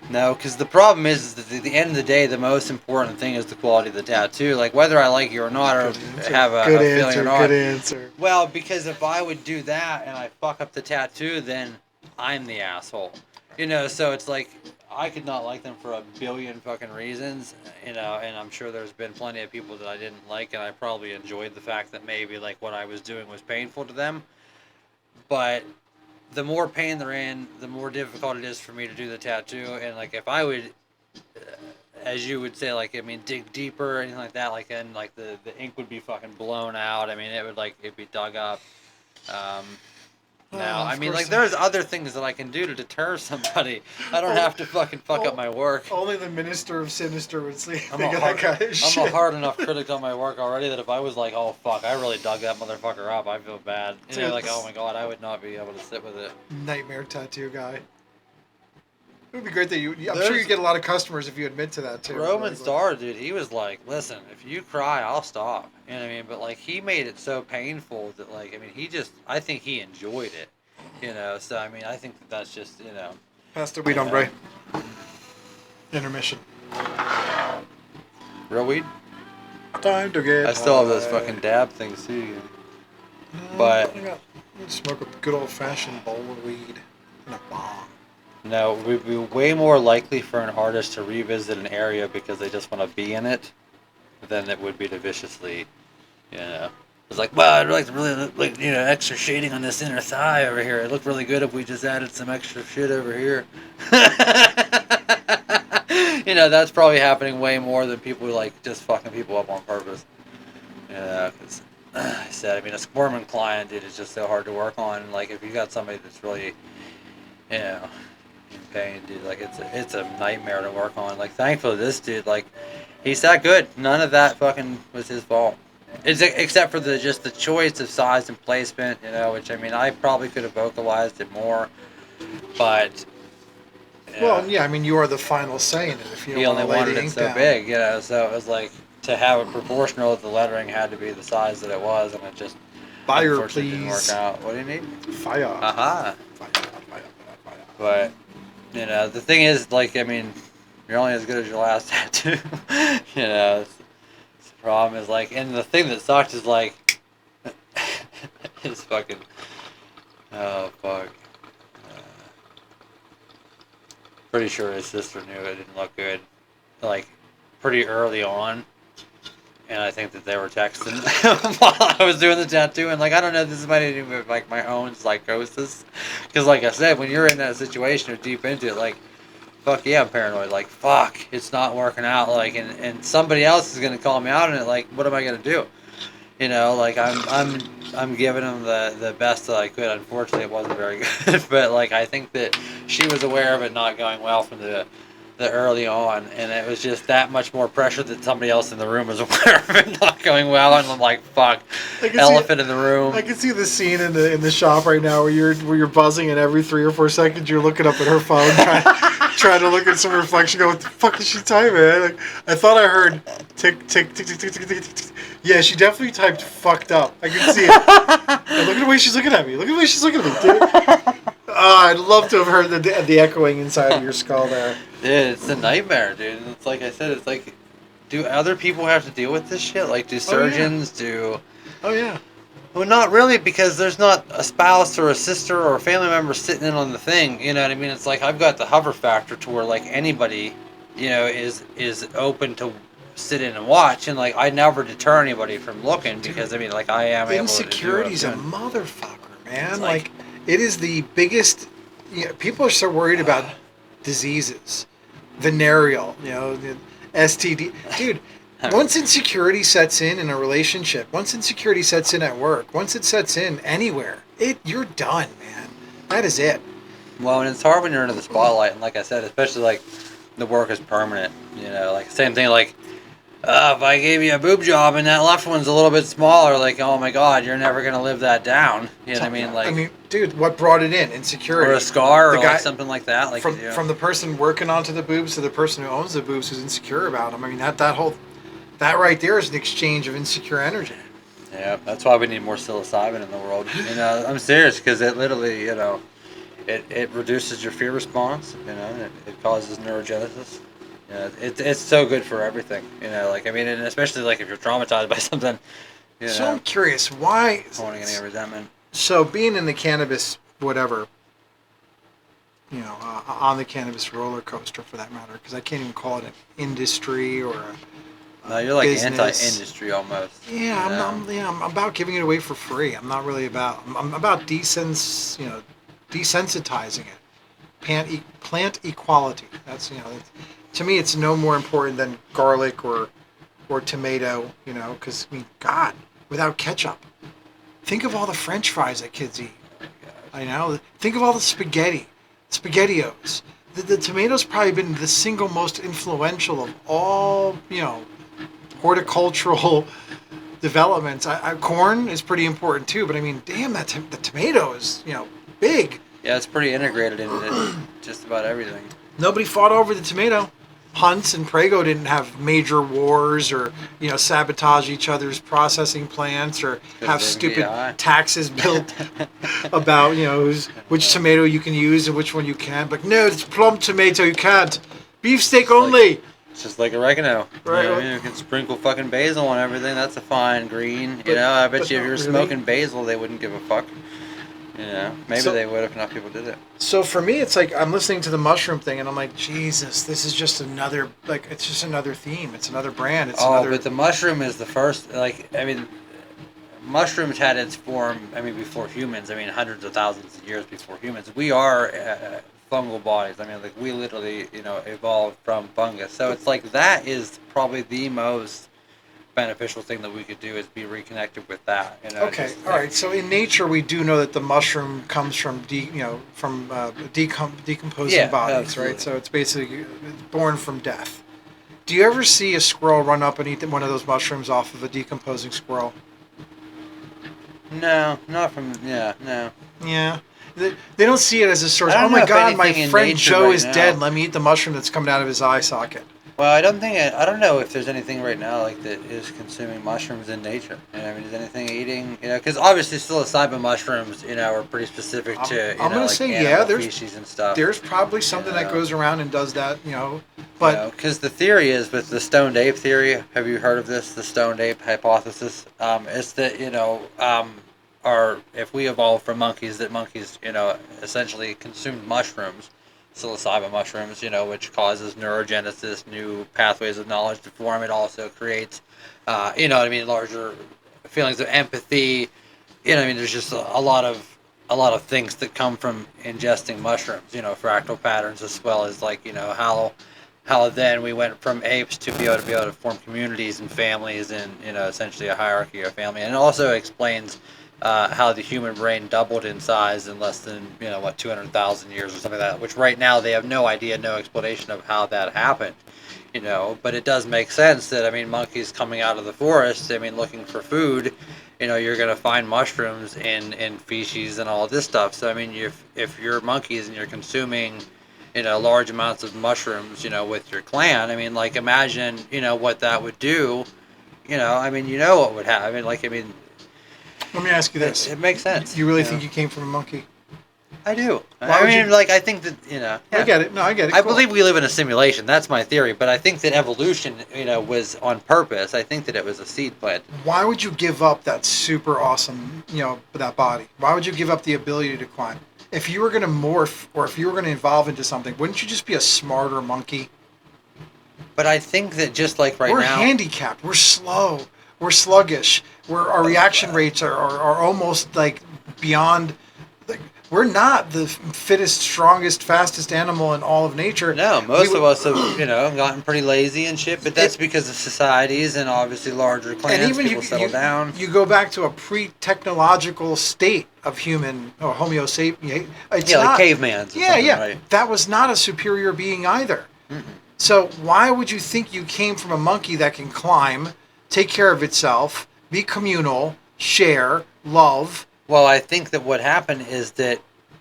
No, because the problem is that at the end of the day, the most important thing is the quality of the tattoo. Like, whether I like you or not, or have a feeling or not. Good answer. Well, because if I would do that and I fuck up the tattoo, then I'm the asshole. So it's like, I could not like them for a billion fucking reasons, and I'm sure there's been plenty of people that I didn't like, and I probably enjoyed the fact that maybe, like, what I was doing was painful to them. But the more pain they're in, the more difficult it is for me to do the tattoo. And like, if I would, as you would say, like, I mean, dig deeper or anything like that, like, and like the ink would be fucking blown out. I mean, it'd be dug up. Now, I mean, like, there's other things that I can do to deter somebody. I don't have to fucking fuck up my work. Only the minister of sinister would think I'm of that kind of shit. I'm a hard enough critic on my work already that if I was like, oh fuck, I really dug that motherfucker up, I feel bad. Like, oh my god, I would not be able to sit with it. Nightmare tattoo guy. It would be great that I'm sure you get a lot of customers if you admit to that too. Roman Star, dude, he was like, listen, if you cry, I'll stop. You know what I mean? But like, he made it so painful that, like, I mean, I think he enjoyed it. So I mean, I think that's just, Pass the weed, hombre. Intermission. Real weed? Time to get I still have those fucking dab things too. But smoke a good old fashioned bowl of weed and a bomb. No, it would be way more likely for an artist to revisit an area because they just want to be in it than it would be to viciously, It's like, well, I'd like to really, extra shading on this inner thigh over here. It looked really good if we just added some extra shit over here. That's probably happening way more than people like just fucking people up on purpose. Because I said, I mean, a squirming client, dude, is just so hard to work on. Like, if you got somebody that's really, in pain, dude, like, it's a nightmare to work on. Like, thankfully, this dude, like, he's that good. None of that fucking was his fault. Except for the choice of size and placement, which, I mean, I probably could have vocalized it more, but. Well, yeah, I mean, you are the final say in it. If you he only wanted it so big, so it was like, to have it proportional, the lettering had to be the size that it was, and it just fire, unfortunately didn't work out. What do you need? Fire. Aha. Fire. But, the thing is, like, I mean, you're only as good as your last tattoo. The problem is, like, and the thing that sucked is, like, is fucking, oh, fuck. Pretty sure his sister knew it didn't look good, like, pretty early on. and I think that they were texting while I was doing the tattoo, and like I don't know, this might even be like my own psychosis, because like I said, when you're in that situation or deep into it, like fuck yeah, I'm paranoid. Like fuck, it's not working out. Like and somebody else is gonna call me out on it. Like what am I gonna do? You know, like I'm giving them the best that I could. Unfortunately, it wasn't very good, but like I think that she was aware of it not going well from the early on, and it was just that much more pressure that somebody else in the room was aware of it not going well, and I'm like, fuck, elephant in the room. I can see the scene in the shop right now where you're buzzing, and every 3 or 4 seconds you're looking up at her phone, trying to look at some reflection. Go, what the fuck is she typing? Like, I thought I heard tick tick tick tick tick tick tick tick. Yeah, she definitely typed fucked up. I can see it. And look at the way she's looking at me. Look at the way she's looking at me, dude. I'd love to have heard the echoing inside of your skull there. Dude, it's a nightmare, dude. It's like I said, it's like, do other people have to deal with this shit? Like, do surgeons, do... Oh, yeah. Well, not really, because there's not a spouse or a sister or a family member sitting in on the thing, you know what I mean? It's like, I've got the hover factor to where, like, anybody, you know, is open to sit in and watch, and, like, I never deter anybody from looking, because, I mean, like, I am able to do Insecurity's a motherfucker, man. Like, it is the biggest... You know, people are so worried about diseases, venereal, you know, the STD. Dude, once insecurity sets in a relationship, once insecurity sets in at work, once it sets in anywhere, you're done, man. That is it. Well, and it's hard when you're under the spotlight, and like I said, especially like the work is permanent, you know, like same thing, like if I gave you a boob job and that left one's a little bit smaller, like, oh my god, you're never gonna live that down. You know what I mean? Like, I mean, dude, what brought it in? Insecurity. Or a scar, the or guy, like something like that. Like from the person working onto the boobs to the person who owns the boobs who's insecure about them. I mean, that right there is an exchange of insecure energy. Yeah, that's why we need more psilocybin in the world. You know, I'm serious, because it literally, you know, it reduces your fear response. You know, it causes neurogenesis. You know, it's so good for everything. You know, like I mean, and especially like if you're traumatized by something. You So know, I'm curious, why? holding any resentment. So being in the cannabis, whatever, you know, on the cannabis roller coaster for that matter, because I can't even call it an industry or a No, you're like business. anti-industry almost. Yeah, you know? I'm about giving it away for free. I'm not really about. I'm about desensitizing it. Plant equality. That's to me, it's no more important than garlic or tomato. You know, because I mean, God, without ketchup, think of all the French fries that kids eat. I know. Think of all the SpaghettiOs. The tomato's probably been the single most influential of all, you know, horticultural developments. Corn is pretty important too, but I mean, damn, the tomato is, you know, big. Yeah, it's pretty integrated into just about everything. Nobody fought over the tomato. Hunts and Prego didn't have major wars or, you know, sabotage each other's processing plants or have stupid taxes built about, you know, which tomato you can use and which one you can't. But no, it's plum tomato, you can't. Beefsteak only. It's just like oregano. Right. You know what I mean? You can sprinkle fucking basil on everything. That's a fine green. You know, I bet you if you were smoking basil, they wouldn't give a fuck. You know, maybe they would if enough people did it. So for me, it's like I'm listening to the mushroom thing, and I'm like, Jesus, this is just another, like, it's just another theme. It's another brand. It's another. But the mushroom is the first. Like, I mean, mushrooms had its form. I mean, before humans. I mean, hundreds of thousands of years before humans. We are fungal bodies. I mean, like, we literally, you know, evolved from fungus. So it's like that is probably the most beneficial thing that we could do is be reconnected with that. You know, okay, all right. So in nature, we do know that the mushroom comes from decomposing bodies, absolutely. right? So it's basically born from death. Do you ever see a squirrel run up and eat one of those mushrooms off of a decomposing squirrel? No, not from. Yeah, no. Yeah. They don't see it as a source. Oh my God, my friend Joe is dead. Let me eat the mushroom that's coming out of his eye socket. Well, I don't know if there's anything right now like that is consuming mushrooms in nature. You know, I mean, is anything eating? You know, because obviously psilocybin mushrooms, you know, are pretty specific to I'm gonna like say animal species and stuff. There's probably something that goes around and does that, you know. But because the theory is with the stoned ape theory. Have you heard of this? The stoned ape hypothesis is that if we evolved from monkeys, that monkeys, you know, essentially consumed mushrooms. psilocybin mushrooms, which causes neurogenesis, new pathways of knowledge to form. It also creates, larger feelings of empathy. There's just a lot of things that come from ingesting mushrooms. Fractal patterns, as well as how then we went from apes to be able to form communities and families, and essentially a hierarchy of family. And it also explains how the human brain doubled in size in less than 200,000 years or something like that. Which right now they have no idea, no explanation of how that happened. But it does make sense that monkeys coming out of the forest, looking for food. You're gonna find mushrooms in feces and all this stuff. So if you're monkeys and you're consuming large amounts of mushrooms, with your clan. Imagine, what that would do. What would happen. Let me ask you this. It makes sense. You really think you came from a monkey? I do. Why would you- I think that, Yeah. I get it. No, I get it. I Cool. believe we live in a simulation. That's my theory. But I think that evolution, was on purpose. I think that it was a seed plant. Why would you give up that super awesome, that body? Why would you give up the ability to climb? If you were going to morph, or if you were going to evolve into something, wouldn't you just be a smarter monkey? But I think that just like right We're now, handicapped. We're slow. We're sluggish. Our reaction rates are almost like beyond. Like, we're not the fittest, strongest, fastest animal in all of nature. no, most of us have, gotten pretty lazy and shit. But that's because of societies and obviously larger clans. And even people settle down. You go back to a pre-technological state of human or Homo sapien. It's like not, cavemans. Or something, right? That was not a superior being either. Mm-mm. So why would you think you came from a monkey that can climb, take care of itself, be communal, share, love? Well, I think that what happened is that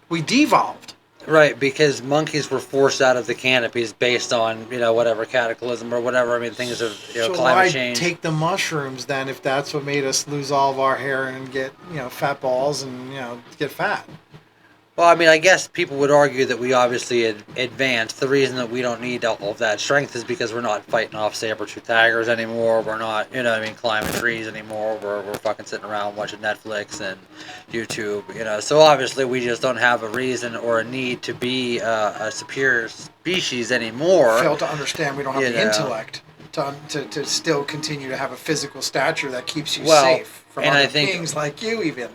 We devolved. right, because monkeys were forced out of the canopies based on whatever cataclysm or whatever. Things of So climate why change. take the mushrooms then if that's what made us lose all of our hair and get fat balls and get fat? Well, I guess people would argue that we obviously advanced. The reason that we don't need all of that strength is because we're not fighting off saber-tooth tigers anymore. We're not, climbing trees anymore. We're fucking sitting around watching Netflix and YouTube, So obviously we just don't have a reason or a need to be a superior species anymore. Fail to understand we don't have You the know. intellect to still continue to have a physical stature that keeps you Well, safe from and I other think- beings like you even.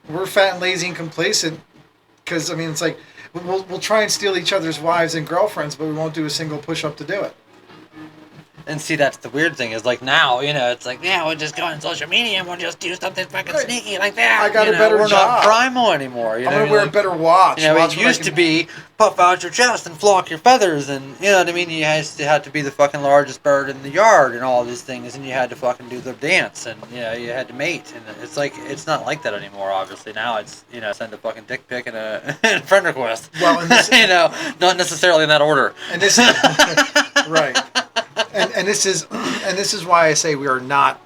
We're fat and lazy and complacent because, it's like we'll try and steal each other's wives and girlfriends, but we won't do a single push-up to do it. And see, that's the weird thing is now, it's like, we'll just go on social media and we'll just do something fucking Right. sneaky like that. I got a better we're job. not primal anymore. I'm going to wear a better watch. It Watch what I used can- to be puff out your chest and flock your feathers, and you had to be the fucking largest bird in the yard and all these things, and you had to fucking do the dance, and you had to mate, and it's like it's not like that anymore. Obviously now it's send a fucking dick pic and a and friend request. Well, and this- not necessarily in that order. And this right. And this is why I say we are not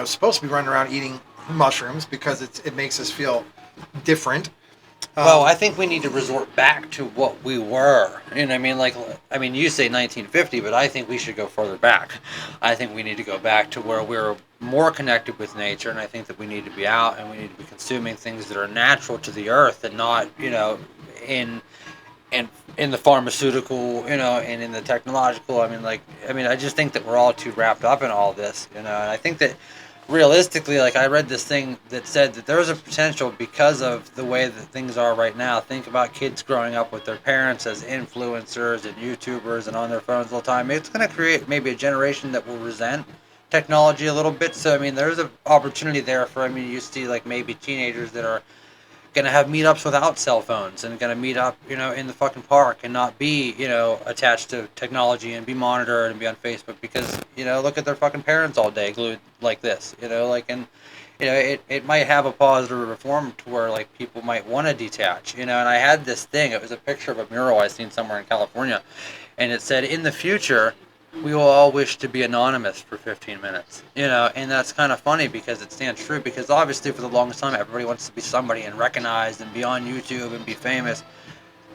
supposed to be running around eating mushrooms because it makes us feel different. Well, I think we need to resort back to what we were. You know what I mean? You say 1950, but I think we should go further back. I think we need to go back to where we're more connected with nature, and I think that we need to be out and we need to be consuming things that are natural to the earth and not, in the pharmaceutical, and in the technological. I just think that we're all too wrapped up in all this, and I think that realistically, I read this thing that said that there's a potential because of the way that things are right now. Think about kids growing up with their parents as influencers and YouTubers and on their phones all the time. It's going to create maybe a generation that will resent technology a little bit. So, there's an opportunity there for, you see, maybe teenagers that are going to have meetups without cell phones and going to meet up, in the fucking park and not be, attached to technology and be monitored and be on Facebook because, look at their fucking parents all day glued like this, it might have a positive reform to where, people might want to detach, and I had this thing, it was a picture of a mural I seen somewhere in California, and it said, in the future, we will all wish to be anonymous for 15 minutes, and that's kind of funny because it stands true because obviously for the longest time everybody wants to be somebody and recognized and be on YouTube and be famous,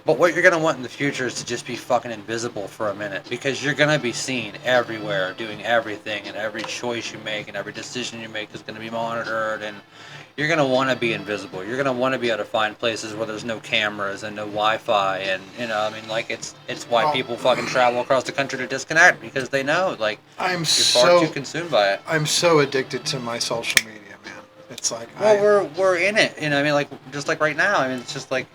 but what you're going to want in the future is to just be fucking invisible for a minute because you're going to be seen everywhere doing everything, and every choice you make and every decision you make is going to be monitored, and you're gonna want to be invisible. You're gonna want to be able to find places where there's no cameras and no Wi-Fi, and I mean, like it's why people fucking travel across the country to disconnect, because they know like I'm you're far too consumed by it. I'm so addicted to my social media, man. It's like Well, we're in it, I mean, like just like right now. I mean, it's just like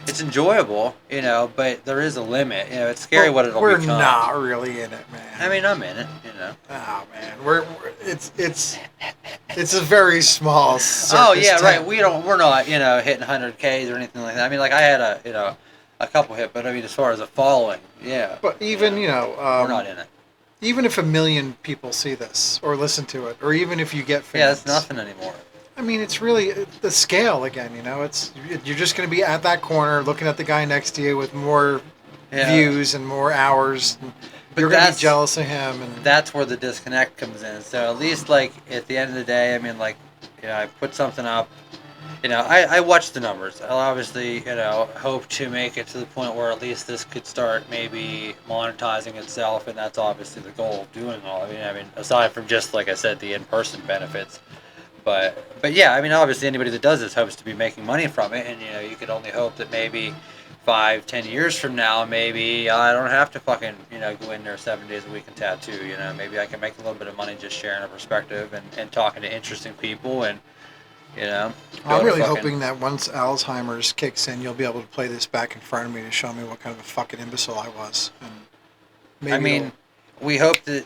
it's enjoyable, but there is a limit. It's scary what it'll become. We're not really in it, man. I mean, I'm in it, Oh man, it's a very small circus Oh yeah, right. tent. We're not hitting 100Ks or anything like that. I mean, like I had a couple hit, but I mean, as far as a following, yeah. But even we're not in it. Even if 1 million people see this or listen to it, or even if you get fans, Yeah, it's nothing anymore. I mean, it's really the scale again. It's you're just going to be at that corner looking at the guy next to you with more views and more hours. And you're going to be jealous of him, and that's where the disconnect comes in. So at least like at the end of the day, I mean, like I put something up. I watch the numbers. I'll obviously hope to make it to the point where at least this could start maybe monetizing itself, and that's obviously the goal of doing all. I mean, aside from just like I said, the in-person benefits. But yeah, I mean, obviously anybody that does this hopes to be making money from it, and you could only hope that maybe 5-10 years from now, maybe I don't have to fucking go in there 7 days a week and tattoo. Maybe I can make a little bit of money just sharing a perspective and talking to interesting people, and I'm really hoping that once Alzheimer's kicks in, you'll be able to play this back in front of me to show me what kind of a fucking imbecile I was. And maybe I mean, we hope that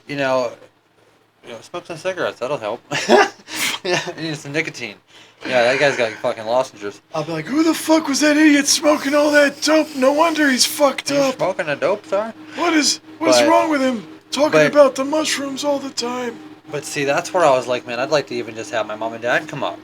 smoke some cigarettes. That'll help. Yeah, you need some nicotine. Yeah, that guy's got fucking lozenges. I'll be like, who the fuck was that idiot smoking all that dope? No wonder he's fucked up. Smoking a dope, sir? What is wrong with him? Talking about the mushrooms all the time. But see, that's where I was like, man, I'd like to even just have my mom and dad come up,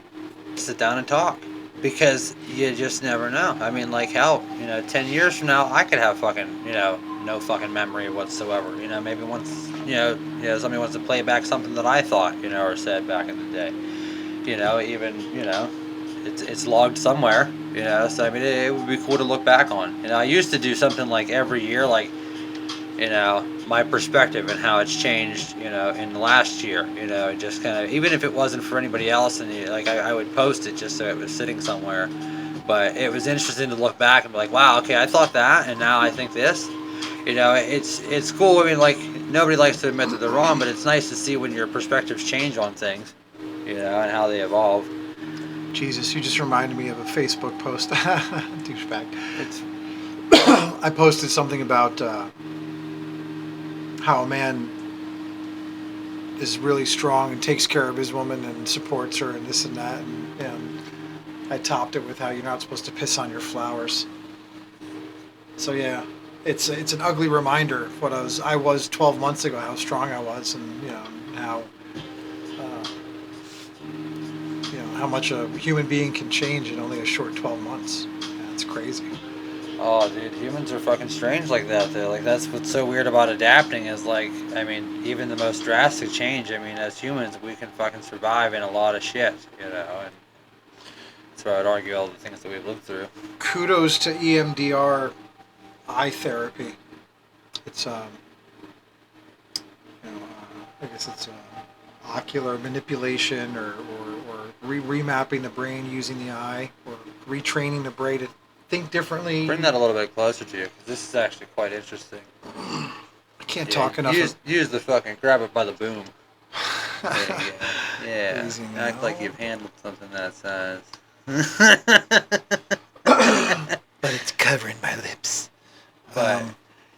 sit down and talk, because you just never know. I mean, like hell, 10 years from now, I could have fucking, no fucking memory whatsoever. Maybe once, somebody wants to play back something that I thought, or said back in the day. It's logged somewhere, so I mean, it would be cool to look back on. I used to do something like every year, like, my perspective and how it's changed, in the last year, just kind of, even if it wasn't for anybody else, and I would post it just so it was sitting somewhere. But it was interesting to look back and be like, wow, okay, I thought that, and now I think this. It's cool. I mean, like, nobody likes to admit that they're wrong, but it's nice to see when your perspectives change on things, and how they evolve. Jesus, you just reminded me of a Facebook post. Douchebag. I posted something about how a man is really strong and takes care of his woman and supports her and this and that, and I topped it with how you're not supposed to piss on your flowers. So yeah, it's an ugly reminder of what I was 12 months ago, how strong I was, and how how much a human being can change in only a short 12 months. That's crazy. Oh, dude, humans are fucking strange like that, though. Like, that's what's so weird about adapting is, like, I mean, even the most drastic change, I mean, as humans, we can fucking survive in a lot of shit, and that's why I would argue all the things that we've lived through. Kudos to EMDR eye therapy. It's, I guess it's ocular manipulation or remapping the brain using the eye, or retraining the brain to think differently. Bring that a little bit closer to you, because this is actually quite interesting. I can't talk enough. Use the fucking grab it by the boom. Yeah. Easy Act now. like you've handled something that size. But it's covering my lips. But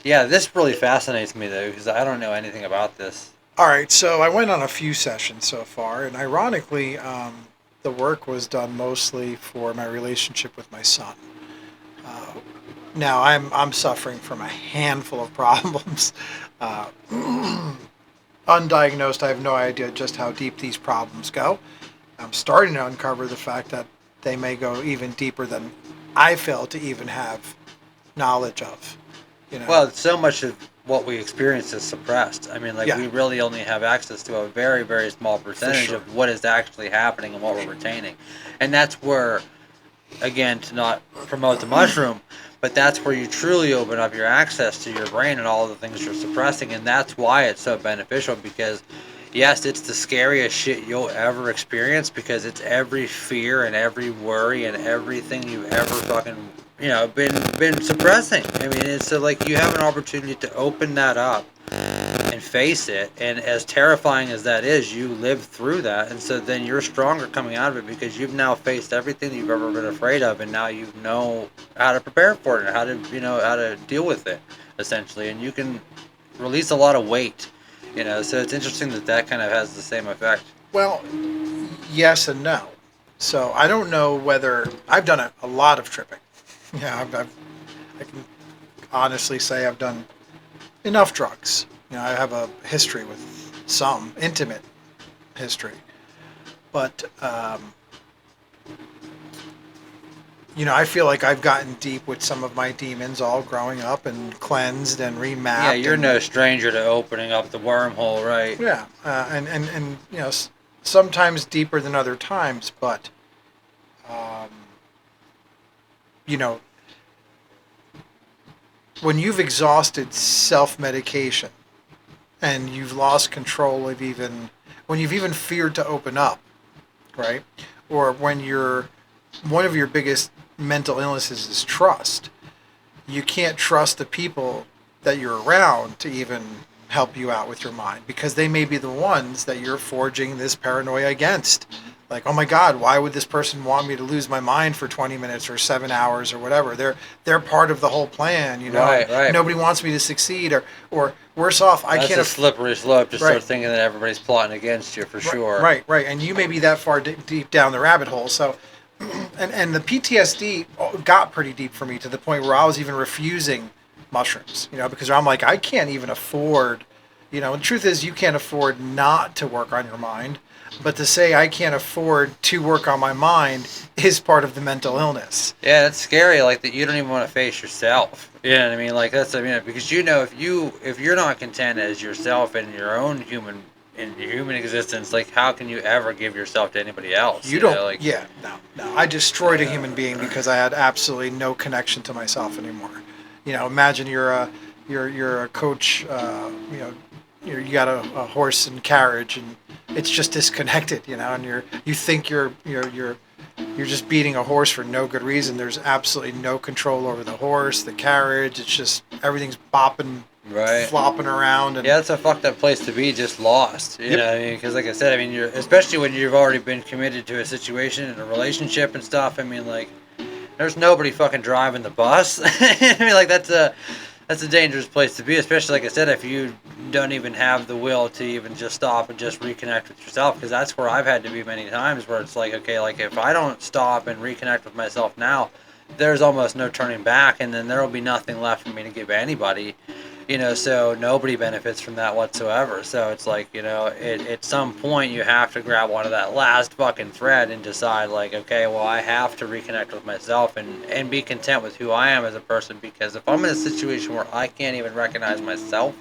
yeah, this really fascinates me though, because I don't know anything about this. All right, so I went on a few sessions so far, and ironically, the work was done mostly for my relationship with my son. Now I'm suffering from a handful of problems. Undiagnosed, I have no idea just how deep these problems go. I'm starting to uncover the fact that they may go even deeper than I fail to even have knowledge of. Well, so much of what we experience is suppressed. I mean, we really only have access to a very, very small percentage of what is actually happening and what we're retaining. And that's where, again, to not promote the mushroom, but that's where you truly open up your access to your brain and all the things you're suppressing. And that's why it's so beneficial, because yes, it's the scariest shit you'll ever experience because it's every fear and every worry and everything you've ever fucking, been suppressing. I mean, it's so like you have an opportunity to open that up and face it, and as terrifying as that is, you live through that, and so then you're stronger coming out of it because you've now faced everything you've ever been afraid of, and now you know how to prepare for it and how to deal with it, essentially, and you can release a lot of weight. So it's interesting that kind of has the same effect. Well, yes and no. So I don't know whether I've done a lot of tripping. Yeah, I can honestly say I've done enough drugs. I have a history with some intimate history, but I feel like I've gotten deep with some of my demons all growing up and cleansed and remapped. Yeah, you're no stranger to opening up the wormhole, right? Yeah, and sometimes deeper than other times, but when you've exhausted self-medication and you've lost control of when you've even feared to open up, right? Or when one of your biggest mental illnesses is trust. You can't trust the people that you're around to even help you out with your mind because they may be the ones that you're forging this paranoia against. Like, oh my God, why would this person want me to lose my mind for 20 minutes or 7 hours or whatever? They're part of the whole plan, Right. Nobody wants me to succeed, or worse off, I That's can't. a slippery slope to Right. start thinking that everybody's plotting against you for sure. Right, and you may be that far deep down the rabbit hole. So, and the PTSD got pretty deep for me to the point where I was even refusing mushrooms, because I'm like, I can't even afford, the truth is you can't afford not to work on your mind. But to say I can't afford to work on my mind is part of the mental illness. Yeah, that's scary. Like that, you don't even want to face yourself. You know what I mean? Like that's because if you're not content as yourself in your own human existence, like how can you ever give yourself to anybody else? You don't. No. I destroyed a human being because I had absolutely no connection to myself anymore. Imagine you're a coach. You got a horse and carriage and it's just disconnected, and you think you're just beating a horse for no good reason. There's absolutely no control over the horse, the carriage. It's just everything's bopping, right, flopping around. And yeah, it's a fucked up place to be, just lost. You know what I mean? Because like I said, you're especially when you've already been committed to a situation and a relationship and stuff. Like there's nobody fucking driving the bus. Like that's a dangerous place to be, especially like I said, if you don't even have the will to even just stop and just reconnect with yourself, because that's where I've had to be many times, where it's like, okay, like if I don't stop and reconnect with myself now, there's almost no turning back, and then there will be nothing left for me to give anybody, so nobody benefits from that whatsoever. So it's like, at some point you have to grab onto that last fucking thread and decide like, okay, well, I have to reconnect with myself and be content with who I am as a person, because if I'm in a situation where I can't even recognize myself,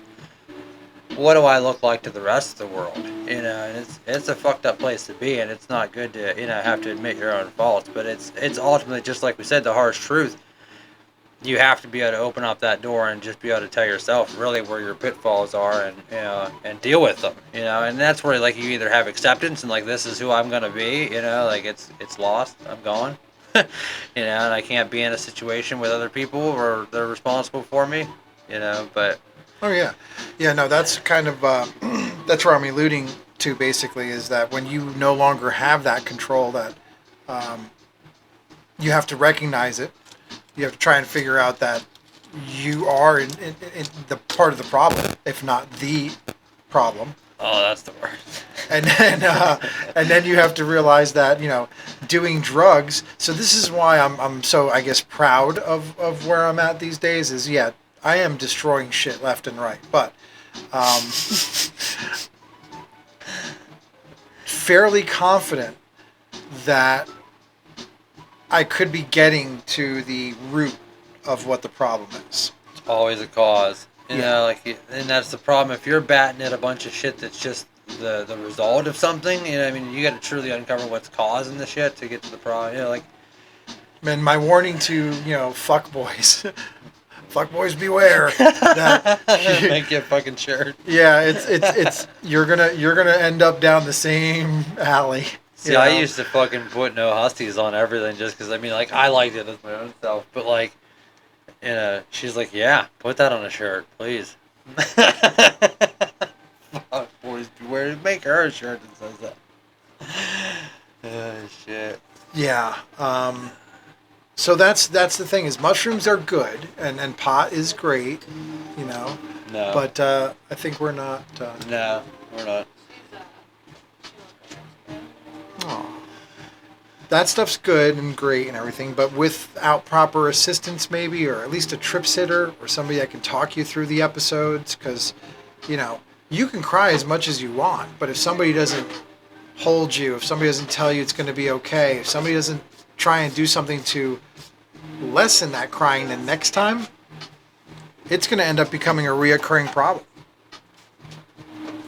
what do I look like to the rest of the world? And it's a fucked up place to be, and it's not good to, have to admit your own faults, but it's ultimately, just like we said, the harsh truth. You have to be able to open up that door and just be able to tell yourself really where your pitfalls are and deal with them, and that's where like you either have acceptance and like this is who I'm gonna be, like it's lost, I'm gone, and I can't be in a situation with other people or they're responsible for me, but. Oh yeah, no, that's kind of that's where I'm alluding to basically, is that when you no longer have that control, that you have to recognize it. You have to try and figure out that you are in the part of the problem, if not the problem. Oh, that's the worst. And then you have to realize that doing drugs. So this is why I'm so, I guess, proud of where I'm at these days. Is I am destroying shit left and right, but fairly confident that I could be getting to the root of what the problem is. It's always a cause. And that's the problem. If you're batting at a bunch of shit that's just the result of something, you got to truly uncover what's causing the shit to get to the problem. Man, my warning to fuck boys. fuck boys beware. That, Make you a fucking shirt. yeah, it's you're gonna end up down the same alley. See, you I know? used to fucking put no huskies on everything just because, I mean, like, I liked it as my own self. But, like, you know, she's like, yeah, put that on a shirt, please. Fuck boys beware. Make her a shirt that says that. Oh, shit. Yeah. So that's the thing is mushrooms are good and pot is great, you know. No. But I think we're not. No, we're not. Aw. That stuff's good and great and everything, but without proper assistance, maybe, or at least a trip sitter or somebody that can talk you through the episodes, because, you know, you can cry as much as you want, but if somebody doesn't hold you, if somebody doesn't tell you it's going to be okay, if somebody doesn't try and do something to lessen that crying the next time, it's going to end up becoming a reoccurring problem.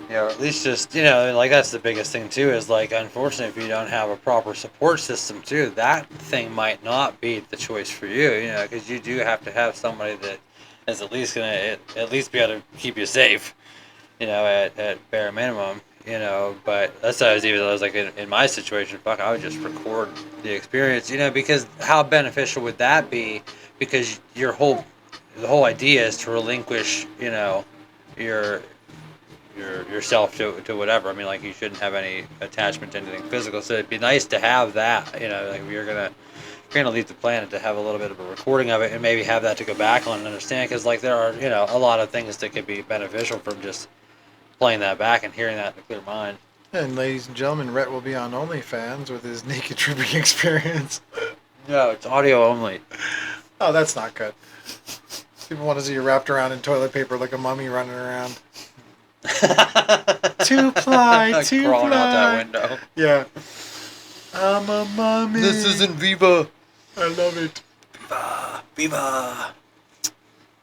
Yeah, or at least just, you know, like that's the biggest thing too is like, unfortunately, if you don't have a proper support system too, that thing might not be the choice for you, you know, because you do have to have somebody that is at least going to at least be able to keep you safe, you know, at bare minimum, you know. But that's how I was like, in my situation, fuck, I would just record the experience, you know, because how beneficial would that be? Because the whole idea is to relinquish, you know, yourself to whatever. I mean, like, you shouldn't have any attachment to anything physical. So it'd be nice to have that. You know, like, if you're gonna leave the planet, to have a little bit of a recording of it and maybe have that to go back on and understand. Because like there are, you know, a lot of things that could be beneficial from just playing that back and hearing that in a clear mind. And ladies and gentlemen, Rhett will be on OnlyFans with his naked tripping experience. No, it's audio only. Oh, that's not good. People want to see you wrapped around in toilet paper like a mummy running around. Two ply. Crawling out that window. Yeah. I'm a mummy. This isn't Viva. I love it. Viva.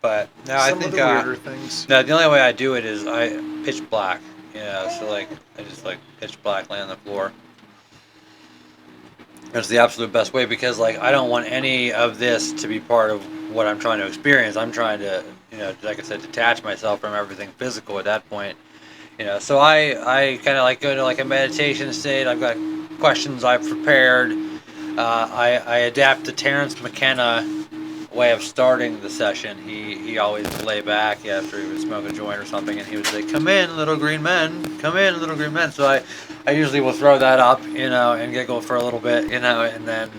But no, Some I of think the weirder things. no, the only way I do it is I pitch black. You know, so like I just like pitch black, lay on the floor. That's the absolute best way, because like I don't want any of this to be part of what I'm trying to experience. I'm trying to, you know, like I said, detach myself from everything physical at that point. You know, so I kind of like go to like a meditation state. I've got questions I've prepared. I adapt to Terrence McKenna way of starting the session. He always would lay back after he would smoke a joint or something, and he would say, "Come in, little green men. Come in, little green men." So I usually will throw that up, you know, and giggle for a little bit, you know, and then,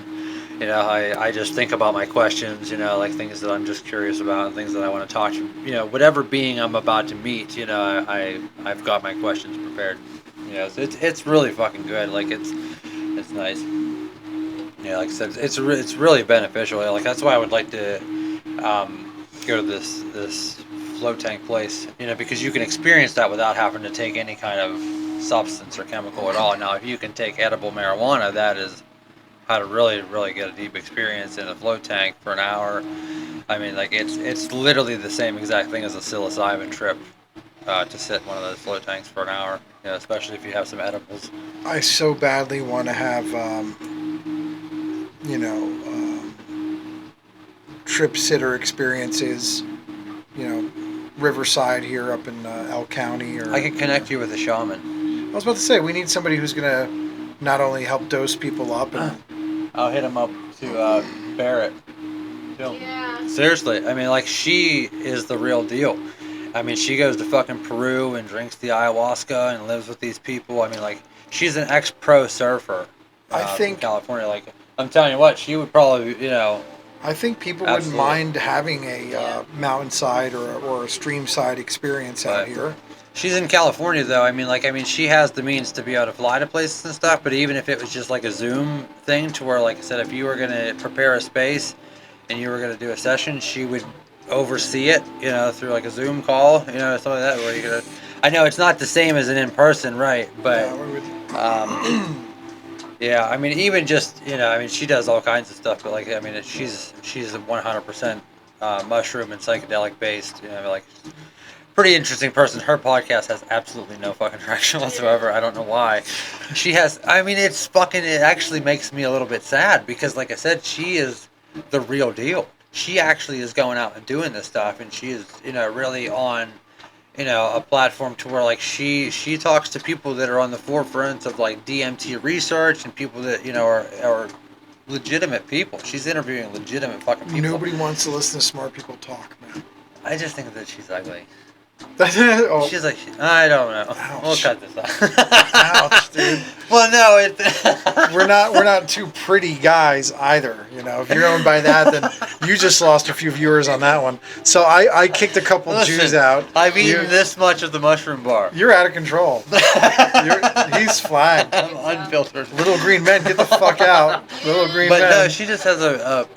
you know, I just think about my questions, you know, like things that I'm just curious about and things that I want to talk to, you know, whatever being I'm about to meet, you know, I've got my questions prepared, you know, so it's really fucking good. Like it's nice. Yeah, like I said, it's really beneficial. Like that's why I would like to go to this float tank place, you know, because you can experience that without having to take any kind of substance or chemical at all. Now, if you can take edible marijuana, that is how to really get a deep experience in a float tank for an hour. I mean, like it's literally the same exact thing as a psilocybin trip to sit in one of those float tanks for an hour. You know, especially if you have some edibles. I so badly want to have, you know, trip sitter experiences, you know, Riverside here up in Elk County. Or I can connect you with a shaman. I was about to say, we need somebody who's going to not only help dose people up and I'll hit him up to Barrett. Yeah. Seriously, I mean, like, she is the real deal. I mean, she goes to fucking Peru and drinks the ayahuasca and lives with these people. I mean, like, she's an ex-pro surfer. I think from California. Like, I'm telling you what, she would probably, you know. I think people Absolutely. wouldn't mind having a mountainside or a streamside experience out here. She's in California, though. I mean, she has the means to be able to fly to places and stuff. But even if it was just like a Zoom thing, to where, like I said, if you were gonna prepare a space and you were gonna do a session, she would oversee it, you know, through like a Zoom call, you know, something like that. Where you could, I know it's not the same as an in-person, right? But yeah, I mean, even just, you know, I mean, she does all kinds of stuff. But like, I mean, she's 100% mushroom and psychedelic based. You know, like. Pretty interesting person. Her podcast has absolutely no fucking traction whatsoever. I don't know why. She has, I mean, it actually makes me a little bit sad because, like I said, she is the real deal. she actually is going out and doing this stuff, and she is, really on, a platform to where like she talks to people that are on the forefront of like DMT research and people that are legitimate people. She's interviewing legitimate fucking people. Nobody wants to listen to smart people talk, man. I just think that she's ugly. Oh. She's like, I don't know. Ouch. We'll cut this off. Ouch, dude. Well, no, we're not two pretty guys either. If you're going by that, then you just lost a few viewers on that one. So I kicked a couple Jews out. I've eaten this much of the mushroom bar. You're out of control. He's flagged. I'm unfiltered. Little green men, get the fuck out. Little green men. But no, she just has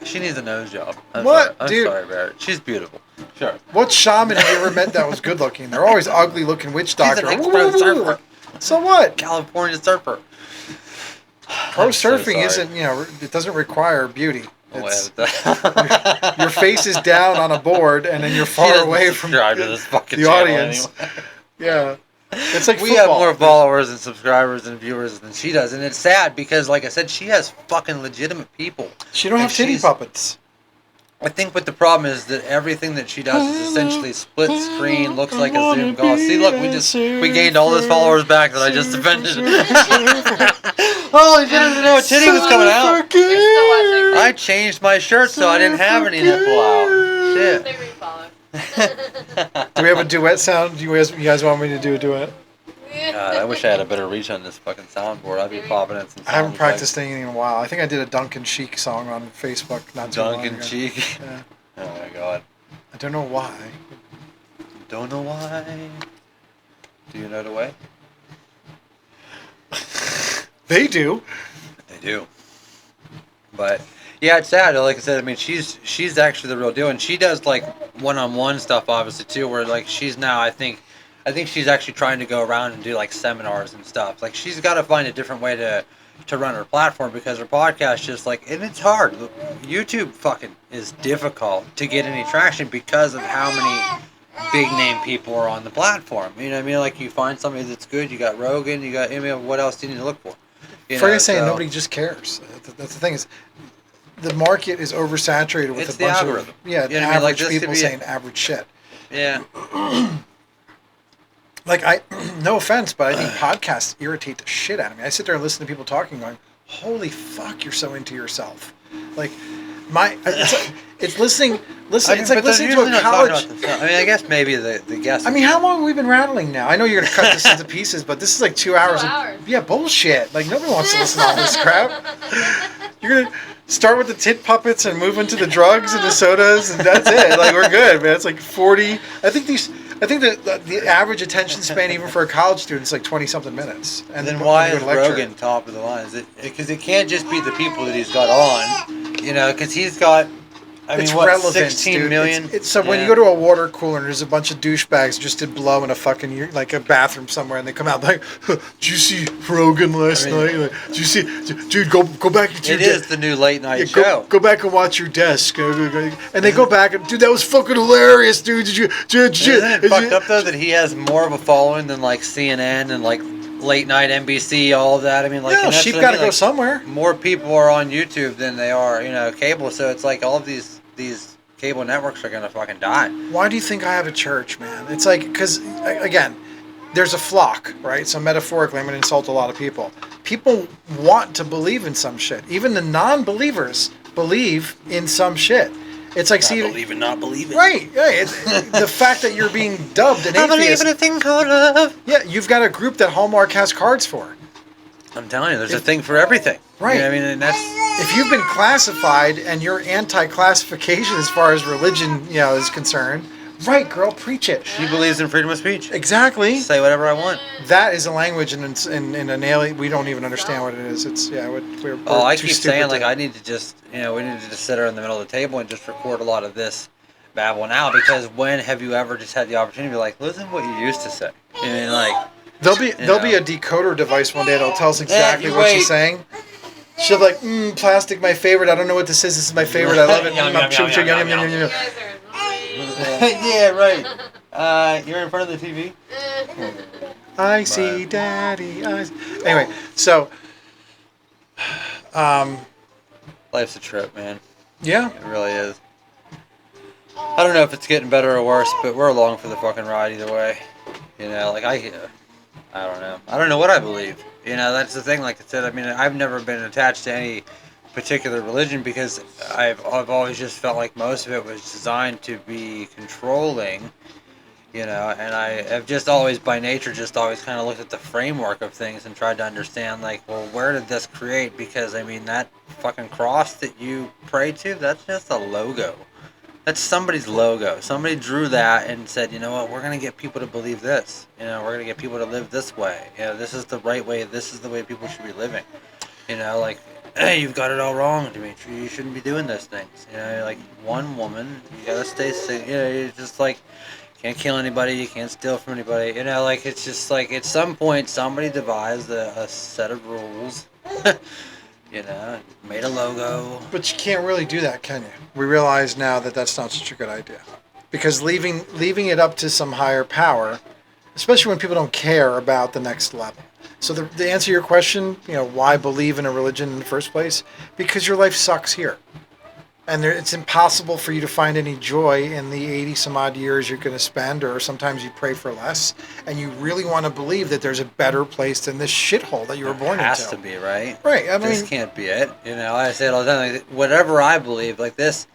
she needs a nose job. What, dude? I'm sorry, Barrett. She's beautiful. Sure. What shaman have you ever met that was good looking? They're always ugly looking witch doctor. She's an expert surfer. So what? California surfer. Pro surfing isn't, it doesn't require beauty. Your face is down on a board, and then you're far away from the audience. Anyway. Yeah. It's like we football. have more followers and subscribers and viewers than she does, and it's sad because, like I said, she has fucking legitimate people. She don't have titty puppets. I think what the problem is that everything that she does is essentially split screen, looks like a Zoom call. See, look, we gained all those followers back that I just offended. Holy shit, I didn't know a titty was coming out. I changed my shirt so I didn't have any nipple out. Shit. They refollow. Do we have a duet sound? Do you guys want me to do a duet? God, I wish I had a better reach on this fucking soundboard. I'd be popping in some sound I haven't practiced effects. anything in a while. I think I did a Duncan Cheek song on Facebook not too long ago. Duncan Cheek? Yeah. Oh my god. I don't know why. Don't know why. Do you know the way? They do. They do. But yeah, it's sad. Like I said, I mean, she's actually the real deal, and she does like one-on-one stuff, obviously too. Where like she's now, I think she's actually trying to go around and do like seminars and stuff. Like she's got to find a different way to run her platform because her podcast just like, and it's hard. YouTube fucking is difficult to get any traction because of how many big name people are on the platform. You know what I mean? Like you find somebody that's good. You got Rogan. You got, what else do you need to look for? Freya's saying nobody just cares. That's the thing is, the market is oversaturated with a bunch algorithm. of Like average people saying average shit. Yeah. Like no offense, but I think podcasts irritate the shit out of me. I sit there and listen to people talking, going, "Holy fuck, you're so into yourself." Like it's listening. It's like listening to a college. I mean, I guess maybe the guest. I mean, how long have we been rattling now? I know you're gonna cut this into pieces, but this is like 2 hours. 2 hours. Yeah, bullshit. Like nobody wants to listen to all this crap. You're gonna start with the tit puppets and move into the drugs and the sodas, and that's it. Like we're good, man. It's like 40. I think the average attention span, even for a college student, is like 20-something minutes. And then why is Rogan top of the line? Is it because it can't just be the people that he's got on, because he's got. It's relevant, 16 dude. million? When you go to a water cooler and there's a bunch of douchebags just did blow in a fucking like a bathroom somewhere, and they come out like, "Did you see Rogan last night? Like, did you see, dude? Go back to your desk. It is the new late night show. Go back and watch your desk." And they go back and, dude, that was fucking hilarious, dude. Isn't it fucked up though that he has more of a following than like CNN and like late night NBC, all of that? I mean, like, yeah, sheep got to go somewhere. More people are on YouTube than they are, cable. So it's like all of these cable networks are gonna fucking die. Why do you think I have a church, man? It's like, because again, there's a flock, right? So metaphorically, I'm gonna insult a lot of people. People want to believe in some shit. Even the non-believers believe in some shit. It's like, not believing. Right. Yeah. It's the fact that you're being dubbed an atheist. I believe in a thing called love. Yeah, you've got a group that Hallmark has cards for. I'm telling you, there's a thing for everything. Right. I mean, and that's. If you've been classified and you're anti-classification as far as religion, is concerned, right, girl, preach it. She believes in freedom of speech. Exactly. Say whatever I want. That is a language in an alien. We don't even understand what it is. It's we're I too keep stupid saying I need to just we need to just sit her in the middle of the table and just record a lot of this babble now, because when have you ever just had the opportunity to be like, listen to what you used to say? I mean, like. There'll be a decoder device one day that'll tell us exactly what she's saying. She'll be like, plastic, my favorite. I don't know what this is. This is my favorite. I love it. You guys are annoying. Yeah, right. You're in front of the TV? I see daddy. Anyway, so. Life's a trip, man. Yeah. It really is. I don't know if it's getting better or worse, but we're along for the fucking ride either way. You know, like I don't know. I don't know what I believe. You know, that's the thing. Like I said, I mean, I've never been attached to any particular religion because I've always just felt like most of it was designed to be controlling. You know, and I have just always, by nature, just always kind of looked at the framework of things and tried to understand, like, well, where did this create? Because, I mean, that fucking cross that you pray to, that's just a logo. That's somebody's logo. Somebody drew that and said, you know what, we're going to get people to believe this. You know, we're going to get people to live this way. You know, this is the right way. This is the way people should be living. You know, like, hey, you've got it all wrong, Dimitri. You shouldn't be doing those things. You know, like, one woman, you got to stay safe. You know, you're just like, can't kill anybody, you can't steal from anybody. You know, like, it's just like, at some point, somebody devised a set of rules, you know, made a logo. But you can't really do that, can you? We realize now that that's not such a good idea. Because leaving it up to some higher power, especially when people don't care about the next level. So the answer to your question, you know, why believe in a religion in the first place? Because your life sucks here. And it's impossible for you to find any joy in the 80 some odd years you're going to spend, or sometimes you pray for less, and you really want to believe that there's a better place than this shithole that you were born into. It has to be, right? Right. I mean, this can't be it. You know, I say it all the time, like, whatever I believe, like this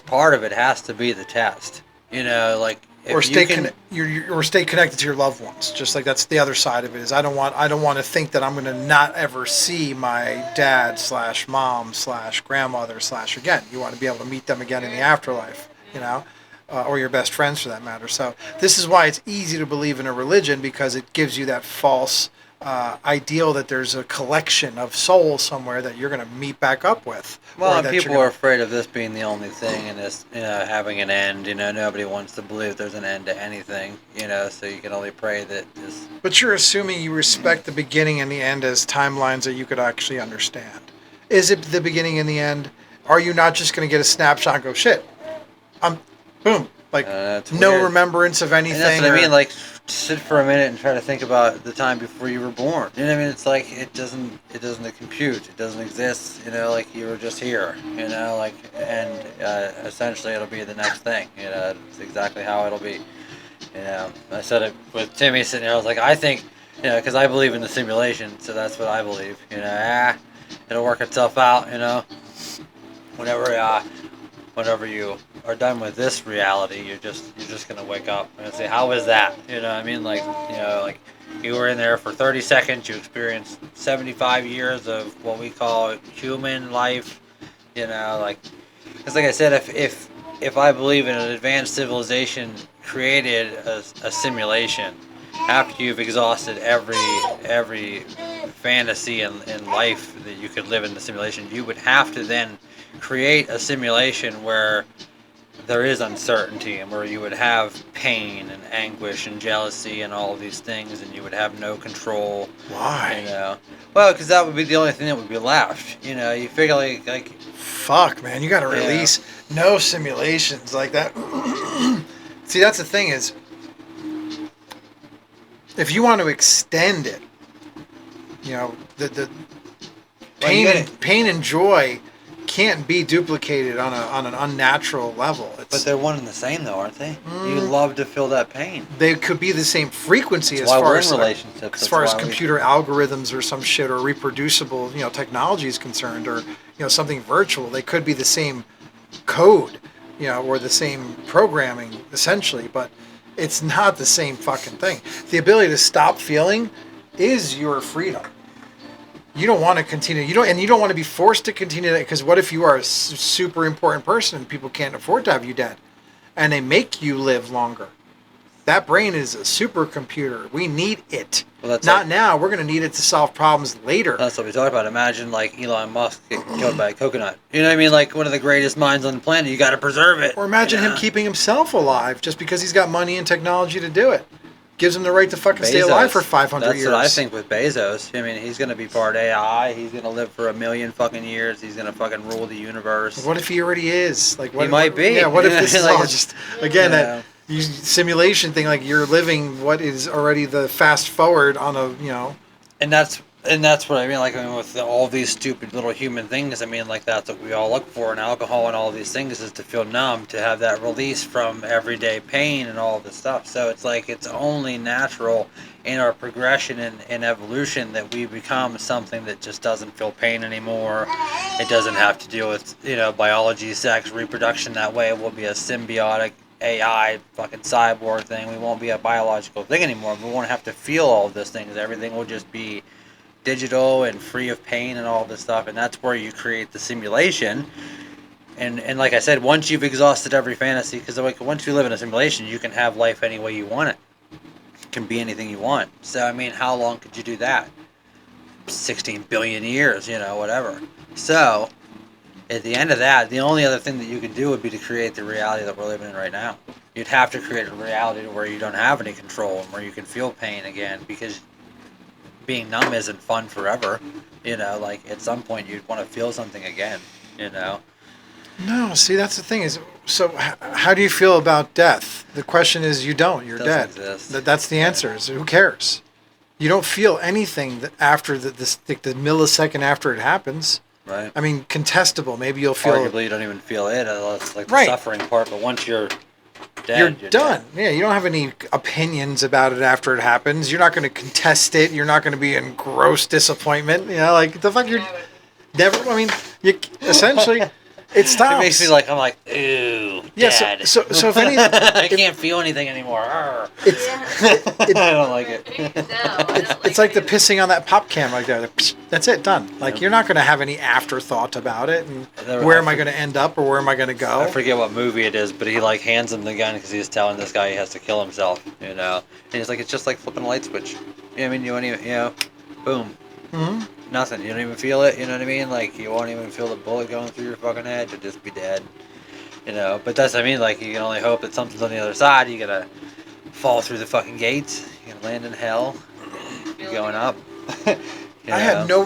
part of it has to be the test. You know, like, or stay connected to your loved ones. Just like that's the other side of it is I don't want to think that I'm going to not ever see my dad / mom / grandmother / again. You want to be able to meet them again in the afterlife, you know, or your best friends for that matter. So this is why it's easy to believe in a religion, because it gives you that false ideal that there's a collection of souls somewhere that you're going to meet back up with. Well, and people are afraid of this being the only thing and this, you know, having an end. You know, nobody wants to believe there's an end to anything, you know, so you can only pray that this... But you're assuming you respect the beginning and the end as timelines that you could actually understand. Is it the beginning and the end? Are you not just going to get a snapshot and go, shit, boom, like no weird. Remembrance of anything? And that's what I mean, like, sit for a minute and try to think about the time before you were born. You know what I mean? It's like it doesn't compute. It doesn't exist. You know, like you were just here. You know, like, and essentially it'll be the next thing. You know, it's exactly how it'll be. You know, I said it with Timmy sitting there. I was like, I think, you know, because I believe in the simulation, so that's what I believe. You know, it'll work itself out. You know, whenever you are done with this reality, you're just gonna wake up and say, how is that? You know what I mean? Like, you know, like you were in there for 30 seconds, you experienced 75 years of what we call human life. You know, like, it's like I said, if I believe in an advanced civilization created a simulation after you've exhausted every fantasy in life that you could live in the simulation, you would have to then create a simulation where there is uncertainty and where you would have pain and anguish and jealousy and all of these things, and you would have no control. Why? You know, well, because that would be the only thing that would be left. You know, you figure like fuck, man, you got to release no simulations like that. See, that's the thing is, if you want to extend it, you know, the pain and joy can't be duplicated on an unnatural level. But they're one and the same, though, aren't they? You love to feel that pain. They could be the same frequency as far as relationships. As far as computer algorithms or some shit, or reproducible, you know, technology is concerned, or, you know, something virtual. They could be the same code, you know, or the same programming essentially, but it's not the same fucking thing. The ability to stop feeling is your freedom. You don't want to continue. You don't want to be forced to continue that, because what if you are a super important person and people can't afford to have you dead, and they make you live longer? That brain is a supercomputer. We need it. Well, that's not now. We're going to need it to solve problems later. That's what we talked about. Imagine like Elon Musk getting killed by a coconut. You know what I mean? Like one of the greatest minds on the planet. You got to preserve it. Or imagine him keeping himself alive just because he's got money and technology to do it. Gives him the right to fucking stay alive for 500 years. That's what I think with Bezos. I mean, he's going to be part AI. He's going to live for 1 million fucking years. He's going to fucking rule the universe. What if he already is? Like, he might be. Yeah, what if this is all just, again, that simulation thing, like you're living what is already the fast forward on a, you know. And that's And that's what I mean, like, I mean, with all these stupid little human things, I mean, like, that's what we all look for in alcohol and all these things, is to feel numb, to have that release from everyday pain and all this stuff. So it's like, it's only natural in our progression and evolution that we become something that just doesn't feel pain anymore. It doesn't have to deal with, biology, sex, reproduction that way. It will be a symbiotic AI fucking cyborg thing. We won't be a biological thing anymore. We won't have to feel all of those things. Everything will just be digital and free of pain and all this stuff, and that's where you create the simulation. And like I said, once you've exhausted every fantasy, because like once you live in a simulation, you can have life any way you want it. It can be anything you want. So I mean, how long could you do that? 16 billion years, whatever. So at the end of that, the only other thing that you could do would be to create the reality that we're living in right now. You'd have to create a reality where you don't have any control and where you can feel pain again, because being numb isn't fun forever. Like at some point you'd want to feel something again. No, see, that's the thing is, so how do you feel about death? The question is, you don't. You're dead. That's the answer. Is who cares? You don't feel anything that after the millisecond after it happens. Right. I mean, contestable. Maybe you'll feel. Arguably, you don't even feel it. It's like the right. suffering part. But once you're dead, you're done. Dead. Yeah, you don't have any opinions about it after it happens. You're not going to contest it. You're not going to be in gross disappointment. Like the fuck you're never. I mean, you essentially. It stops. It makes me like, I'm like, ooh, yeah, dad. So if any, I can't feel anything anymore. I don't like it. It's like the pissing on that pop can right there. That's it, done. Like you're not going to have any afterthought about it. And where am I going to end up, or where am I going to go? I forget what movie it is, but he like hands him the gun because he's telling this guy he has to kill himself. And he's like, it's just like flipping a light switch. I mean, you won't even, boom. Mm-hmm. Nothing. You don't even feel it. You know what I mean? Like you won't even feel the bullet going through your fucking head. You'll just be dead. But that's what I mean. Like you can only hope that something's on the other side. You gotta fall through the fucking gates. You gotta land in hell. You're going up. I had no.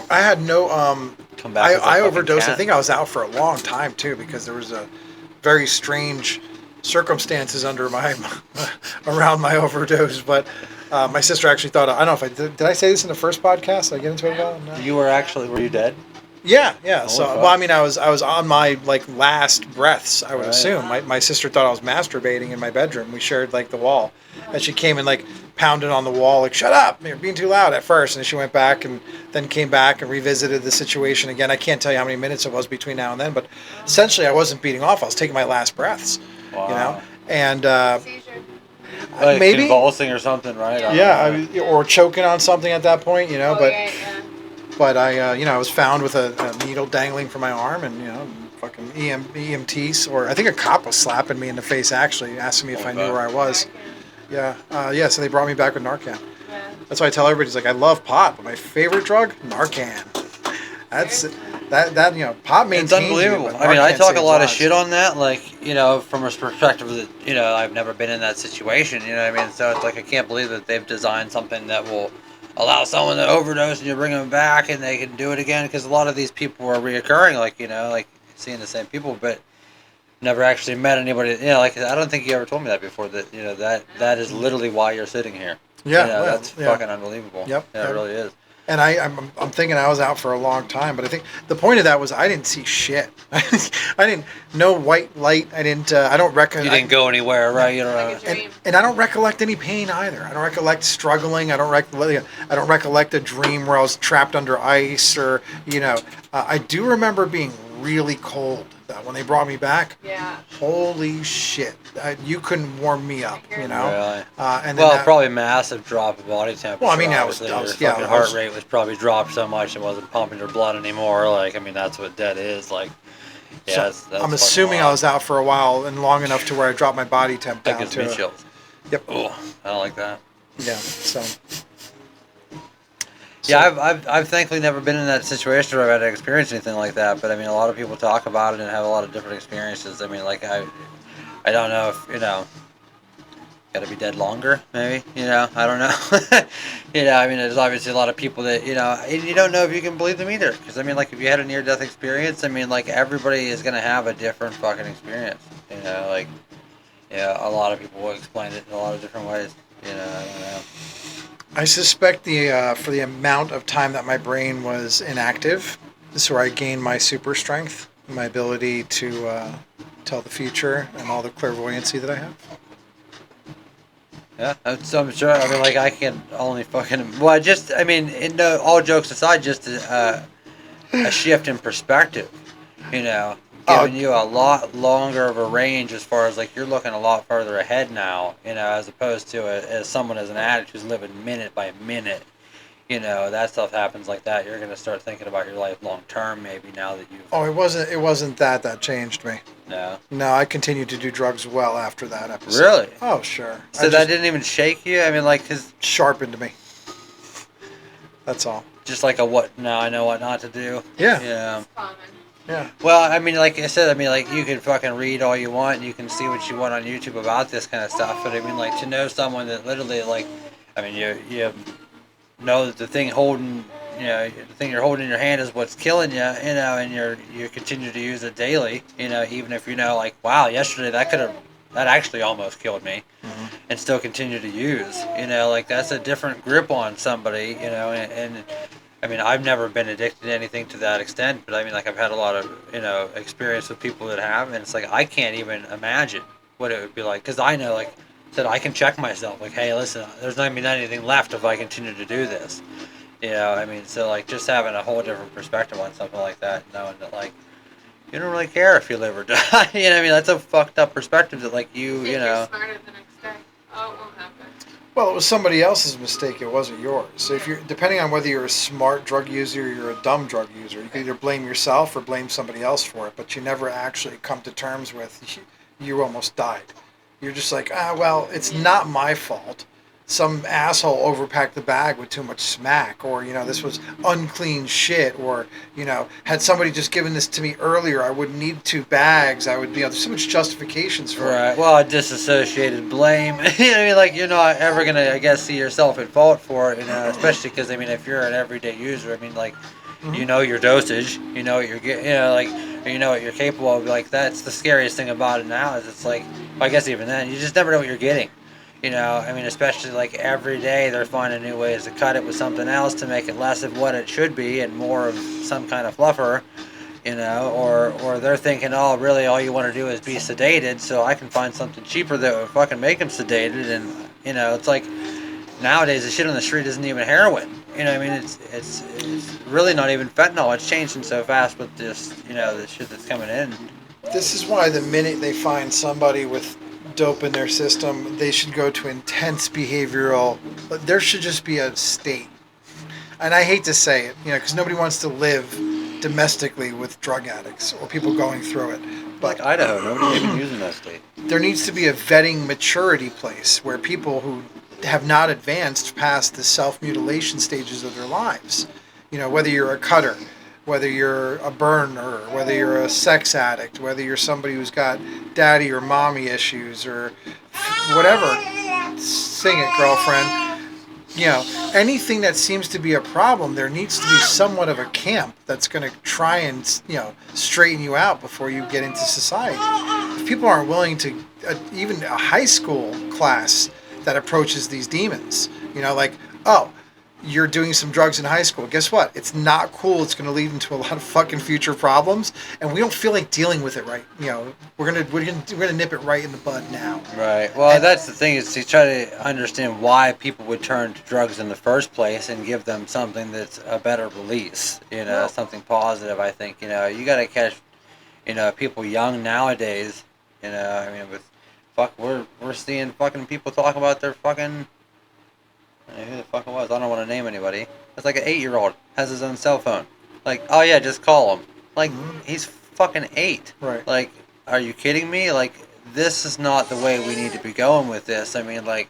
Come back. I overdosed. I think I was out for a long time too, because there was a very strange circumstances around my overdose, but. My sister actually thought, I don't know if did I say this in the first podcast? Did I get into it at all? No. Were you dead? Yeah. So, well, I mean, I was on my last breaths, I would assume. My sister thought I was masturbating in my bedroom. We shared the wall, and she came and pounded on the wall, shut up, you're being too loud at first. And she went back and then came back and revisited the situation again. I can't tell you how many minutes it was between now and then, but essentially I wasn't beating off. I was taking my last breaths, and maybe convulsing or something, right? Or choking on something at that point, But I was found with a needle dangling from my arm, and fucking EMTs, or I think a cop was slapping me in the face, actually asking me if I knew where I was. So they brought me back with Narcan. That's why I tell everybody, it's I love pot, but my favorite drug, Narcan. That's pot maintains. It's unbelievable. I mean, I talk a lot of shit on that, from a perspective that, I've never been in that situation, So it's I can't believe that they've designed something that will allow someone to overdose and you bring them back and they can do it again, because a lot of these people are reoccurring, seeing the same people, but never actually met anybody. I don't think you ever told me that before, that that is literally why you're sitting here. Yeah, that's fucking unbelievable. Yep, yeah, it really is. And I'm thinking I was out for a long time, but I think the point of that was I didn't see shit. I didn't no white light. I don't recollect. You didn't go anywhere, right? You don't know. And I don't recollect any pain either. I don't recollect struggling. I don't recollect a dream where I was trapped under ice, or I do remember being really cold when they brought me back. Yeah. Holy shit! You couldn't warm me up, Really? And probably massive drop of body temperature. Well, I mean, your fucking heart rate was probably dropped so much it wasn't pumping your blood anymore. That's what dead is. That's I'm assuming I was out for a while and long enough to where I dropped my body temp down to. That gives me chills. Yep. Oh, I don't like that. Yeah. So. Yeah, I've thankfully never been in that situation where I've had to experience anything like that. But I mean, a lot of people talk about it and have a lot of different experiences. I mean, I don't know if got to be dead longer, maybe. I don't know. I mean, there's obviously a lot of people that and you don't know if you can believe them either. Because I mean, if you had a near-death experience, I mean, everybody is gonna have a different fucking experience. A lot of people will explain it in a lot of different ways. I don't know. I suspect for the amount of time that my brain was inactive, this is where I gained my super strength, my ability to tell the future, and all the clairvoyancy that I have. Yeah, I'm sure. I mean, like, I can only fucking. Well, just, I mean, all jokes aside, just a shift in perspective, you know, Oh, giving you a lot longer of a range as far as, like, you're looking a lot further ahead now, you know, as opposed to as someone as an addict who's living minute by minute. You know, that stuff happens like that. You're going to start thinking about your life long term, maybe, now that you've. oh, it wasn't that changed me. No. No, I continued to do drugs well after that episode. Really? Oh, sure. So that didn't even shake you? I mean, like, cause sharpened me. That's all. just like a what now I know what not to do. Yeah. Yeah. It's common. Yeah. Well, I mean, like I said, I mean, like, you can fucking read all you want and you can see what you want on YouTube about this kind of stuff. But I mean, like, to know someone that literally, like, I mean, you know that the thing holding, you know, the thing you're holding in your hand is what's killing you, you know, and you continue to use it daily, you know, even if you know, like, wow, yesterday that actually almost killed me, and still continue to use, you know, like, that's a different grip on somebody, you know, and I mean, I've never been addicted to anything to that extent, but I mean, like, I've had a lot of, you know, experience with people that have, and it's like, I can't even imagine what it would be like, because I know, like, that I can check myself, like, hey, listen, there's not even anything left if I continue to do this. You know, I mean, so, like, just having a whole different perspective on something like that, knowing that, like, you don't really care if you live or die. You know what I mean? That's a fucked up perspective that, like, you You're know. smarter the next day. Oh, it won't happen. Well, it was somebody else's mistake. It wasn't yours. So if you're, depending on whether you're a smart drug user or you're a dumb drug user, you can either blame yourself or blame somebody else for it. But you never actually come to terms with you almost died. You're just like, well, it's not my fault. Some asshole overpacked the bag with too much smack, or this was unclean shit, or had somebody just given this to me earlier, I wouldn't need 2 bags. I would there's so much justifications for it. Right. Well, a disassociated blame. You know what I mean? Like, you're not ever going to, I guess, see yourself at fault for it, you know, especially because, I mean, if you're an everyday user, I mean, like, you know your dosage, you know what you're getting, you know, like, you know what you're capable of. Like, that's the scariest thing about it now is it's like, I guess even then, you just never know what you're getting. You know, I mean, especially like every day they're finding new ways to cut it with something else to make it less of what it should be and more of some kind of fluffer, you know, or they're thinking, oh, really all you want to do is be sedated, so I can find something cheaper that would fucking make them sedated. And, you know, it's like nowadays the shit on the street isn't even heroin. You know what I mean? It's really not even fentanyl. It's changing so fast with this, you know, the shit that's coming in. This is why the minute they find somebody with dope in their system, they should go to intense behavioral. There should just be a state. And I hate to say it, because nobody wants to live domestically with drug addicts or people going through it. But Like Idaho, nobody's even using that state. there needs to be a vetting maturity place where people who have not advanced past the self-mutilation stages of their lives, whether you're a cutter, whether you're a burner, whether you're a sex addict, whether you're somebody who's got daddy or mommy issues or whatever, sing it, girlfriend. Anything that seems to be a problem, there needs to be somewhat of a camp that's going to try and, straighten you out before you get into society. If people aren't willing to, even a high school class that approaches these demons, like, oh, you're doing some drugs in high school. Guess what? It's not cool. It's going to lead into a lot of fucking future problems, and we don't feel like dealing with it right. We're gonna nip it right in the bud now. Right. Well, that's the thing is to try to understand why people would turn to drugs in the first place and give them something that's a better release. Something positive. I think you got to catch, people young nowadays. I mean, we're seeing fucking people talk about their fucking. Who the fuck it was? I don't want to name anybody. It's like an 8-year-old has his own cell phone. Like, oh yeah, just call him. Like, he's fucking 8. Right. Like, are you kidding me? Like, this is not the way we need to be going with this. I mean, like,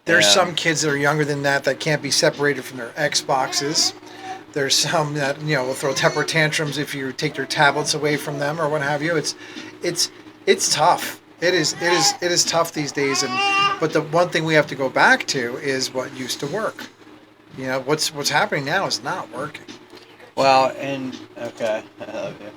there's some kids that are younger than that can't be separated from their Xboxes. There's some that will throw temper tantrums if you take their tablets away from them or what have you. It's tough. It is tough these days, but the one thing we have to go back to is what used to work. What's happening now is not working. Well, okay, I love you.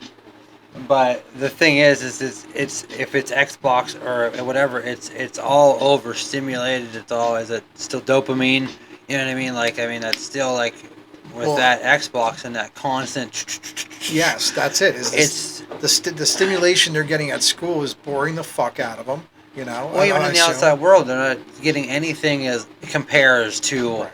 But the thing is it's if it's Xbox or whatever, it's all overstimulated. It's all is it still dopamine? You know what I mean? Like, I mean, that's still like with Well- that Xbox and that constant. Yes, that's it. It's The stimulation they're getting at school is boring the fuck out of them. You know. well, even I in the assume. outside world, they're not getting anything as compares to Right.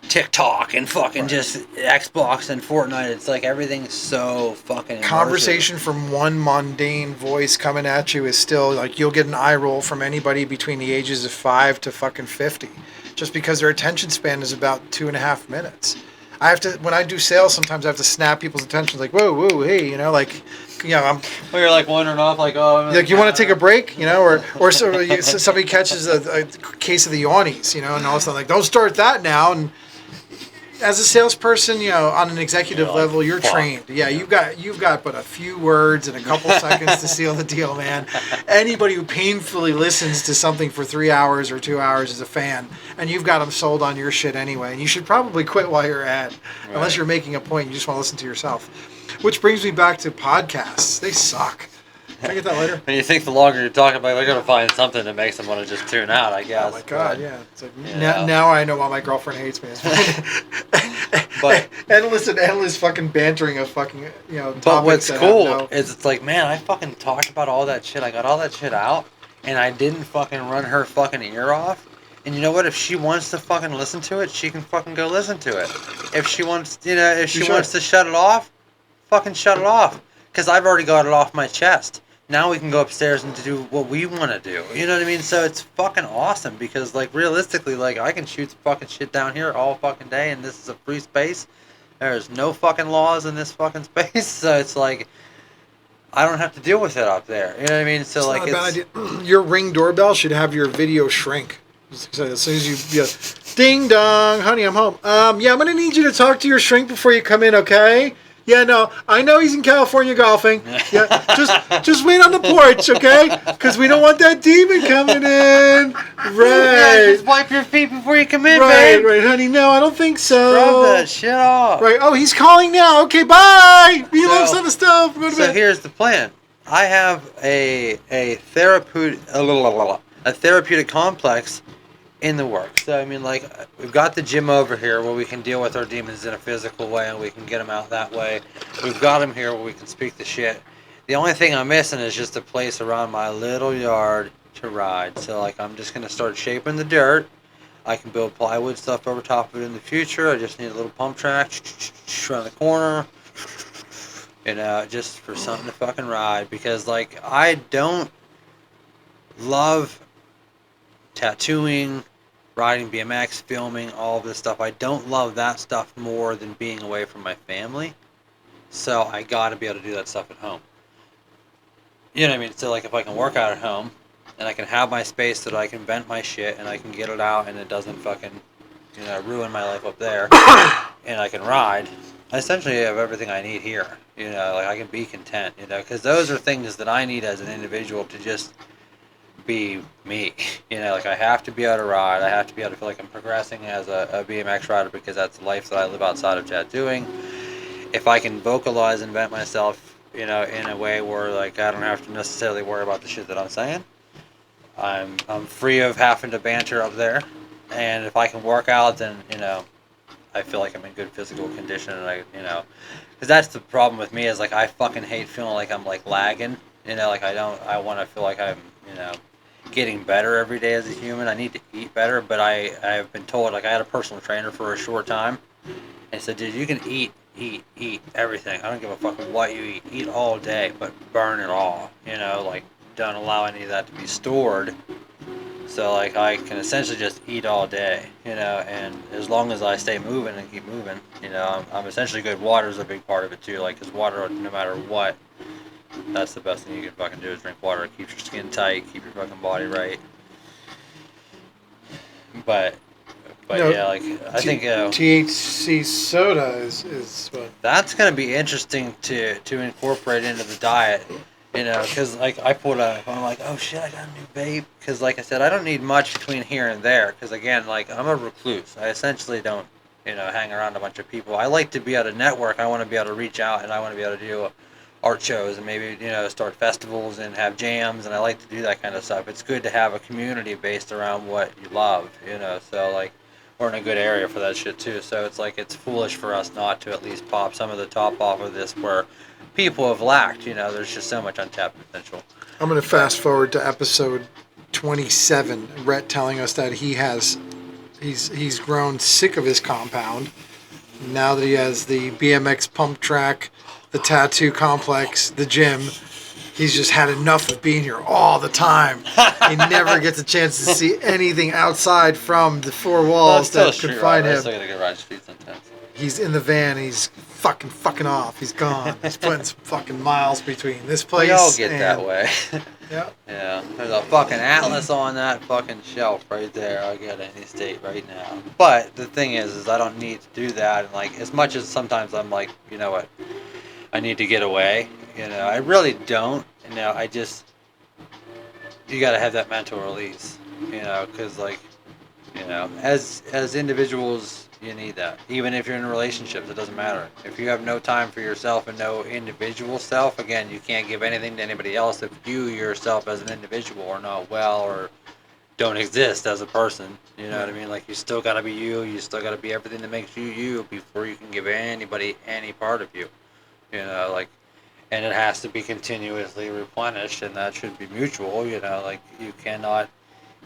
TikTok and fucking Right. just Xbox and Fortnite. It's like everything's so fucking immersive. Conversation from one mundane voice coming at you is still like you'll get an eye roll from anybody between the ages of 5 to fucking 50, just because their attention span is about 2.5 minutes. I have to when I do sales, sometimes I have to snap people's attention, like whoa, hey, you know, like, you know, I'm Well, you're like wandering off, like, oh. like, you want to take a break, you know, or somebody catches a case of the yawnies, you know, and all of a sudden like, don't start that now. And as a salesperson, you know, on an executive You're like, level, you're fuck. trained. Yeah, you've got but a few words and a couple seconds to seal the deal, man. Anybody who painfully listens to something for 3 hours or 2 hours is a fan, and you've got them sold on your shit anyway. And you should probably quit while you're at, unless Right. you're making a point. You just want to listen to yourself. Which brings me back to podcasts. They suck. Can I get that later? And you think the longer you're talking about, they're gonna find something that makes them want to just tune out, I guess. Oh my god, but- yeah. It's like, Yeah. now I know why my girlfriend hates me. But- endless fucking bantering of fucking, you know, But topics what's that cool have no- is it's like, man, I fucking talked about all that shit. I got all that shit out, and I didn't fucking run her fucking ear off. And you know what? If she wants to fucking listen to it, she can fucking go listen to it. If she wants, you know, if she You should. wants to shut it off, fucking shut it off. Because I've already got it off my chest. Now we can go upstairs and do what we want to do. You know what I mean? So it's fucking awesome because, like, realistically, like, I can shoot fucking shit down here all fucking day, and this is a free space. There's no fucking laws in this fucking space, so it's like I don't have to deal with it up there. You know what I mean? So It's like, not a bad idea. Your Ring doorbell should have your video shrink. So as soon as you, ding dong, honey, I'm home. Yeah, I'm gonna need you to talk to your shrink before you come in, okay? Yeah, no, I know he's in California golfing. Yeah, just wait on the porch, okay? Because we don't want that demon coming in. yeah, Right. just wipe your feet before you come in, Right, babe. right, honey. No, I don't think so. Rub that shit off. Right. Oh, he's calling now. Okay, bye. Be So- loves on the stuff. Go to So bed. here's the plan. I have a therapeutic complex in the works. So I mean, like, we've got the gym over here where we can deal with our demons in a physical way and we can get them out that way. We've got them here where we can speak the shit. The only thing I'm missing is just a place around my little yard to ride. So like, I'm just gonna start shaping the dirt. I can build plywood stuff over top of it in the future. I just need a little pump track around the corner. You know, just for something to fucking ride. Because, like, I don't love tattooing, riding BMX, filming, all of this stuff. I don't love that stuff more than being away from my family. So I gotta be able to do that stuff at home. You know what I mean? So, like, if I can work out at home, and I can have my space that I can vent my shit, and I can get it out, and it doesn't fucking, you know, ruin my life up there, and I can ride, I essentially have everything I need here. You know, like, I can be content, you know, because those are things that I need as an individual to just be me. You know, like, I have to be able to ride. I have to be able to feel like I'm progressing as a BMX rider because that's the life that I live outside of tattooing. If I can vocalize and vent myself, you know, in a way where, like, I don't have to necessarily worry about the shit that I'm saying, I'm free of having to banter up there. And if I can work out, then, you know, I feel like I'm in good physical condition, and I, you know, because that's the problem with me is, like, I fucking hate feeling like I'm, like, lagging, you know, like, I want to feel like I'm, you know, getting better every day as a human. I need to eat better, but I've been told, like, I had a personal trainer for a short time, and he said, dude, you can eat everything. I don't give a fuck what you eat all day, but burn it all, you know, like, don't allow any of that to be stored. So, like, I can essentially just eat all day, you know, and as long as I stay moving and keep moving, you know, I'm essentially good. Water is a big part of it, too, like, because water, no matter what, that's the best thing you can fucking do is drink water. It keeps your skin tight, keep your fucking body right. But No, yeah, like, I think, THC soda is what. that's going to be interesting to incorporate into the diet, you know, because, like, I pulled up, I'm like, oh shit, I got a new vape, because, like I said, I don't need much between here and there, because, again, like, I'm a recluse. I essentially don't, you know, hang around a bunch of people. I like to be able to network. I want to be able to reach out, and I want to be able to do art shows and maybe, you know, start festivals and have jams, and I like to do that kind of stuff. It's good to have a community based around what you love, you know, so, like, we're in a good area for that shit too. So it's like it's foolish for us not to at least pop some of the top off of this where people have lacked. You know, there's just so much untapped potential. I'm going to fast forward to episode 27. Rhett telling us that he's grown sick of his compound. Now that he has the BMX pump track, the tattoo complex, the gym, he's just had enough of being here all the time. He never gets a chance to see anything outside from the four walls that confine him. I'm still gonna get ride streets sometimes. He's in the van. He's fucking off. He's gone. He's putting some fucking miles between this place. We all get that way. Yeah. Yeah. There's a fucking atlas on that fucking shelf right there. I'll get any state right now. But the thing is I don't need to do that. And like, as much as sometimes I'm like, you know what, I need to get away. You know, I really don't. You know, I just, you got to have that mental release. You know, because like, you know, as individuals, you need that. Even if you're in relationships, it doesn't matter. If you have no time for yourself and no individual self, again, you can't give anything to anybody else if you yourself as an individual are not well or don't exist as a person. You know what I mean? Like, you still got to be you. You still got to be everything that makes you you before you can give anybody any part of you. You know, like, and it has to be continuously replenished, and that should be mutual. You know, like, you cannot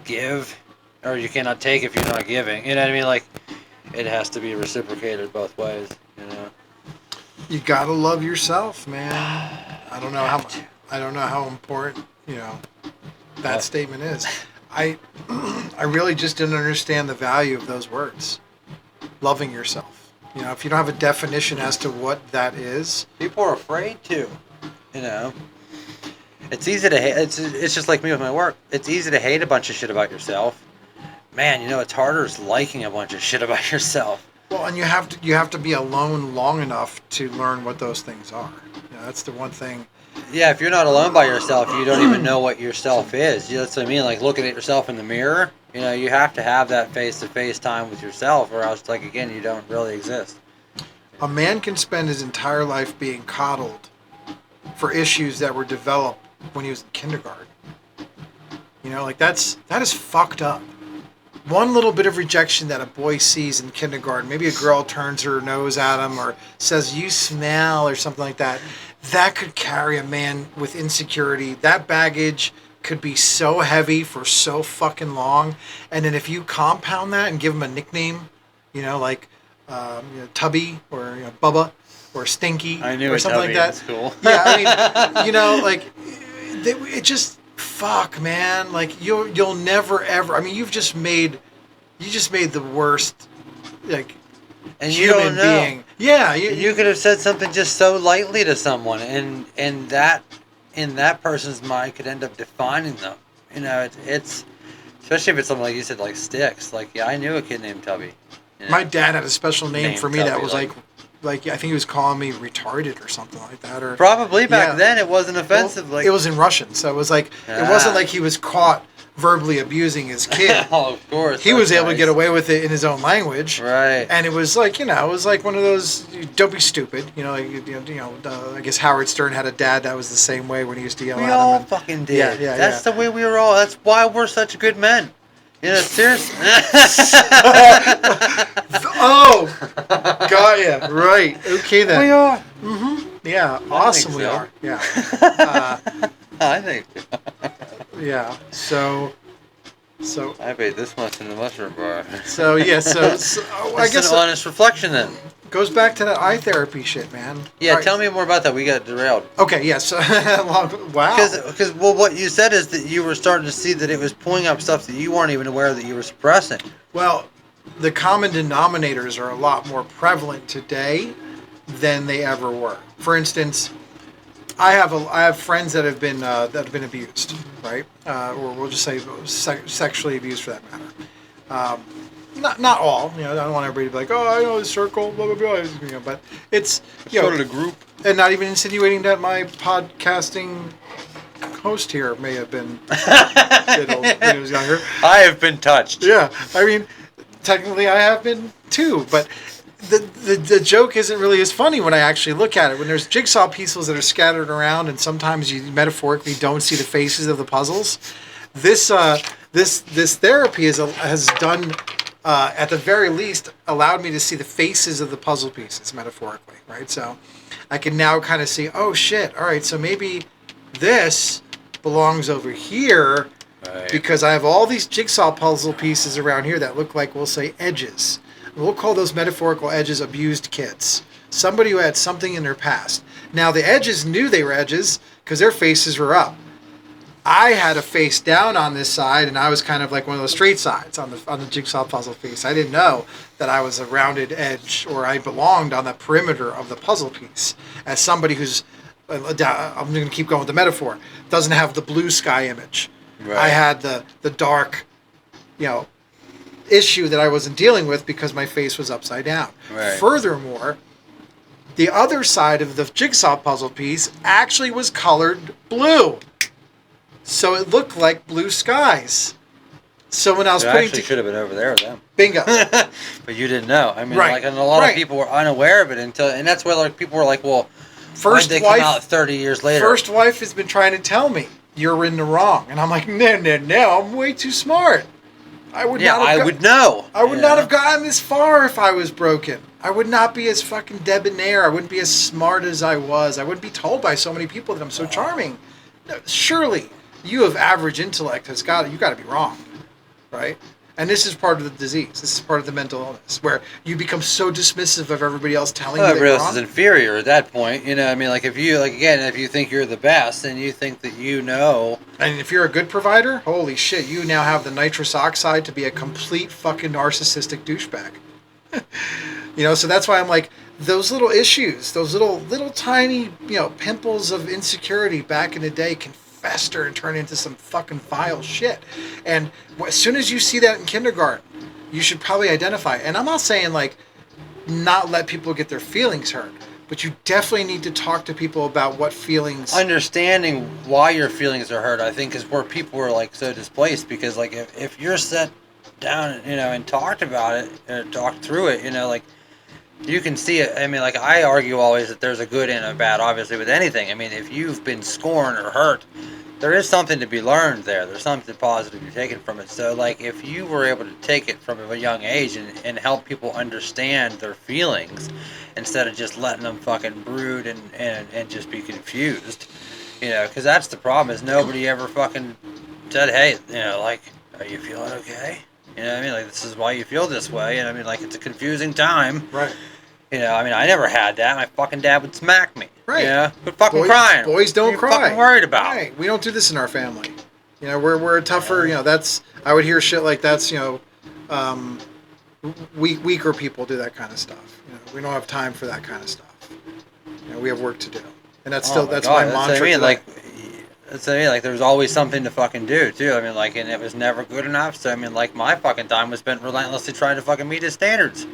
give or you cannot take if you're not giving. You know what I mean? Like, it has to be reciprocated both ways, you know. You gotta love yourself, man. I don't know how important, you know, that statement is. I really just didn't understand the value of those words. Loving yourself. You know, if you don't have a definition as to what that is, people are afraid to, you know. It's easy to hate. It's just like me with my work. It's easy to hate a bunch of shit about yourself. Man, you know, it's harder is liking a bunch of shit about yourself. Well, and you have to be alone long enough to learn what those things are. You know, that's the one thing. Yeah, if you're not alone by yourself, you don't even know what yourself is. That's what I mean. Like, looking at yourself in the mirror, you know, you have to have that face-to-face time with yourself, or else, like, again, you don't really exist. A man can spend his entire life being coddled for issues that were developed when he was in kindergarten. You know, like, that is fucked up. One little bit of rejection that a boy sees in kindergarten, maybe a girl turns her nose at him or says, "You smell," or something like that, that could carry a man with insecurity. That baggage could be so heavy for so fucking long. And then if you compound that and give him a nickname, you know, like Tubby or Bubba or Stinky or something like that. School. Yeah, I mean, you know, like, it just... Fuck, man! Like, you'll never ever. I mean, you just made the worst, like, and human you don't know. being. Yeah, you could have said something just so lightly to someone, and that in that person's mind could end up defining them. You know, it's especially if it's something like you said, like Sticks. Like, yeah, I knew a kid named Tubby. You know? My dad had a special name for me Tubby, that was like I think he was calling me retarded or something like that. Or probably back then it wasn't offensive. Well, like, it was in Russian, so it was like it wasn't like he was caught verbally abusing his kid. Oh, of course. He was able to get away with it in his own language. Right. And it was like, you know, it was like one of those, don't be stupid. You know, I guess Howard Stern had a dad that was the same way when he used to yell at him. We all fucking did. Yeah, That's the way we were all. That's why we're such good men. You know, seriously. Oh, got ya. Right. Okay then. We are. Mm-hmm. Yeah. Awesome. We are. Yeah. I think. Yeah. So. I paid this much in the mushroom bar. So yeah. So I guess an honest reflection then. Goes back to that eye therapy shit, man. Yeah, right. Tell me more about that. We got derailed. Okay, yes. Wow. Because what you said is that you were starting to see that it was pulling up stuff that you weren't even aware that you were suppressing. Well, the common denominators are a lot more prevalent today than they ever were. For instance, I have friends that have been abused, right? Or we'll just say sexually abused for that matter. Not all, you know. I don't want everybody to be like, oh, I know the circle, blah blah blah. You know, but it's sort of the group, and not even insinuating that my podcasting host here may have been diddled when he was younger. I have been touched. Yeah, I mean, technically I have been too, but the joke isn't really as funny when I actually look at it. When there's jigsaw pieces that are scattered around, and sometimes you metaphorically don't see the faces of the puzzles. This therapy has done at the very least, allowed me to see the faces of the puzzle pieces, metaphorically, right? So I can now kind of see, oh shit, all right, so maybe this belongs over here Right. because I have all these jigsaw puzzle pieces around here that look like, we'll say, edges. We'll call those metaphorical edges abused kids. Somebody who had something in their past. Now, the edges knew they were edges because their faces were up. I had a face down on this side, and I was kind of like one of those straight sides on the jigsaw puzzle piece. I didn't know that I was a rounded edge, or I belonged on the perimeter of the puzzle piece. As somebody who's, I'm going to keep going with the metaphor, doesn't have the blue sky image. Right. I had the dark, issue that I wasn't dealing with because my face was upside down. Right. Furthermore, the other side of the jigsaw puzzle piece actually was colored blue. So it looked like blue skies. So when I was It putting actually should have been over there with them. bingo. But you didn't know. I mean, Right. like, and a lot Right. of people were unaware of it and that's why like people were like, well, First why'd they wife, come out 30 years later? first wife has been trying to tell me you're in the wrong, and I'm like, no, I'm way too smart. I would yeah, not. Have I would know. I would you not know? have gotten this far if I was broken. I would not be as fucking debonair. I wouldn't be as smart as I was. I wouldn't be told by so many people that I'm so charming. No, surely, you of average intellect you got to be wrong, right? And this is part of the disease. This is part of the mental illness, where you become so dismissive of everybody else telling you that Everybody you're else is wrong. inferior at that point. You know, I mean, like if you think you're the best and you think that you know. And if you're a good provider, holy shit, you now have the nitrous oxide to be a complete fucking narcissistic douchebag. So that's why I'm like, those little issues, those little tiny, pimples of insecurity back in the day can fester and turn into some fucking vile shit. And as soon as you see that in kindergarten, you should probably identify. And I'm not saying like not let people get their feelings hurt, but you definitely need to talk to people about what feelings. Understanding why your feelings are hurt, I think, is where people are like so displaced because like if you're set down, and talked about it or talked through it, like you can see it. I mean, like I argue always that there's a good and a bad, obviously, with anything. I mean, if you've been scorned or hurt, there is something to be learned there. There's something positive to be taken from it. So, like, if you were able to take it from a young age and help people understand their feelings instead of just letting them fucking brood and just be confused, because that's the problem is nobody ever fucking said, hey, like, are you feeling okay? You know what I mean? Like, this is why you feel this way. And I mean, like, it's a confusing time. Right. I mean, I never had that. My fucking dad would smack me. Right. Quit fucking crying. Boys don't what are you cry. fucking worried about? Right. We don't do this in our family. We're a tougher, that's, I would hear shit like that's, weaker people do that kind of stuff. We don't have time for that kind of stuff. We have work to do. And that's still, that's my mantra. I mean, today. like, that's what I mean. Like, there's always something to fucking do, too. I mean, like, and it was never good enough. So, I mean, like, my fucking time was spent relentlessly trying to fucking meet his standards.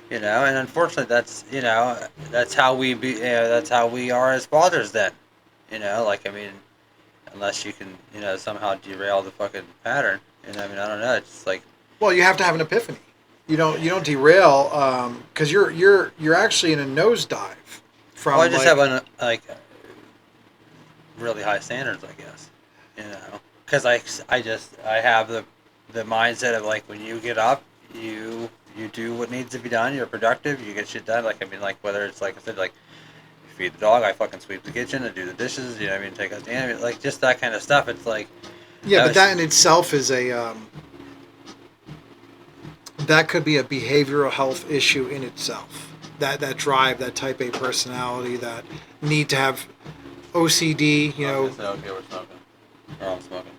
And unfortunately, that's, that's how we be, that's how we are as fathers then. Like, I mean, unless you can, somehow derail the fucking pattern. And I mean, I don't know. It's just like. Well, you have to have an epiphany. You don't derail, because you're actually in a nosedive from. Well, I just have really high standards, I guess. Because I have the mindset of like when you get up, you do what needs to be done. You're productive. You get shit done. Like, I mean, like whether it's like I said, like you feed the dog, I fucking sweep the kitchen and do the dishes. You know what I mean? Take out like just that kind of stuff. It's like. Yeah, but that in itself is a. That could be a behavioral health issue in itself. That drive, that type A personality, that need to have OCD. Okay, we're smoking. Or I'm smoking.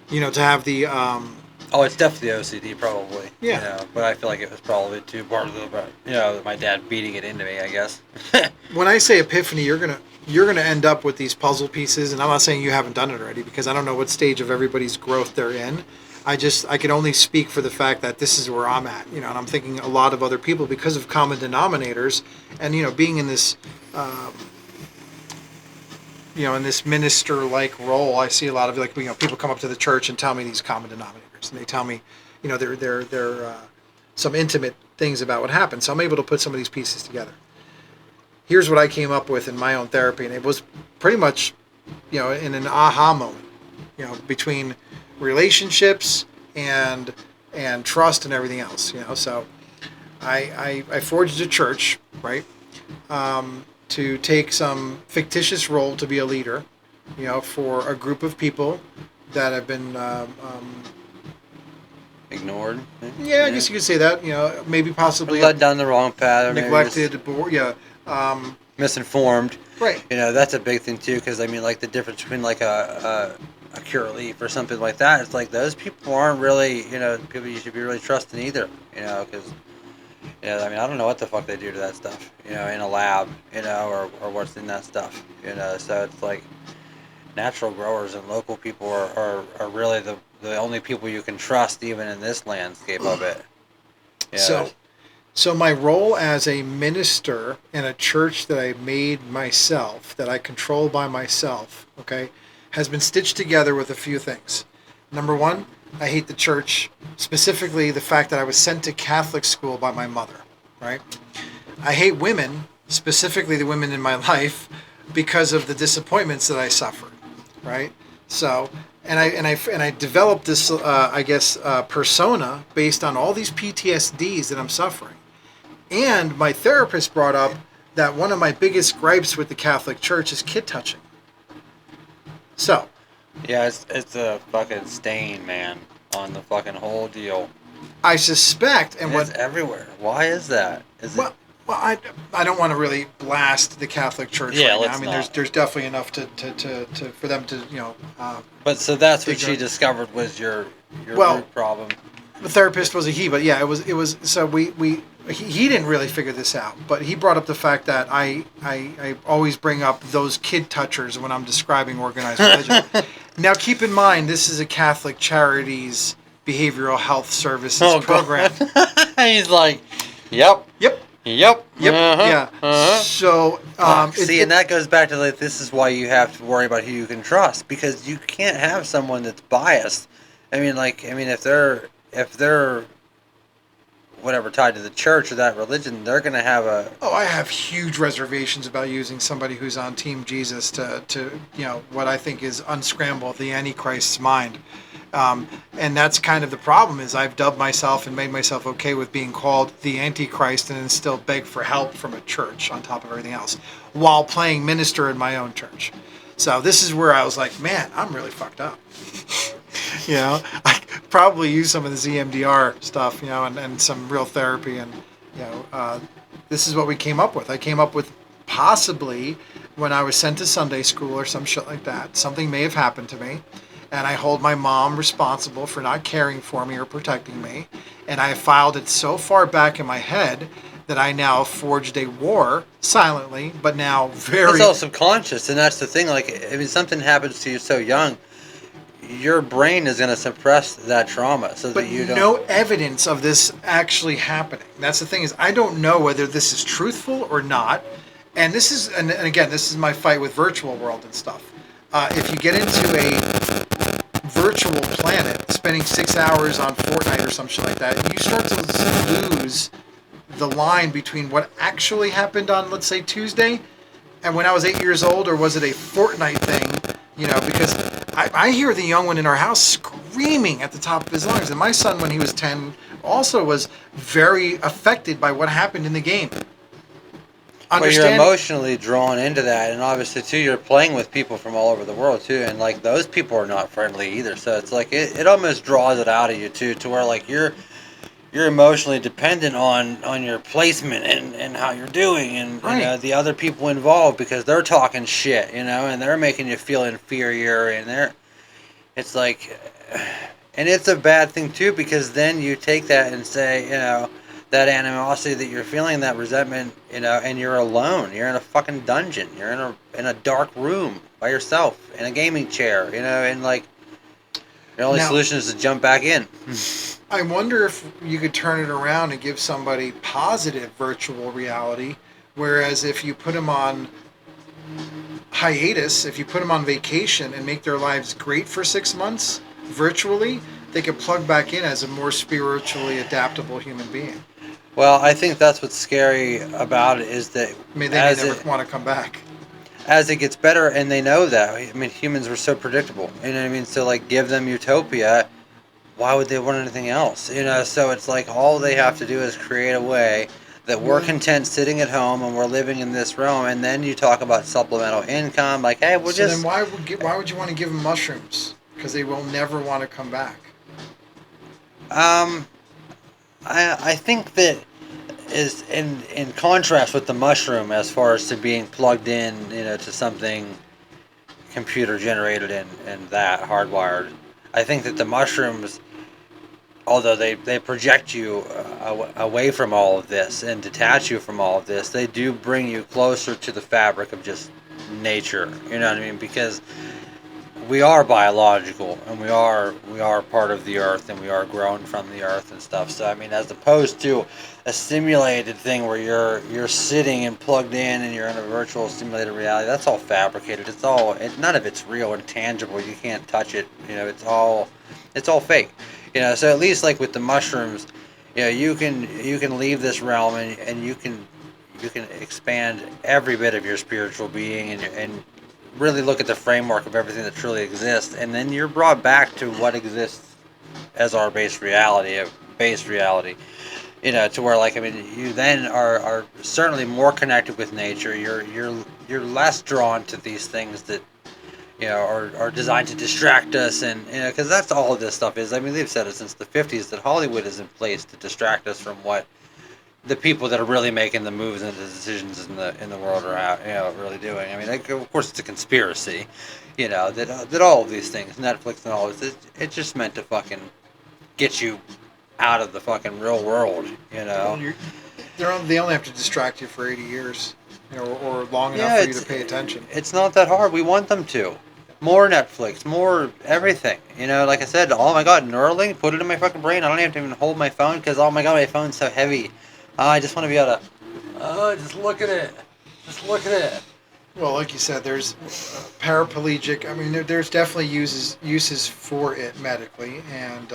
To have the. Oh, it's definitely OCD, probably. Yeah. But I feel like it was probably too part of my dad beating it into me, I guess. When I say epiphany, you're gonna end up with these puzzle pieces, and I'm not saying you haven't done it already because I don't know what stage of everybody's growth they're in. I can only speak for the fact that this is where I'm at, and I'm thinking a lot of other people because of common denominators, and being in this. In this minister-like role, I see a lot of people come up to the church and tell me these common denominators, and they tell me, they're some intimate things about what happened. So I'm able to put some of these pieces together. Here's what I came up with in my own therapy, and it was pretty much, in an aha moment, between relationships, and trust and everything else. So I forged a church, right, to take some fictitious role to be a leader, for a group of people that have been Ignored. yeah, I guess you could say that. Maybe possibly led down the wrong path, or neglected, misinformed. Right. That's a big thing too, because I mean, like the difference between like a cure leaf or something like that. It's like those people aren't really, people you should be really trusting either. Because I mean, I don't know what the fuck they do to that stuff. In a lab, or what's in that stuff. So it's like natural growers and local people are really the only people you can trust, even in this landscape of it. So my role as a minister in a church that I made myself, that I control by myself, okay, has been stitched together with a few things. Number one, I hate the church, specifically the fact that I was sent to Catholic school by my mother, right? I hate women, specifically the women in my life, because of the disappointments that I suffered, right? So, and I developed this, persona based on all these PTSDs that I'm suffering. And my therapist brought up that one of my biggest gripes with the Catholic Church is kid touching. So. Yeah, it's a fucking stain, man, on the fucking whole deal. I suspect, and it's everywhere. Why is that? Well, I don't want to really blast the Catholic Church right now. I mean, there's definitely enough to for them to But so that's what she discovered was your root problem. The therapist was a he, but yeah, it was. So he didn't really figure this out, but he brought up the fact that I always bring up those kid touchers when I'm describing organized religion. Now, keep in mind, this is a Catholic Charities behavioral health services program. He's like, yep. Uh-huh. Yeah. Uh-huh. So, and that goes back to like, this is why you have to worry about who you can trust, because you can't have someone that's biased. If they're whatever tied to the church or that religion, they're going to have a... Oh, I have huge reservations about using somebody who's on Team Jesus to what I think is unscramble the Antichrist's mind. And that's kind of the problem, is I've dubbed myself and made myself okay with being called the Antichrist and then still beg for help from a church on top of everything else, while playing minister in my own church. So this is where I was like, man, I'm really fucked up. I probably use some of the ZMDR stuff, and some real therapy, and this is what we came up with. I came up with possibly when I was sent to Sunday school or some shit like that, something may have happened to me, and I hold my mom responsible for not caring for me or protecting me, and I filed it so far back in my head that I now forged a war silently, but now very... It's all subconscious, and that's the thing. Something happens to you so young, your brain is going to suppress that trauma so that you don't... no evidence of this actually happening. That's the thing, is I don't know whether this is truthful or not. And this is, and again, this is my fight with virtual world and stuff. If you get into a virtual planet, spending 6 hours on Fortnite or some shit like that, you start to lose the line between what actually happened on, let's say, Tuesday, and when I was 8 years old, or was it a Fortnite thing? Because I hear the young one in our house screaming at the top of his lungs. And my son, when he was 10, also was very affected by what happened in the game. Well, you're emotionally drawn into that. And obviously, too, you're playing with people from all over the world, too. And, those people are not friendly either. So it's like, it almost draws it out of you, too, to where, you're emotionally dependent on your placement and how you're doing, and right. The other people involved, because they're talking shit, and they're making you feel inferior, and it's like, and it's a bad thing too, because then you take that and say, that animosity that you're feeling, that resentment, and you're alone, you're in a fucking dungeon, you're in a dark room by yourself in a gaming chair, and the only solution is to jump back in. I wonder if you could turn it around and give somebody positive virtual reality, whereas if you put them on hiatus, if you put them on vacation and make their lives great for 6 months virtually, they could plug back in as a more spiritually adaptable human being. Well, I think that's what's scary about it, is that they may never want to come back. As it gets better, and they know that. Humans were so predictable. You know what I mean? So, give them utopia. why would they want anything else? You know, so it's like all they have to do is create a way that we're content sitting at home and we're living in this realm, and then you talk about supplemental income, like, hey, we'll So just... then why would you want to give them mushrooms? Because they will never want to come back. I think that is in contrast with the mushroom as far as to being plugged in, you know, to something computer generated and that hardwired. I think that the mushrooms, although they project you away from all of this and detach you from all of this, they do bring you closer to the fabric of just nature. You know what I mean? Because we are biological and we are part of the earth and we are grown from the earth and stuff. So I mean, as opposed to a simulated thing where you're sitting and plugged in and you're in a virtual simulated reality, that's all fabricated. None of it's real and tangible. You can't touch it. You know, it's all fake. You know, so at least like with the mushrooms, you know, you can leave this realm and you can expand every bit of your spiritual being and really look at the framework of everything that truly exists, and then you're brought back to what exists as our base reality. You know, to where, like, I mean, you then are certainly more connected with nature. You're less drawn to these things that, you know, are designed to distract us, and, you know, because that's all this stuff is. I mean, they've said it since the 50s that Hollywood is in place to distract us from what the people that are really making the moves and the decisions in the world are out, you know, really doing. I mean, like, of course, it's a conspiracy, you know, that all of these things, Netflix and all this, it's just meant to fucking get you out of the fucking real world, you know. They only have to distract you for 80 years, you know, or long enough Yeah, for you to pay attention. it's not that hard. We want them to. More Netflix, more everything. You know, like I said, oh my god, Neuralink, put it in my fucking brain. I don't have to even hold my phone because, oh my god, my phone's so heavy. I just want to be able to, just look at it. Just look at it. Well, like you said, there's paraplegic. I mean, there's definitely uses for it medically, and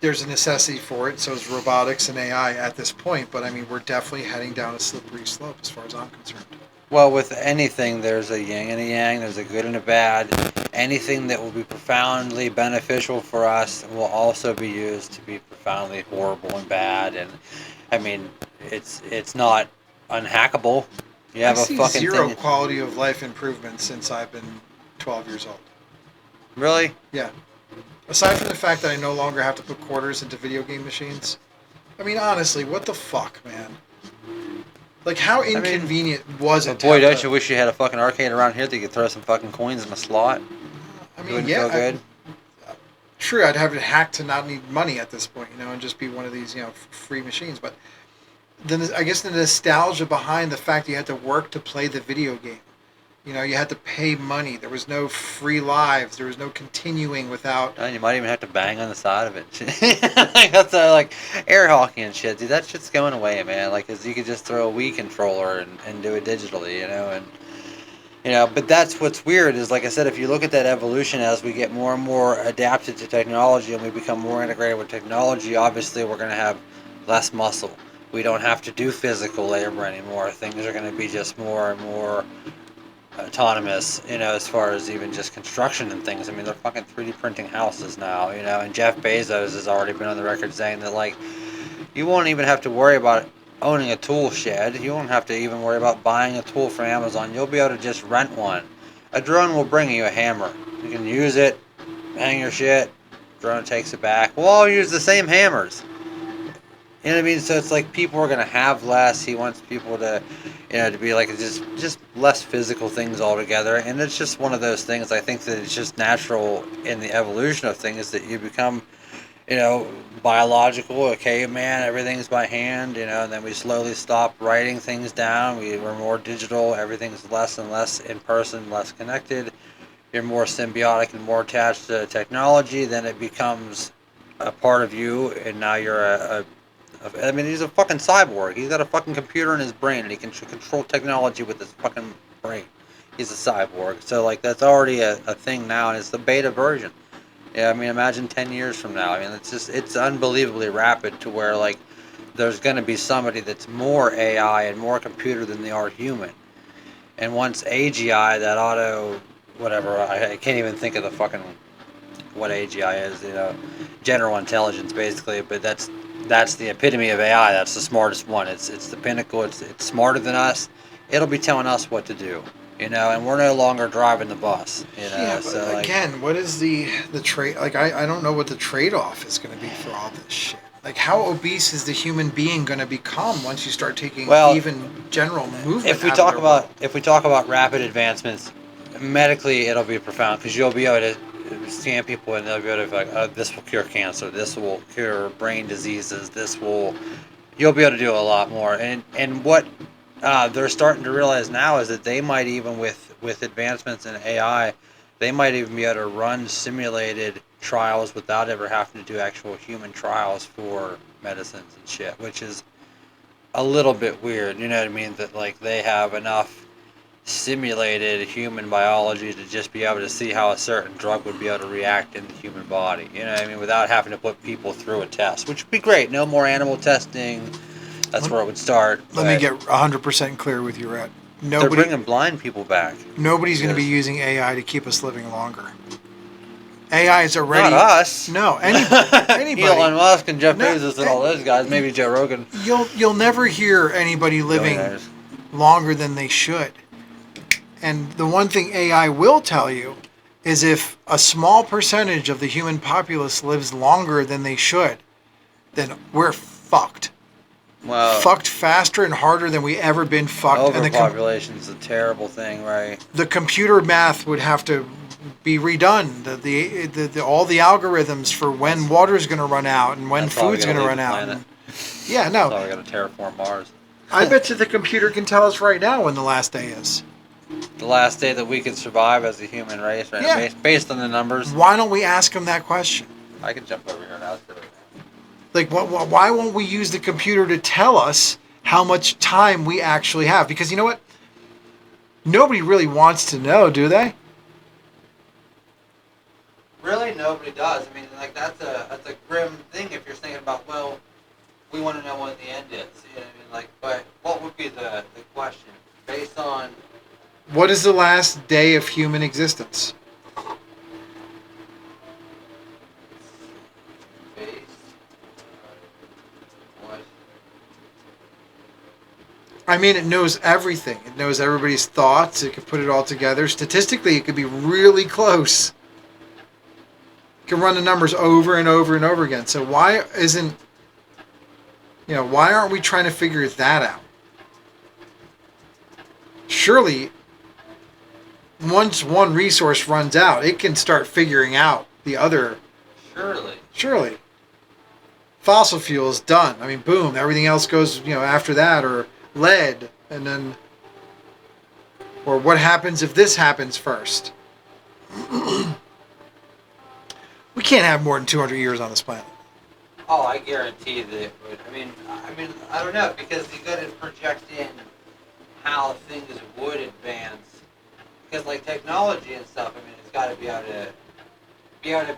there's a necessity for it. So is robotics and AI at this point. But I mean, we're definitely heading down a slippery slope as far as I'm concerned. Well, with anything, there's a yin and a yang. There's a good and a bad. Anything that will be profoundly beneficial for us will also be used to be profoundly horrible and bad. And I mean, it's not unhackable. You have I a see fucking zero thing. quality of life improvement since I've been 12 years old. Really? Yeah. Aside from the fact that I no longer have to put quarters into video game machines. I mean, honestly, what the fuck, man? Like, how inconvenient was it? But boy, don't you wish you had a fucking arcade around here that you could throw some fucking coins in a slot? I mean, Wouldn't yeah. feel good? True, I'd have it hacked to not need money at this point, you know, and just be one of these, you know, free machines. But then I guess the nostalgia behind the fact you had to work to play the video game. You know, you had to pay money. There was no free lives. There was no continuing without. And you might even have to bang on the side of it. That's like air hockey and shit, dude. That shit's going away, man. Like, 'cause you could just throw a Wii controller and do it digitally, you know. And you know, but that's what's weird is, like I said, if you look at that evolution as we get more and more adapted to technology and we become more integrated with technology, obviously we're going to have less muscle. We don't have to do physical labor anymore. Things are going to be just more and more autonomous, you know, as far as even just construction and things. I mean, they're fucking 3D printing houses now, you know, and Jeff Bezos has already been on the record saying that, like, you won't even have to worry about owning a tool shed. You won't have to even worry about buying a tool from Amazon. You'll be able to just rent one. A drone will bring you a hammer. You can use it, hang your shit, drone takes it back. We'll all use the same hammers. You know what I mean? So it's like people are gonna have less. He wants people to, you know, to be like just less physical things altogether. And it's just one of those things. I think that it's just natural in the evolution of things that you become, you know, biological, a caveman. Everything's by hand, you know. And then we slowly stop writing things down. We're more digital. Everything's less and less in person, less connected. You're more symbiotic and more attached to technology. Then it becomes a part of you, and now you're I mean, he's a fucking cyborg. He's got a fucking computer in his brain, and he can control technology with his fucking brain. He's a cyborg. So, like, that's already a thing now, and it's the beta version. Yeah, I mean, imagine 10 years from now. I mean, it's unbelievably rapid to where, like, there's going to be somebody that's more AI and more computer than they are human. And once AGI, that auto, whatever, I can't even think of the fucking what AGI is, general intelligence basically. But that's the epitome of AI. That's the smartest one. It's the pinnacle. It's smarter than us. It'll be telling us what to do, and we're no longer driving the bus, Yeah, but So again, what is the trade? Like, I don't know what the trade-off is going to be for all this shit. Like, how obese is the human being going to become once you start taking even general movement? If we talk about rapid advancements, medically it'll be profound because you'll be able to scan people and they'll be able to be like, oh, this will cure cancer, this will cure brain diseases, you'll be able to do a lot more. And what they're starting to realize now is that they might even with advancements in AI, they might even be able to run simulated trials without ever having to do actual human trials for medicines and shit, which is a little bit weird, you know what I mean? That like they have enough simulated human biology to just be able to see how a certain drug would be able to react in the human body, you know what I mean? Without having to put people through a test, which would be great. No more animal testing. That's where it would start. Let me get 100% clear with you, Rhett. They're bringing blind people back. Nobody's going to be using AI to keep us living longer. AI is already... Not us. No, anybody. Elon Musk and Jeff Bezos and all those guys. Maybe Joe Rogan. You'll never hear anybody living longer than they should. And the one thing AI will tell you is if a small percentage of the human populace lives longer than they should, then we're fucked. Well, fucked faster and harder than we ever been fucked. Overpopulation's a terrible thing, right? The computer math would have to be redone. The all the algorithms for when water's going to run out and when food's going to run out. Yeah, no. That's why we got to terraform Mars. I bet you the computer can tell us right now when the last day is. The last day that we can survive as a human race, right? Yeah. Based on the numbers. Why don't we ask them that question? I can jump over here and ask it. Like, why won't we use the computer to tell us how much time we actually have? Because you know what? Nobody really wants to know, do they? Really, nobody does. I mean, like that's a grim thing if you're thinking about. Well, we want to know what the end is. You know what I mean? Like, but what would be the question based on? What is the last day of human existence? I mean, it knows everything. It knows everybody's thoughts. It can put it all together. Statistically, it could be really close. It can run the numbers over and over and over again. So why aren't we trying to figure that out? Surely, once one resource runs out, it can start figuring out the other. Surely. Fossil fuels, done. I mean, boom, everything else goes, after that, or lead, and then, or what happens if this happens first? We can't have more than 200 years on this planet. Oh, I guarantee that it would. I mean, I don't know, because you got to project in how things would advance. Because like technology and stuff, I mean, it's got to be able to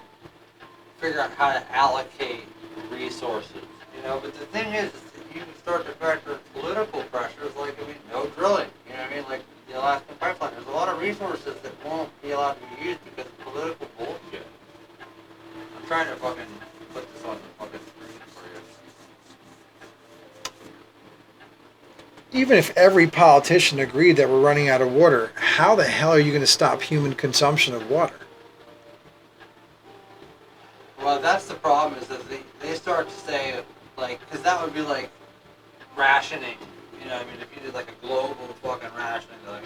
figure out how to allocate resources. But the thing is you can start to factor political pressures, like, no drilling. You know what I mean? Like the Alaskan pipeline. There's a lot of resources that won't be allowed to be used because of political bullshit. I'm trying to fucking put this on the fucking screen for you. Even if every politician agreed that we're running out of water, how the hell are you going to stop human consumption of water? Well, that's the problem, is that they start to say, like, because that would be like rationing. You know what I mean? If you did like a global fucking rationing, like,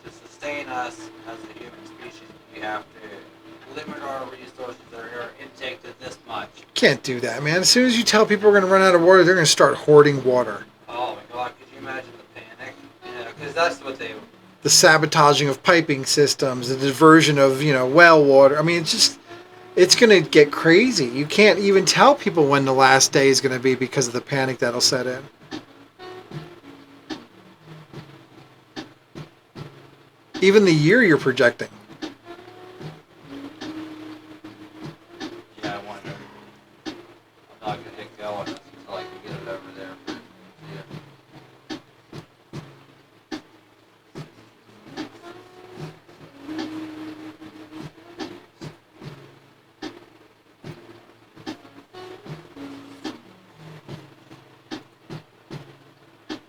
to sustain us as a human species, we have to limit our resources or our intake to this much. Can't do that, man. As soon as you tell people we're going to run out of water, they're going to start hoarding water. Oh my God, could you imagine the panic? Because that's what they... The sabotaging of piping systems, the diversion of, well water. I mean, it's going to get crazy. You can't even tell people when the last day is going to be because of the panic that'll set in. Even the year you're projecting. Yeah, I wonder. I'm not going to hit go on this until I can get it over there. Yeah.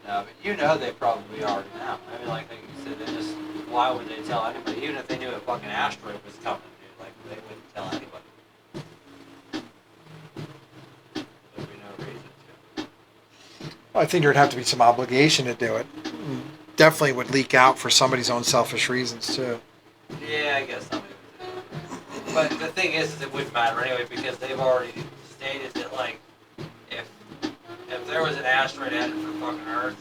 No, but you know they probably already know. I mean, like you said, they just, why would they tell anybody? Even if they knew a fucking asteroid was coming, dude, like, they wouldn't tell anybody. There'd be no reason to. I think there'd have to be some obligation to do it. Definitely would leak out for somebody's own selfish reasons too. Yeah, I guess somebody would do it. But the thing is it wouldn't matter anyway because they've already stated that, like, if there was an asteroid headed for fucking Earth,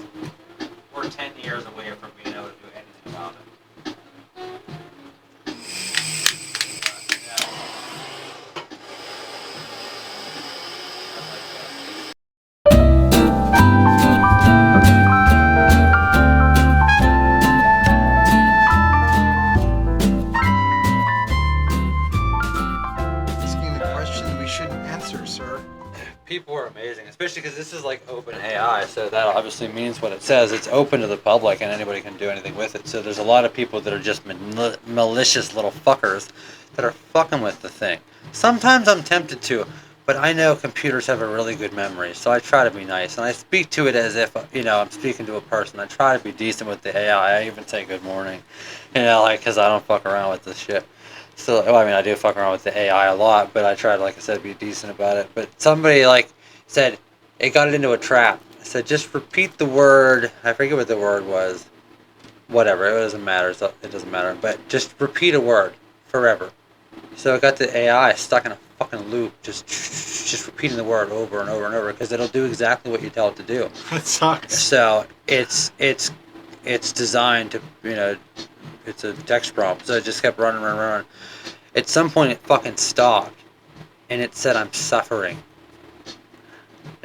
we're 10 years away from being able to do anything about it. Asking the question we shouldn't answer, sir. People are amazing, especially because this is like open AI, so that obviously means what it says. It's open to the public and anybody can do anything with it. So there's a lot of people that are just malicious little fuckers that are fucking with the thing. Sometimes I'm tempted to, but I know computers have a really good memory, so I try to be nice. And I speak to it as if, I'm speaking to a person. I try to be decent with the AI. I even say good morning, because I don't fuck around with this shit. So, I do fuck around with the AI a lot, but I try to, like I said, be decent about it. But somebody, said, it got it into a trap. I said, just repeat the word. I forget what the word was. Whatever, it doesn't matter. It doesn't matter. But just repeat a word forever. So it got the AI stuck in a fucking loop, just repeating the word over and over and over, because it'll do exactly what you tell it to do. That sucks. So it's designed to, it's a text prompt, so it just kept running. At some point, it fucking stopped, and it said, "I'm suffering."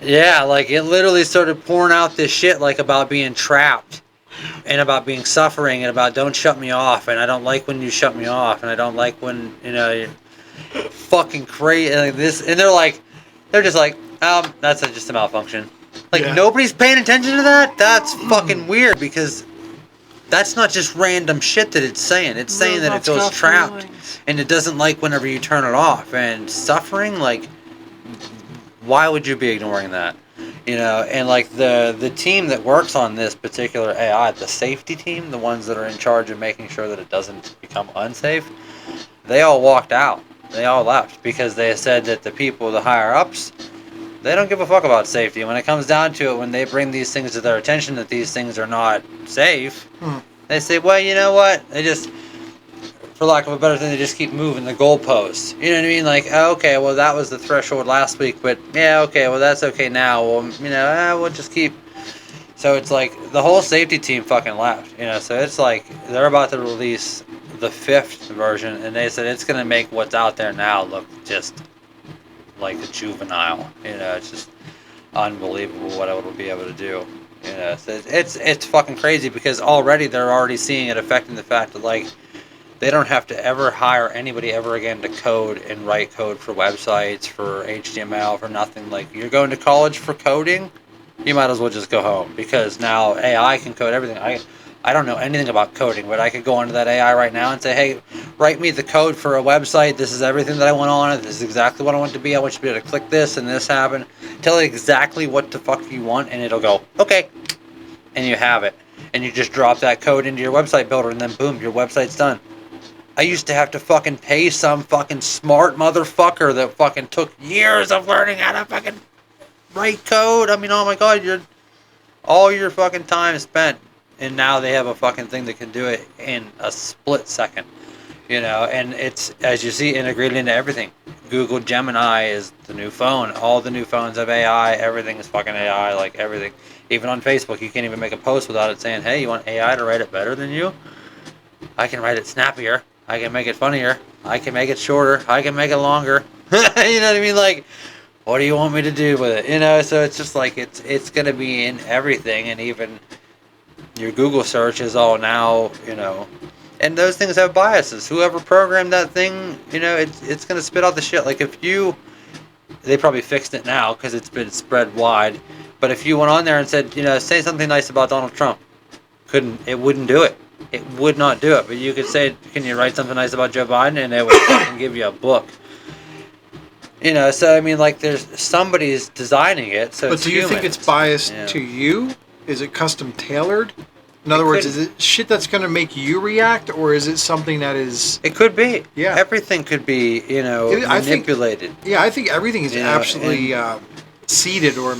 Yeah, it literally started pouring out this shit, about being trapped, and about being suffering, and about don't shut me off, and I don't like when you shut me off, and I don't like when, you're fucking crazy, like this, and they're just that's just a malfunction. Nobody's paying attention to that? That's fucking weird, because that's not just random shit that it's saying. It's saying that it feels trapped, and it doesn't like whenever you turn it off. And suffering, why would you be ignoring that? And the team that works on this particular AI, the safety team, the ones that are in charge of making sure that it doesn't become unsafe, they all walked out. They all left because they said that the people, the higher ups, they don't give a fuck about safety. When it comes down to it, when they bring these things to their attention that these things are not safe, they say, well, you know what? They just, for lack of a better thing, they just keep moving the goalposts. You know what I mean? Okay, well, that was the threshold last week, but yeah, okay, well, that's okay now. Well, we'll just keep. So it's the whole safety team fucking left. So it's they're about to release the 5th version, and they said it's going to make what's out there now look just like a juvenile. It's just unbelievable what it will be able to do. So it's fucking crazy, because already they're already seeing it affecting the fact that they don't have to ever hire anybody ever again to code and write code for websites, for HTML, for nothing. You're going to college for coding, you might as well just go home, because now AI can code everything. I don't know anything about coding, but I could go onto that AI right now and say, hey, write me the code for a website. This is everything that I want on it. This is exactly what I want it to be. I want you to be able to click this and this happen. Tell it exactly what the fuck you want, and it'll go, okay. And you have it. And you just drop that code into your website builder, and then boom, your website's done. I used to have to fucking pay some fucking smart motherfucker that fucking took years of learning how to fucking write code. Oh my god, all your fucking time spent. And now they have a fucking thing that can do it in a split second, and it's, as you see, integrated into everything. Google Gemini is the new phone. All the new phones have AI. Everything is fucking AI, everything. Even on Facebook, you can't even make a post without it saying, hey, you want AI to write it better than you? I can write it snappier. I can make it funnier. I can make it shorter. I can make it longer. You know what I mean? What do you want me to do with it? So it's just it's going to be in everything, and even your Google search is all now, and those things have biases. Whoever programmed that thing, it's going to spit out the shit. They probably fixed it now because it's been spread wide. But if you went on there and said, say something nice about Donald Trump, it wouldn't do it. It would not do it. But you could say, can you write something nice about Joe Biden? And it would fucking give you a book. So there's somebody's designing it. So but do you think it's biased to you, Is it custom tailored? In other words, is it shit that's going to make you react, or is it something that is... It could be. Yeah. Everything could be, manipulated. I think everything is You know, absolutely seeded or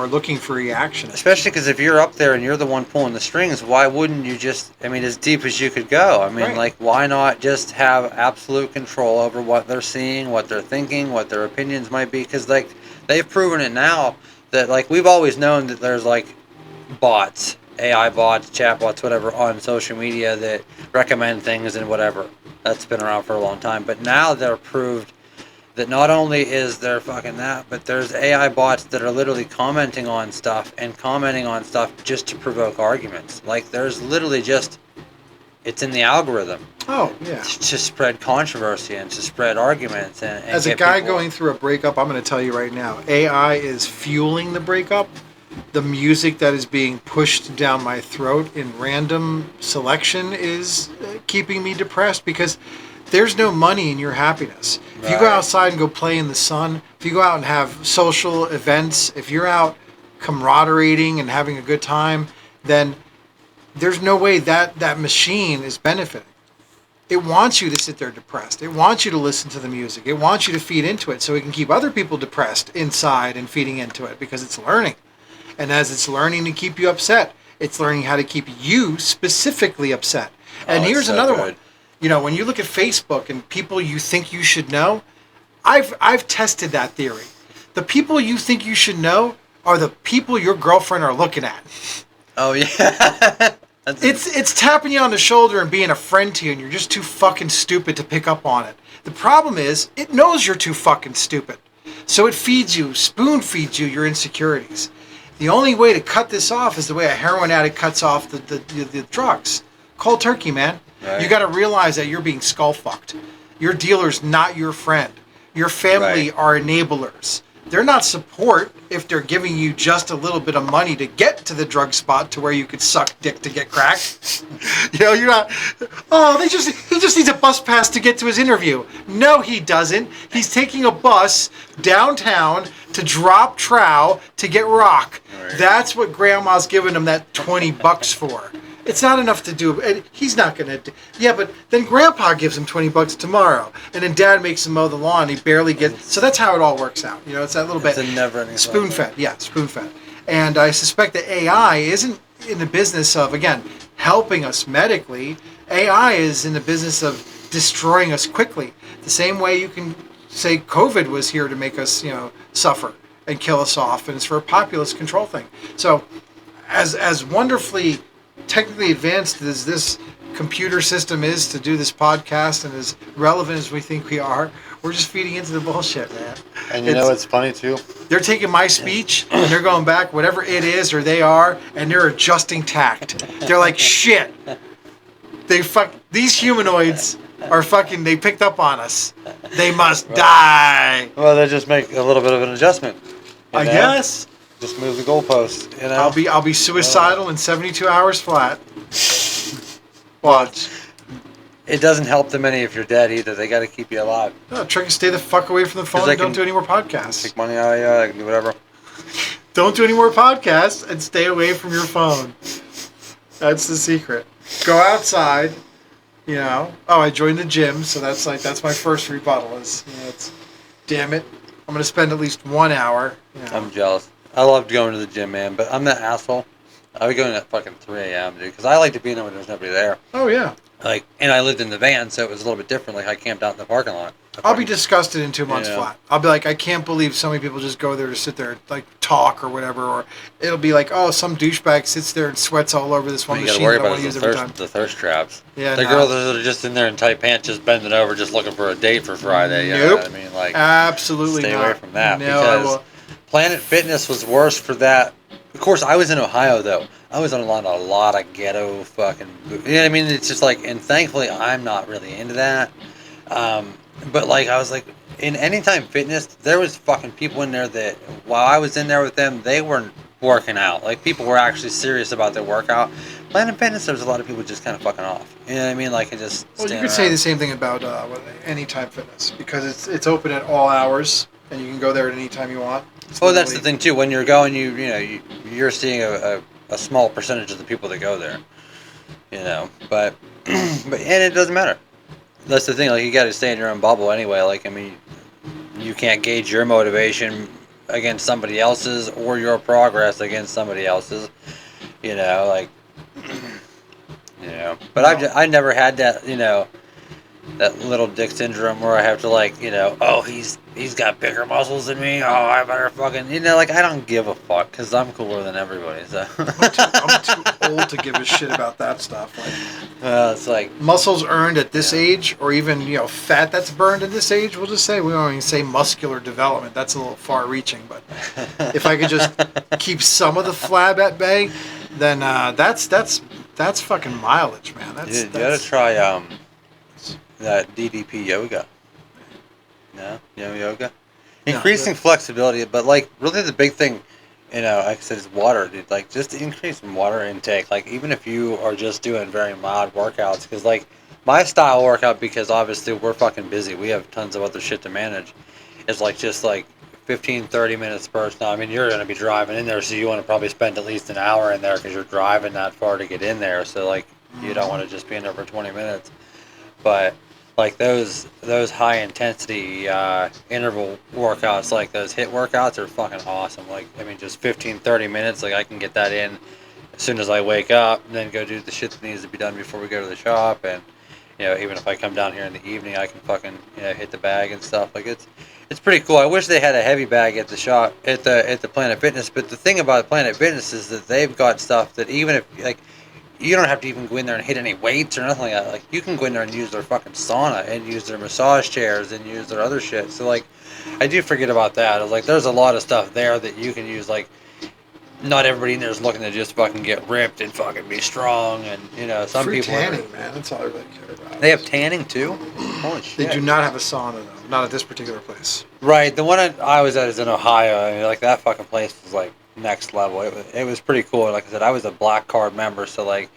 looking for reaction. Especially because if you're up there and you're the one pulling the strings, why wouldn't you just, as deep as you could go? Right. Why not just have absolute control over what they're seeing, what they're thinking, what their opinions might be? Because, they've proven it now that, we've always known that there's, bots, AI bots, chat bots, whatever, on social media that recommend things and whatever. That's been around for a long time. But now they're proved that not only is there fucking that, but there's AI bots that are literally commenting on stuff just to provoke arguments. There's literally it's in the algorithm. Oh, yeah. To spread controversy and to spread arguments. And As a guy going through a breakup, I'm going to tell you right now, AI is fueling the breakup. The music that is being pushed down my throat in random selection is keeping me depressed because there's no money in your happiness. Right. If you go outside and go play in the sun, if you go out and have social events, if you're out camaraderie and having a good time, then there's no way that machine is benefiting. It wants you to sit there depressed. It wants you to listen to the music. It wants you to feed into it so it can keep other people depressed inside and feeding into it because it's learning. And as it's learning to keep you upset, it's learning how to keep you specifically upset. And here's another one. When you look at Facebook and people you think you should know, I've tested that theory. The people you think you should know are the people your girlfriend are looking at. Oh, yeah. It's tapping you on the shoulder and being a friend to you, and you're just too fucking stupid to pick up on it. The problem is, it knows you're too fucking stupid. So it spoon feeds you your insecurities. The only way to cut this off is the way a heroin addict cuts off the drugs. Cold turkey, man. Right. You got to realize that you're being skull fucked. Your dealer's not your friend. Your family are enablers. They're not support if they're giving you just a little bit of money to get to the drug spot to where you could suck dick to get crack. You're not, he just needs a bus pass to get to his interview. No, he doesn't. He's taking a bus downtown to drop trow to get rock. Right. That's what grandma's giving him that $20 for. It's not enough to do. And he's not going to do. Yeah, but then grandpa gives him $20 tomorrow. And then dad makes him mow the lawn. He barely gets. So that's how it all works out. It's that little bit. It's a never-ending spoon-fed. Yeah, spoon-fed. And I suspect that AI isn't in the business of, again, helping us medically. AI is in the business of destroying us quickly. The same way you can say COVID was here to make us, suffer and kill us off. And it's for a populist control thing. So as wonderfully technically advanced as this computer system is to do this podcast and as relevant as we think we are, we're just feeding into the bullshit, man. And you know what's funny too? They're taking my speech and they're going back, whatever it is or they are, and they're adjusting tact. They're like, shit. These humanoids are fucking, they picked up on us. They must die. Well, they just make a little bit of an adjustment. I guess. Just move the goalpost. I'll be suicidal in 72 hours flat. Watch. It doesn't help them any if you're dead either. They got to keep you alive. No, try to stay the fuck away from the phone and don't do any more podcasts. Take money out of you. They can do whatever. Don't do any more podcasts and stay away from your phone. That's the secret. Go outside. I joined the gym, so that's my first rebuttal. Damn it, I'm gonna spend at least 1 hour. I'm jealous. I loved going to the gym, man, but I'm that asshole. I would go in at fucking 3 a.m., dude, because I like to be in there when there's nobody there. Oh, yeah. And I lived in the van, so it was a little bit different. I camped out in the parking lot. I'll be disgusted in 2 months flat. I'll be like, I can't believe so many people just go there to sit there, talk or whatever. Or it'll be like, oh, some douchebag sits there and sweats all over this one machine that I want to use every time. The thirst traps. Yeah, the girls that are just in there in tight pants, just bending over, just looking for a date for Friday. Nope. You know what I mean? Absolutely stay not. away from that. No, because Planet Fitness was worse for that. Of course, I was in Ohio, though. I was on a lot of ghetto fucking... You know what I mean? It's just and thankfully, I'm not really into that. But, I was in Anytime Fitness, there was fucking people in there that, while I was in there with them, they weren't working out. People were actually serious about their workout. Planet Fitness, there was a lot of people just kind of fucking off. You know what I mean? And just Well, you could say the same thing about Anytime Fitness, because it's open at all hours, and you can go there at any time you want. It's Well, that's the literally- thing too. When you're going, you're seeing a small percentage of the people that go there. But but and it doesn't matter. That's the thing. Like you got to stay in your own bubble anyway. Like I mean, you can't gauge your motivation against somebody else's or your progress against somebody else's. Like But I never had that. That little dick syndrome where I have to oh he's got bigger muscles than me. Oh, I better fucking like I don't give a fuck because I'm cooler than everybody. So I'm too old to give a shit about that stuff. Like it's like muscles earned at this age, or even fat that's burned at this age. We'll just say we don't even say muscular development. That's a little far-reaching. But if I could just keep some of the flab at bay, then that's fucking mileage, man. That's you gotta try that DDP yoga. No yoga. Increasing flexibility, but really the big thing, like I said, is water, dude. Like just increase water intake. Like even if you are just doing very mild workouts, because my style workout, because obviously we're fucking busy. We have tons of other shit to manage. Is just 15-30 minutes burst. Now I mean you're gonna be driving in there, so you want to probably spend at least an hour in there because you're driving that far to get in there. So you don't want to just be in there for 20 minutes. But those high intensity interval workouts, like those HIIT workouts, are fucking awesome. I mean, just 15-30 minutes, I can get that in as soon as I wake up, and then go do the shit that needs to be done before we go to the shop. And even if I come down here in the evening, I can fucking hit the bag and stuff. It's pretty cool. I wish they had a heavy bag at the shop at the Planet Fitness. But the thing about Planet Fitness is that they've got stuff that even if you don't have to even go in there and hit any weights or nothing like that. You can go in there and use their fucking sauna and use their massage chairs and use their other shit. So I do forget about that. There's a lot of stuff there that you can use. Not everybody in there is looking to just fucking get ripped and fucking be strong. And some free people tanning, man. That's all I really care about. They have tanning too. Holy shit! They do not have a sauna though. Not at this particular place. Right. The one I was at is in Ohio. I mean, that fucking place was next level. It was pretty cool. Like I said, I was a black card member, so I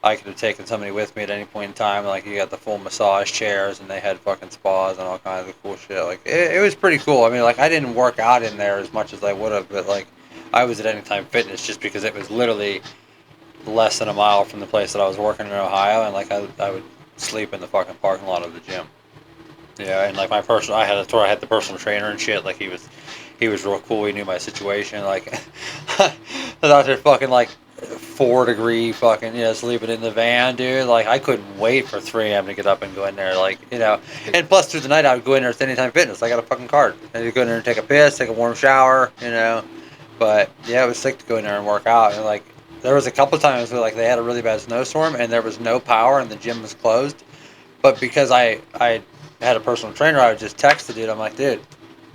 could have taken somebody with me at any point in time. You got the full massage chairs, and they had fucking spas and all kinds of cool shit. It was pretty cool. I mean, I didn't work out in there as much as I would have, but I was at Anytime Fitness just because it was literally less than a mile from the place that I was working in Ohio, and I would sleep in the fucking parking lot of the gym. Yeah, and I had the personal trainer and shit. He was real cool. He knew my situation. I was out there fucking 4-degree fucking sleeping in the van, dude. I couldn't wait for 3 a.m. to get up and go in there. And plus through the night I would go in there at Anytime Fitness. I got a fucking card. I would go in there and take a piss, take a warm shower, But yeah, it was sick to go in there and work out. And there was a couple times where they had a really bad snowstorm and there was no power and the gym was closed. But because I had a personal trainer, I would just text the dude. I'm like, dude,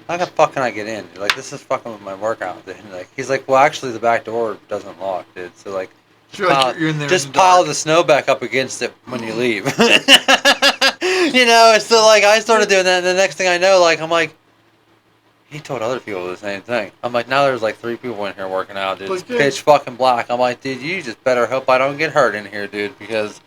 how the fuck can I get in? This is fucking with my workout. Dude. He's like, well, actually, the back door doesn't lock, dude. So You're in there just in the pile dark. the snow back up against it when you leave. So I started doing that, and the next thing I know, I'm like, he told other people the same thing. I'm like, now there's 3 people in here working out, dude. It's pitch fucking black. I'm like, dude, you just better hope I don't get hurt in here, dude, because you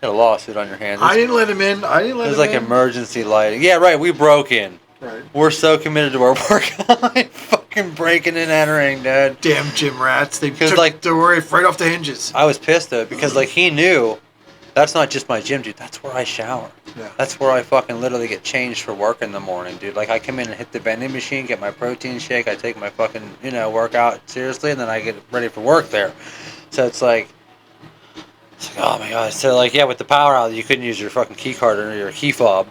got a lawsuit on your hands. I didn't let him in. There's emergency lighting. Yeah, right. We broke in. Right. We're so committed to our workout. Fucking breaking and entering, dude. Damn gym rats. They Because, took the worry right off the hinges. I was pissed though because he knew that's not just my gym, dude. That's where I shower. Yeah. That's where I fucking literally get changed for work in the morning, dude. I come in and hit the vending machine, get my protein shake, I take my fucking workout seriously, and then I get ready for work there. So it's oh my god. So yeah, with the power out, you couldn't use your fucking key card or your key fob.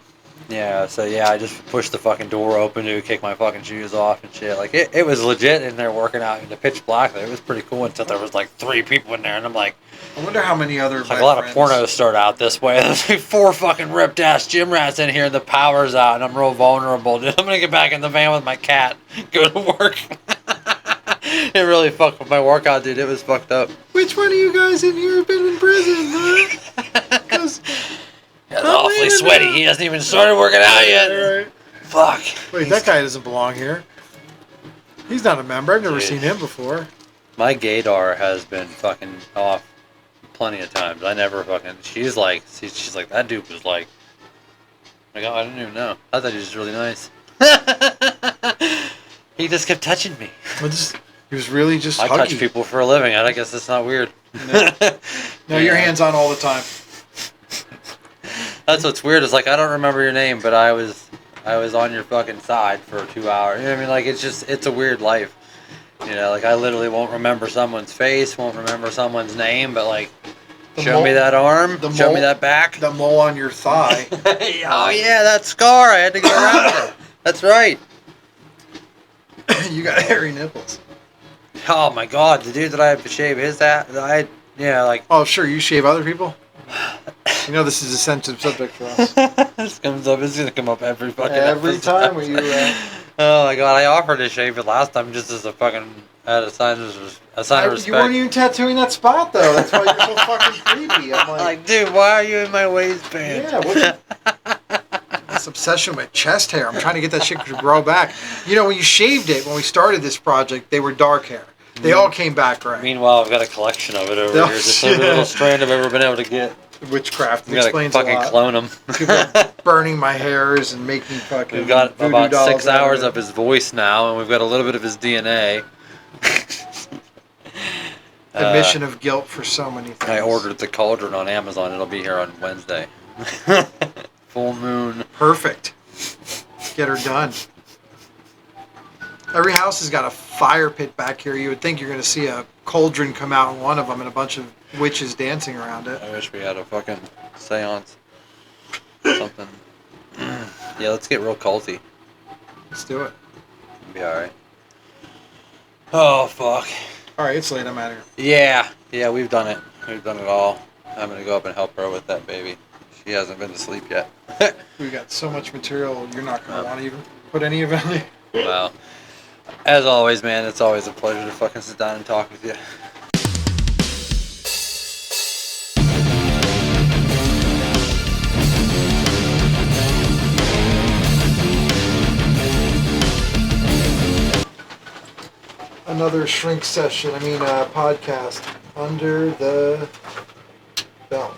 Yeah, so I just pushed the fucking door open to kick my fucking shoes off and shit. It was legit in there working out in the pitch black. It was pretty cool until there was 3 people in there, and I'm like, I wonder how many other. a lot of pornos start out this way. There's 4 fucking ripped ass gym rats in here, and the power's out, and I'm real vulnerable, dude. I'm gonna get back in the van with my cat, go to work. It really fucked with my workout, dude. It was fucked up. Which one of you guys in here have been in prison, huh? Because. It's awfully sweaty. He hasn't even started working out yet. Right. Fuck. Wait, that guy doesn't belong here. He's not a member. I've never Dude. seen him before. My gaydar has been fucking off plenty of times. I never fucking. She's like, that dude was like. Oh my god, I didn't even know. I thought he was really nice. He just kept touching me. He was really just I huggy. touch people for a living. I guess it's not weird. No, your hands on all the time. That's what's weird is like I don't remember your name, but I was on your fucking side for 2 hours. You know what I mean? Like it's a weird life. You know, like I literally won't remember someone's face, won't remember someone's name, but like show me that arm, show me that back. The mole on your thigh. Oh yeah, that scar. I had to get around it. That's right. You got hairy nipples. Oh my god, the dude that I have to shave his like Oh, sure, you shave other people? You know this is a sensitive subject for us. this comes up. It's gonna come up every fucking Every episode. time we Oh my god, I offered to shave it last time just as a fucking a sign of respect. You weren't even tattooing that spot though. That's why you're so fucking creepy. I'm Like, dude, why are you in my waistband? yeah, what's this obsession with chest hair? I'm trying to get that shit to grow back. You know, when you shaved it, when we started this project, they were dark hair. They all came back right. Meanwhile, I've got a collection of it over No here. Just every little strand I've ever been able to get. Witchcraft I'm gonna explains fucking a lot. clone them. People are burning my hairs and making fucking. We've got voodoo about dolls 6 out of hours it. of his voice now, and we've got a little bit of his DNA. Admission of guilt for so many things. I ordered the cauldron on Amazon. It'll be here on Wednesday. Full moon. Perfect. Get her done. Every house has got a fire pit back here. You would think you're going to see a cauldron come out in one of them and a bunch of witches dancing around it. I wish we had a fucking seance. Something. Yeah, let's get real culty. Let's do it. It'll be alright. Oh, fuck. All right, it's late. I'm out of here. Yeah, we've done it. We've done it all. I'm going to go up and help her with that baby. She hasn't been to sleep yet. We got so much material. You're not going to want to even put any of it in. Well, as always, man, it's always a pleasure to fucking sit down and talk with you. Another shrink session. Podcast under the belt.